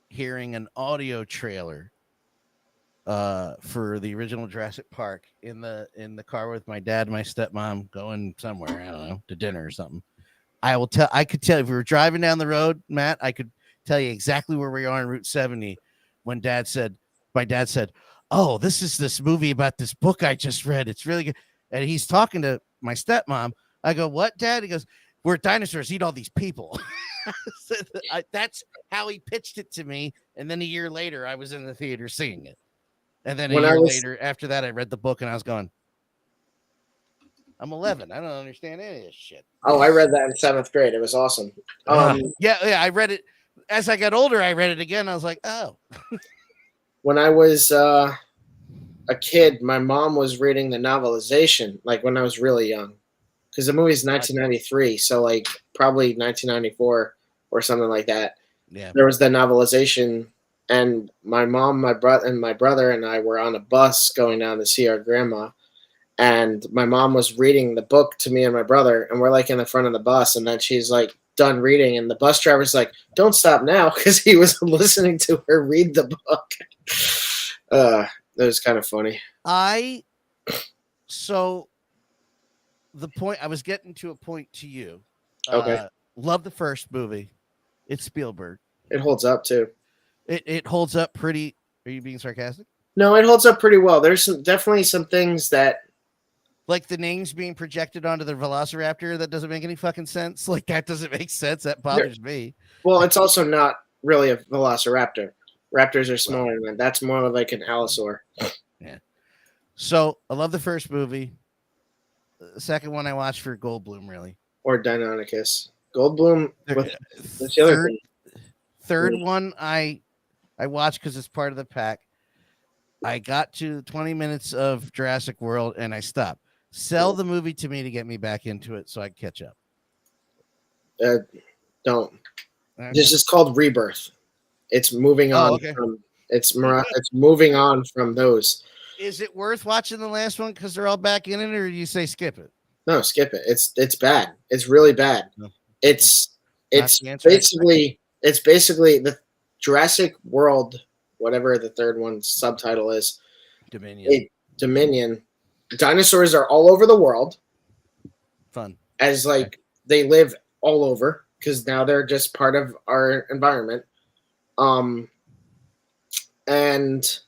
hearing an audio trailer for the original Jurassic Park in the car with my dad and my stepmom going somewhere, I don't know, to dinner or something. I could tell if we were driving down the road, Matt, I could tell you exactly where we are on Route 70 when my dad said, "Oh, this is this movie about this book I just read. It's really good." And he's talking to my stepmom. I go, "What, Dad?" He goes, "Where dinosaurs eat all these people." That's how he pitched it to me. And then a year later, I was in the theater seeing it. And then a year later, after that, I read the book and I was going, I'm 11. I don't understand any of this shit. Oh, I read that in 7th grade. It was awesome. Yeah, I read it. As I got older, I read it again. I was like, oh. When I was a kid, my mom was reading the novelization, like when I was really young. Because the movie's 1993, so like probably 1994 or something like that. Yeah. There was the novelization, and my mom, my brother, and I were on a bus going down to see our grandma. And my mom was reading the book to me and my brother, and we're like in the front of the bus, and then she's like done reading, and the bus driver's like, "Don't stop now," because he was listening to her read the book. That was kind of funny. I was getting to a point to you. Okay. Love the first movie. It's Spielberg. It holds up too. It holds up pretty. Are you being sarcastic? No, it holds up pretty well. There's definitely some things that, like the names being projected onto the Velociraptor, that doesn't make any fucking sense. Like that doesn't make sense. That bothers me. Well, it's also not really a Velociraptor. Raptors are smaller than that. That's more like an Allosaur. Yeah. So I love the first movie. The second one I watched for Goldblum, really. Or Deinonychus. Goldblum. What's the other thing? Third one I watched because it's part of the pack. I got to 20 minutes of Jurassic World and I stopped. Sell the movie to me to get me back into it so I can catch up. Don't. This is called Rebirth. It's moving on from it's moving on from those. Is it worth watching the last one because they're all back in it, or do you say skip it? No, skip it. It's bad. It's really bad. No. It's basically the Jurassic World, whatever the third one's subtitle is. Dominion. Dinosaurs are all over the world. Fun. As they live all over because now they're just part of our environment. And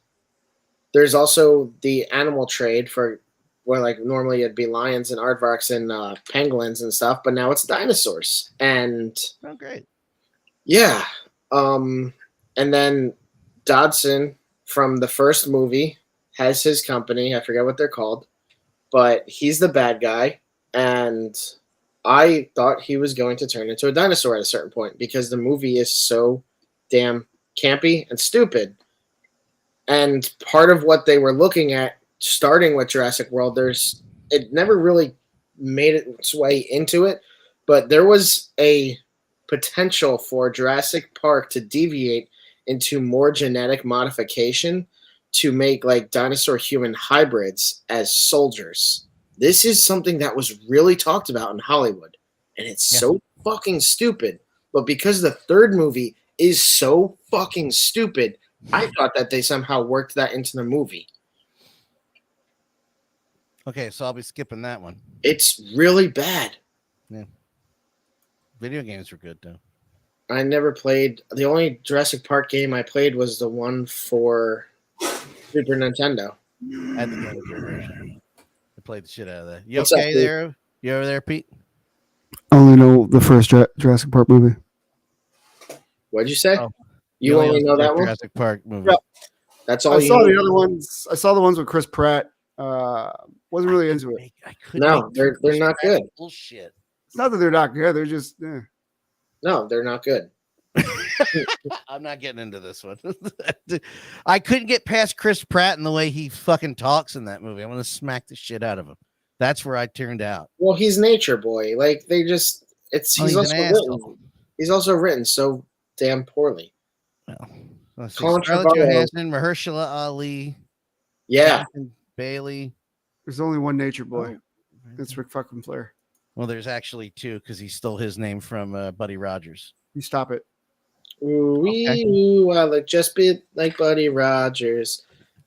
there's also the animal trade for where normally it'd be lions and aardvarks and pangolins and stuff, but now it's dinosaurs. And great. Yeah. And then Dodson from the first movie has his company. I forget what they're called, but he's the bad guy. And I thought he was going to turn into a dinosaur at a certain point because the movie is so damn campy and stupid. And part of what they were looking at, starting with Jurassic World, it never really made its way into it, but there was a potential for Jurassic Park to deviate into more genetic modification to make dinosaur human hybrids as soldiers. This is something that was really talked about in Hollywood, and it's so fucking stupid. But because the third movie is so fucking stupid. I thought that they somehow worked that into the movie. Okay, so I'll be skipping that one. It's really bad. Yeah. Video games were good though. I never played. The only Jurassic Park game I played was the one for Super Nintendo. I had the Game Gear version. I played the shit out of that. You What's up, okay dude? there? You over there, Pete? I only know the first Jurassic Park movie. What'd you say? Oh, you only know that one? Jurassic Park movie. Yeah. That's all I you saw know? the other ones. I saw the ones with Chris Pratt. Wasn't really into it. No, they're not good. Bullshit. It's not that they're not good. They're just No, they're not good. I'm not getting into this one. I couldn't get past Chris Pratt and the way he fucking talks in that movie. I want to smack the shit out of him. That's where I turned out. Well, he's Nature Boy. Like they just, he's also an written. asshole. He's also written so damn poorly. Well, let's see. Colin Scarlett Trevorrow. Johansson, Mahershala Ali, Yeah, Jonathan Bailey. there's only one Nature Boy. It's Rick fucking Flair. Well, there's actually two because he stole his name from Buddy Rogers. You stop it. ooh, ooh, I look just bit like Buddy Rogers.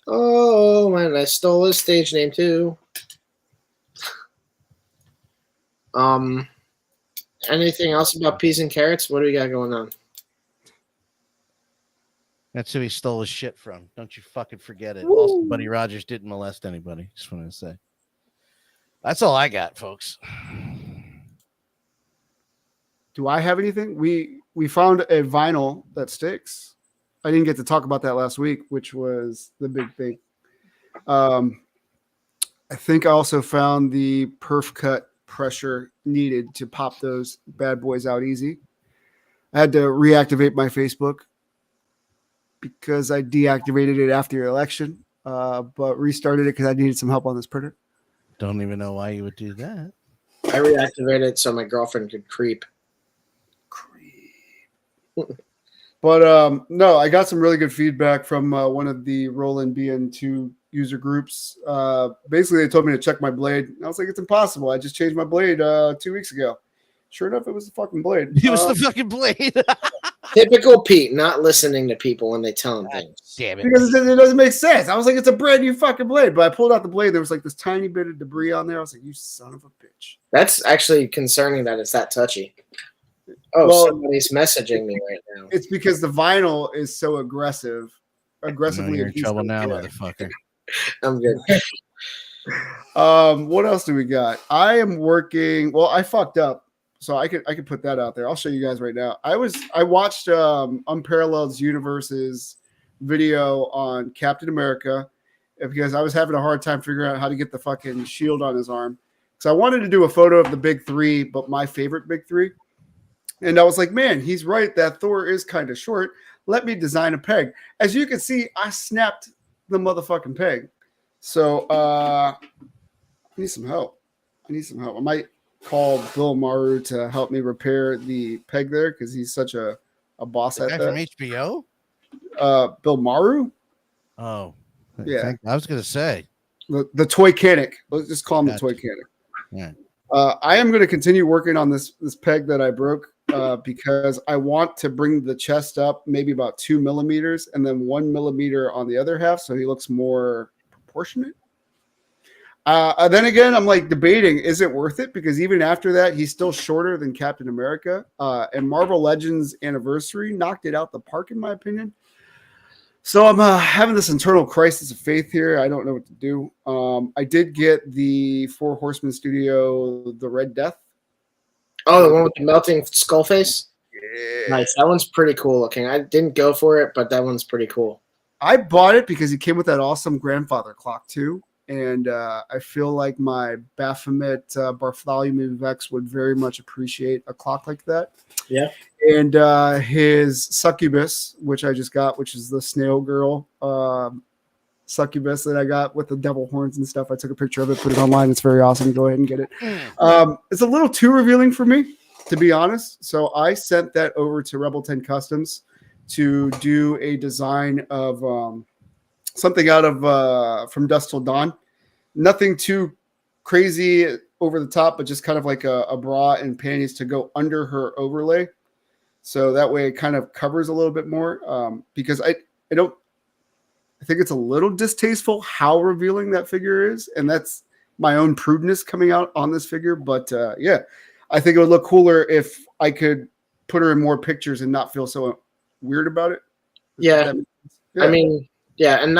Oh, and I stole his stage name too. Anything else about peas and carrots? What do we got going on? That's who he stole his shit from. Don't you fucking forget it. Also, Buddy Rogers didn't molest anybody. Just wanted to say. That's all I got, folks. Do I have anything? We found a vinyl that sticks. I didn't get to talk about that last week, which was the big thing. I think I also found the perf cut pressure needed to pop those bad boys out easy. I had to reactivate my Facebook because I deactivated it after your election, but restarted it because I needed some help on this printer. Don't even know why you would do that. I reactivated it so my girlfriend could creep. But no, I got some really good feedback from one of the Roland BN2 user groups. Basically, they told me to check my blade. I was like, it's impossible. I just changed my blade 2 weeks ago. Sure enough, it was the fucking blade. It was the fucking blade. Typical Pete, not listening to people when they tell him things. Damn it. Because it doesn't make sense. I was like, it's a brand new fucking blade. But I pulled out the blade. There was like this tiny bit of debris on there. I was like, you son of a bitch. That's actually concerning that it's that touchy. Oh, Well, somebody's messaging me right now. It's because the vinyl is so aggressively. You're in trouble adhesive. now, Yeah. motherfucker. I'm good. What else do we got? I am working. Well, I fucked up, so I could put that out there. I'll show you guys right now. I watched Unparalleled's Universe's video on Captain America because I was having a hard time figuring out how to get the fucking shield on his arm. So I wanted to do a photo of the big three, but my favorite big three. And I was like, man, he's right. That Thor is kind of short. Let me design a peg. As you can see, I snapped the motherfucking peg. So I need some help. I might call Bill Maru to help me repair the peg there because he's such a boss The at guy that. from HBO? Bill Maru? Oh. Yeah. I was going to say. The toy canic. Let's just call him Gotcha. the toy canic. Yeah. I am going to continue working on this peg that I broke because I want to bring the chest up maybe about 2 millimeters and then 1 millimeter on the other half so he looks more proportionate. Then again, I'm like debating, is it worth it? Because even after that, he's still shorter than Captain America. And Marvel Legends Anniversary knocked it out the park, in my opinion. So I'm having this internal crisis of faith here. I don't know what to do. I did get the Four Horsemen Studio, The Red Death. Oh, the one with the melting skull face? Yeah. Nice. That one's pretty cool looking. I didn't go for it, but that one's pretty cool. I bought it because it came with that awesome grandfather clock too. And I feel like my Baphomet 𝗵𝗵𝗵𝗵 would very much appreciate a clock like that. Yeah. And his succubus, which I just got, which is the snail girl succubus that I got with the devil horns and stuff. I took a picture of it, put it online. It's very awesome. Go ahead and get it. It's a little too revealing for me, to be honest. So I sent that over to Rebel 10 Customs to do a design of something out of From Dusk Till Dawn. Nothing too crazy over the top, but just kind of like a bra and panties to go under her overlay. so that way it kind of covers a little bit more. Because I think it's a little distasteful how revealing that figure is, and that's my own prudeness coming out on this figure. But yeah, I think it would look cooler if I could put her in more pictures and not feel so weird about it. Yeah. I mean, yeah, and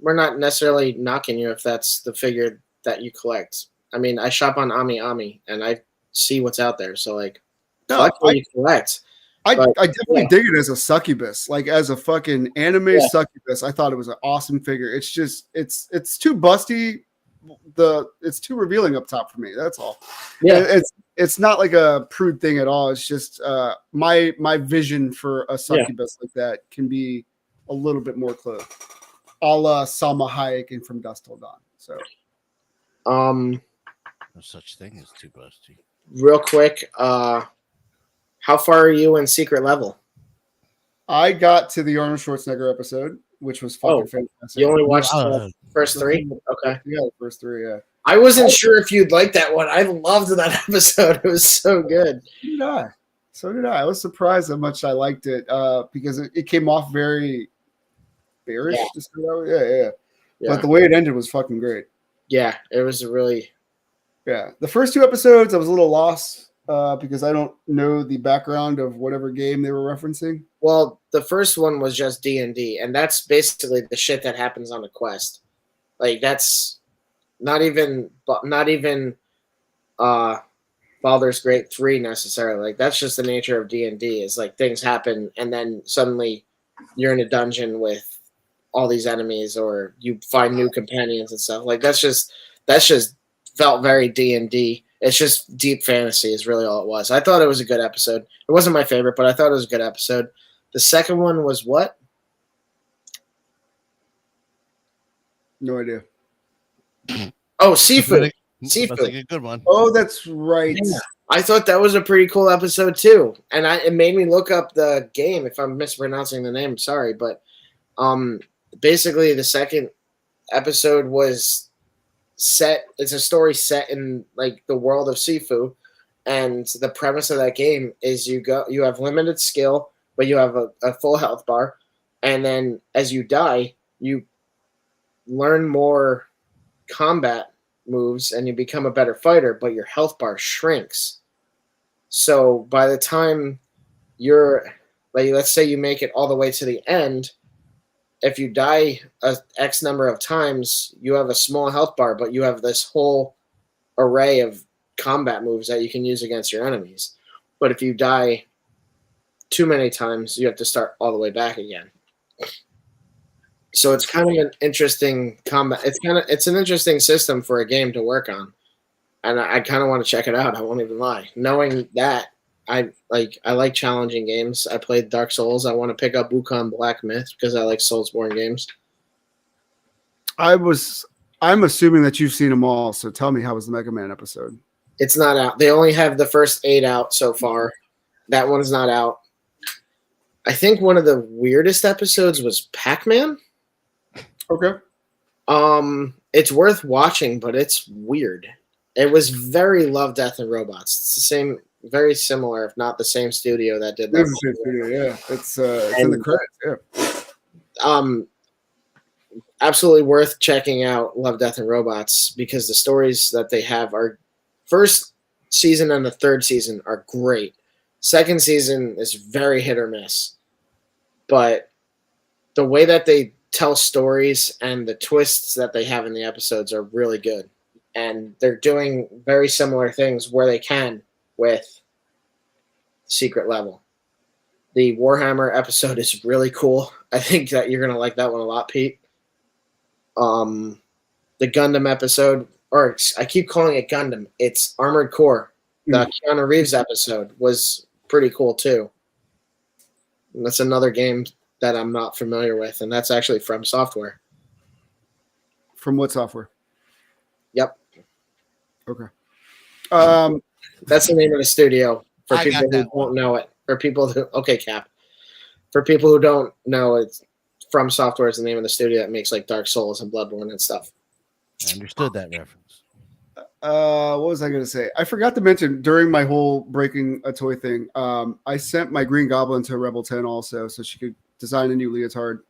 we're not necessarily knocking you if that's the figure that you collect. I mean, I shop on 𝗵𝗵𝗵 and I see what's out there. So like, collect what you collect. I definitely dig it as a succubus, like as a fucking anime succubus. I thought it was an awesome figure. It's just it's too busty. It's too revealing up top for me. That's all. Yeah, it's not like a prude thing at all. It's just my vision for a succubus like that can be a little bit more close, a la Salma Hayek from Dusk Till Dawn. So, no such thing as too busty. Real quick, how far are you in secret level? I got to the Arnold Schwarzenegger episode, which was fucking fantastic. You only watched the first three? Okay. Yeah, the first three, yeah. I wasn't sure if you'd like that one. I loved that episode. It was so good. So did I. I was surprised how much I liked it because it came off very bearish. Yeah. But the way it ended was fucking great. Yeah, it was really... Yeah. The first two episodes, I was a little lost because I don't know the background of whatever game they were referencing. Well, the first one was just D&D, and that's basically the shit that happens on the quest. Like, that's not even Baldur's Gate 3 necessarily. Like, that's just the nature of D&D, is like things happen, and then suddenly you're in a dungeon with all these enemies, or you find new companions and stuff. Like, that's just felt very D&D. It's just deep fantasy is really all it was. I thought it was a good episode. It wasn't my favorite, but I thought it was a good episode. The second one was what? No idea. Oh, seafood. Seafood. That's like a good one. Oh, that's right. Yeah. I thought that was a pretty cool episode too. And it made me look up the game. If I'm mispronouncing the name, sorry. But basically the second episode was it's a story set in like the world of Sifu, and the premise of that game is you have limited skill, but you have a full health bar, and then as you die you learn more combat moves and you become a better fighter, but your health bar shrinks. So by the time you're like, let's say you make it all the way to the end, if you die a X number of times, you have a small health bar, but you have this whole array of combat moves that you can use against your enemies. But if you die too many times, you have to start all the way back again. So it's kind of an interesting combat. It's an interesting system for a game to work on, and I kind of want to check it out. I won't even lie. Knowing that, I like challenging games. I played Dark Souls. I want to pick up Wukong Black Myth because I like Soulsborne games. I'm assuming that you've seen them all. So tell me, how was the Mega Man episode? It's not out. They only have the first 8 out so far. That one's not out. I think one of the weirdest episodes was Pac-Man. Okay. It's worth watching, but it's weird. It was very Love, Death, and Robots. It's the same, very similar, if not the same studio that did that. It's the same studio, yeah. It's in the credits, yeah. Absolutely worth checking out Love, Death, and Robots because the stories that they have are first season and the third season are great. Second season is very hit or miss. But the way that they tell stories and the twists that they have in the episodes are really good. And they're doing very similar things where they can with Secret Level. The Warhammer episode is really cool. I think that you're going to like that one a lot, Pete. The Gundam episode, or I keep calling it Gundam. It's Armored Core. The Keanu Reeves episode was pretty cool too. And that's another game that I'm not familiar with, and that's actually from Software. From what software? Yep. Okay. That's the name of the studio for people who won't know it. For people who Cap. For people who don't know, it's From Software is the name of the studio that makes like Dark Souls and Bloodborne and stuff. I understood that reference. What was I going to say? I forgot to mention during my whole breaking a toy thing, I sent my Green Goblin to Rebel 10 also so she could design a new leotard.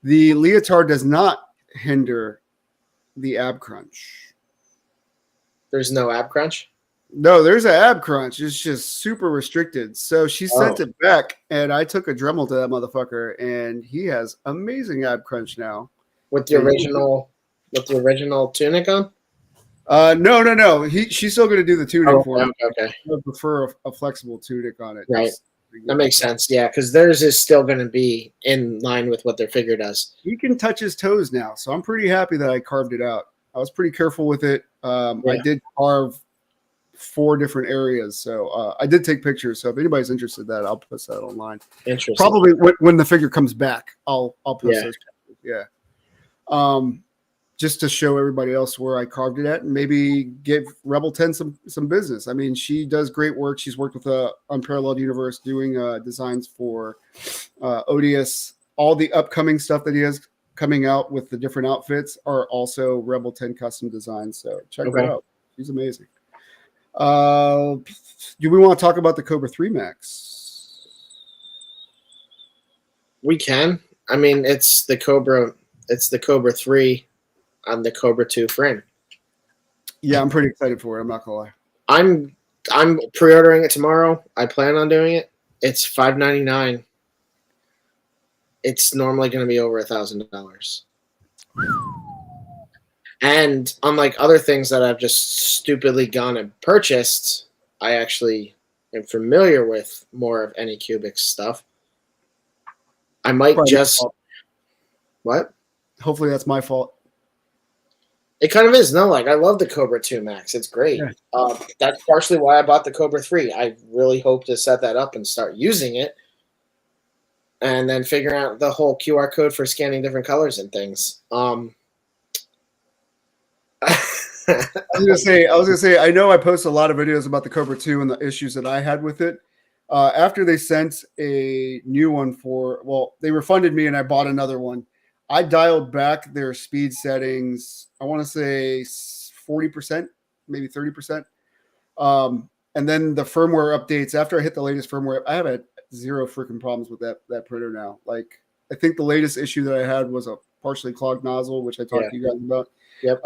The leotard does not hinder the ab crunch. There's no ab crunch? No, there's an ab crunch. It's just super restricted. So she sent it back, and I took a Dremel to that motherfucker, and he has amazing ab crunch now. With the original tunic on? No. She's still going to do the tunic for him. Okay. I would prefer a flexible tunic on it. Right. That makes sense. Yeah, because theirs is still going to be in line with what their figure does. He can touch his toes now, so I'm pretty happy that I carved it out. I was pretty careful with it. I did carve 4 different areas, so I did take pictures. So if anybody's interested in that, I'll post that online. Interesting. Probably when the figure comes back, I'll post those pictures. Yeah. Just to show everybody else where I carved it at, and maybe give Rebel 10 some business. I mean, she does great work. She's worked with Unparalleled Universe doing designs for Odious. All the upcoming stuff that he has coming out with the different outfits are also Rebel 10 custom designs. So check that out. She's amazing. Do we want to talk about the 𝗀𝗄𝗰 Max? We can. I mean, it's the Cobra 3 on the Cobra 2 frame. Yeah, I'm pretty excited for it. I'm not gonna lie. I'm pre-ordering it tomorrow. I plan on doing it. It's $599. It's normally going to be over $1,000. And unlike other things that I've just stupidly gone and purchased, I actually am familiar with more of Anycubic stuff. I might What? Hopefully that's my fault. It kind of is. No, like I love the Cobra 2 Max. It's great. Yeah. That's partially why I bought the Cobra 3. I really hope to set that up and start using it. And then figure out the whole QR code for scanning different colors and things. I was gonna say, I know I post a lot of videos about the Cobra 2 and the issues that I had with it. After they sent a new one they refunded me and I bought another one. I dialed back their speed settings. I want to say 40%, maybe 30%. And then the firmware updates. After I hit the latest firmware, I have had 0 freaking problems with that printer now. Like, I think the latest issue that I had was a partially clogged nozzle, which I talked to you guys about. Yep.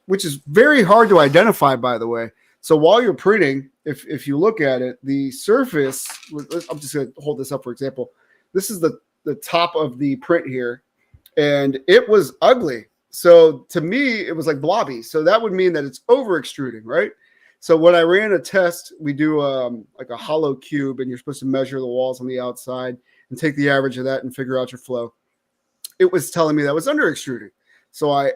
Which is very hard to identify, by the way. So while you're printing, if you look at it, the surface. I'm just going to hold this up for example. This is the top of the print here, and it was ugly. So to me, it was like blobby. So that would mean that it's over extruding, right? So when I ran a test, we do like a hollow cube, and you're supposed to measure the walls on the outside and take the average of that and figure out your flow. It was telling me that was under extruding. So I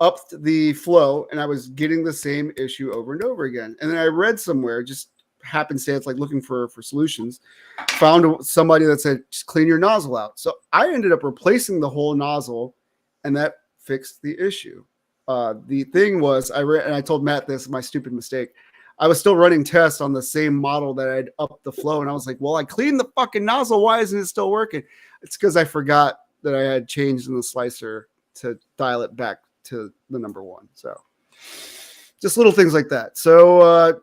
upped the flow, and I was getting the same issue over and over again. And then I read somewhere, just happenstance, like looking for solutions, found somebody that said, just clean your nozzle out. So I ended up replacing the whole nozzle, and that fixed the issue. The thing was, and I told Matt this, my stupid mistake. I was still running tests on the same model that I'd upped the flow, and I was like, well, I cleaned the fucking nozzle. Why isn't it still working? It's because I forgot that I had changed in the slicer to dial it back to the number 1. So just little things like that. So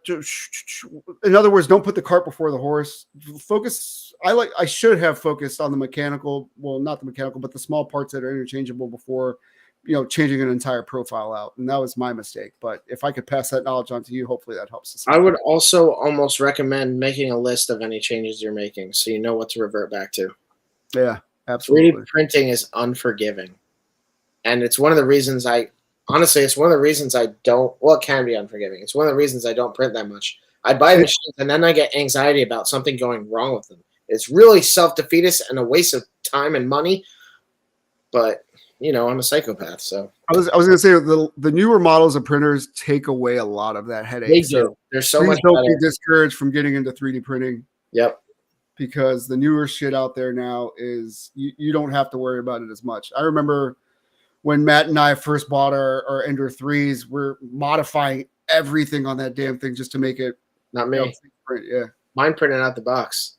in other words, don't put the cart before the horse. Focus. I should have focused on the mechanical. Well, not the mechanical, but the small parts that are interchangeable before, changing an entire profile out. And that was my mistake. But if I could pass that knowledge on to you, hopefully that helps us. I would also almost recommend making a list of any changes you're making so you know what to revert back to. Yeah, absolutely. 3D printing is unforgiving. And it's one of the reasons it can be unforgiving. It's one of the reasons I don't print that much. I buy machines and then I get anxiety about something going wrong with them. It's really self-defeatist and a waste of time and money. But, I'm a psychopath. So I was going to say the newer models of printers take away a lot of that headache. They do. There's so much. Don't be discouraged from getting into 3D printing. Yep. Because the newer shit out there now is you don't have to worry about it as much. I remember when Matt and I first bought our Ender 3s, we're modifying everything on that damn thing just to make it. Not me. Print. Yeah. Mine printed out the box.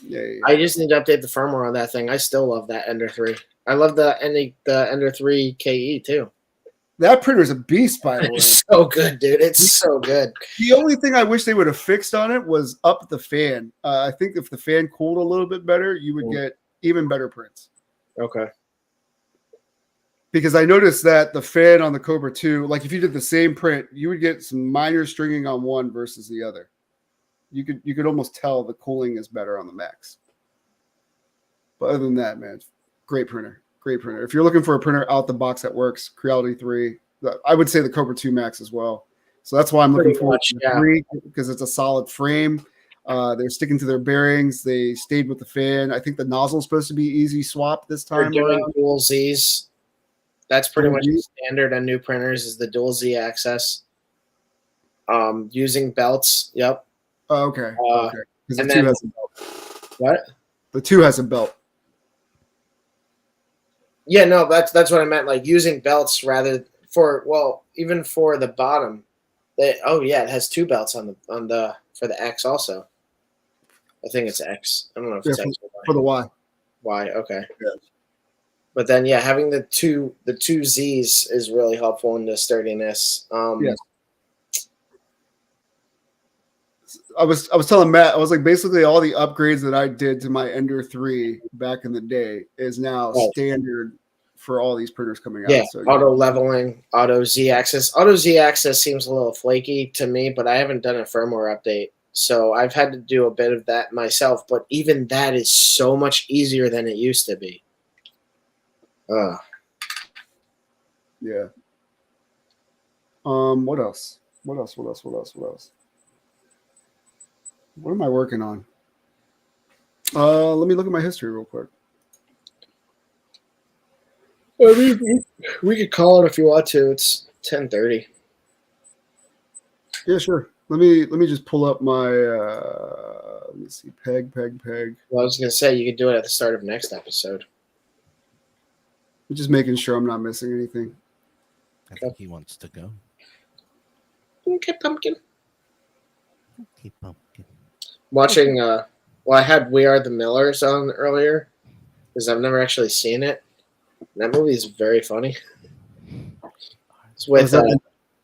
Yeah. I just need to update the firmware on that thing. I still love that Ender 3. I love the Ender 3 KE too. That printer's a beast, by the way. It's so good, dude. It's so good. The only thing I wish they would have fixed on it was up the fan. I think if the fan cooled a little bit better, you would get even better prints. Okay. Because I noticed that the fan on the Cobra 2, like if you did the same print, you would get some minor stringing on one versus the other. You could almost tell the cooling is better on the Max. But other than that, man, great printer. Great printer. If you're looking for a printer out the box that works, Creality 3, I would say the Cobra 2 Max as well. So that's why I'm looking forward to the 3, because it's a solid frame. They're sticking to their bearings. They stayed with the fan. I think the nozzle is supposed to be easy swap this time. They're doing dual Z's. That's pretty much the standard on new printers is the dual Z access. Using belts. Yep. Oh, okay. Okay. And the 2 has a belt. What? The 2 has a belt. Yeah, no, that's what I meant. Like using belts rather even for the bottom. It has 2 belts on the for the X also. I think it's X. I don't know if it's X or Y. For the Y. Y, okay. Yeah. But then having the two Z's is really helpful in the sturdiness. Yes. I was telling Matt, I was like, basically all the upgrades that I did to my Ender 3 back in the day is now standard for all these printers coming out. Yeah, so, auto leveling, auto Z axis. Auto Z axis seems a little flaky to me, but I haven't done a firmware update. So I've had to do a bit of that myself, but even that is so much easier than it used to be. Yeah. What else? What am I working on? Let me look at my history real quick. I mean, we could call it if you want to. It's 10:30. Yeah, sure. Let me just pull up my let me see. Peg. Well, I was gonna say you could do it at the start of next episode. I'm just making sure I'm not missing anything. I think he wants to go. Okay, pumpkin. Okay, pumpkin. Watching I had We Are the Millers on earlier because I've never actually seen it. That movie is very funny. It's with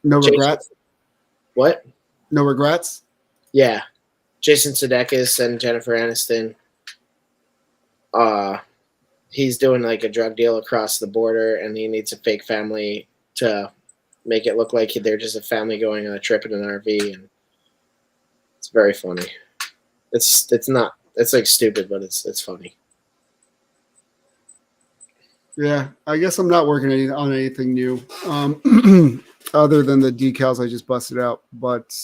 No Regrets. What? No Regrets. Yeah, Jason Sudeikis and Jennifer Aniston. He's doing like a drug deal across the border, and he needs a fake family to make it look like they're just a family going on a trip in an RV, and it's very funny. It's like stupid, but it's funny. Yeah, I guess I'm not working on anything new, other than the decals I just busted out. But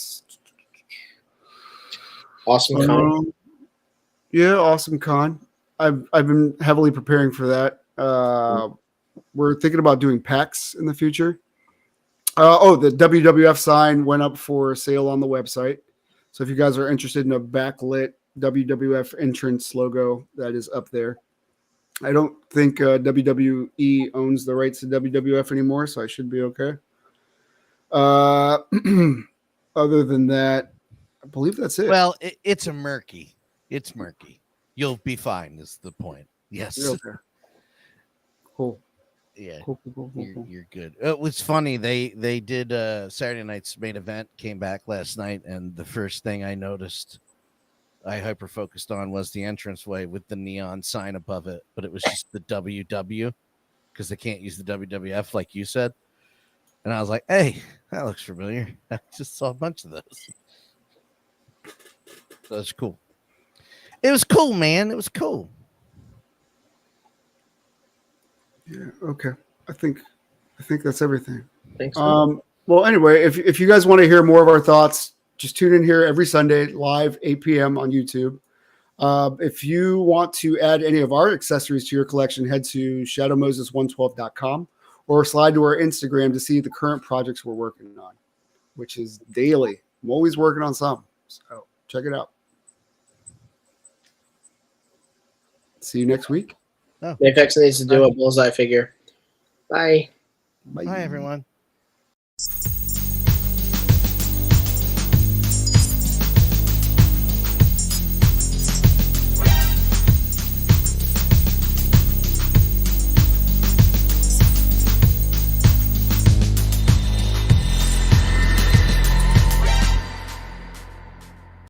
Awesome Con. Yeah, Awesome Con. I've been heavily preparing for that. We're thinking about doing packs in the future. The WWF sign went up for sale on the website. So if you guys are interested in a backlit WWF entrance logo, that is up there. I don't think WWE owns the rights to WWF anymore, so I should be okay. Other than that, I believe that's it. Well, it's murky. It's murky. You'll be fine is the point. Yes. Okay. Cool. Yeah. Cool. You're good. It was funny. They did Saturday night's main event, came back last night, and the first thing I noticed I hyper-focused on was the entranceway with the neon sign above it, but it was just the WW because they can't use the WWF like you said. And I was like, hey, that looks familiar. I just saw a bunch of those. So it's cool. It was cool, man. It was cool. Yeah, okay. I think that's everything. Thanks. So. Well, anyway, if you guys want to hear more of our thoughts, just tune in here every Sunday, live, 8 p.m. on YouTube. If you want to add any of our accessories to your collection, head to shadowmoses112.com or slide to our Instagram to see the current projects we're working on, which is daily. I'm always working on something, so check it out. See you next week. mafex needs to do a bullseye figure. Bye. Bye, everyone.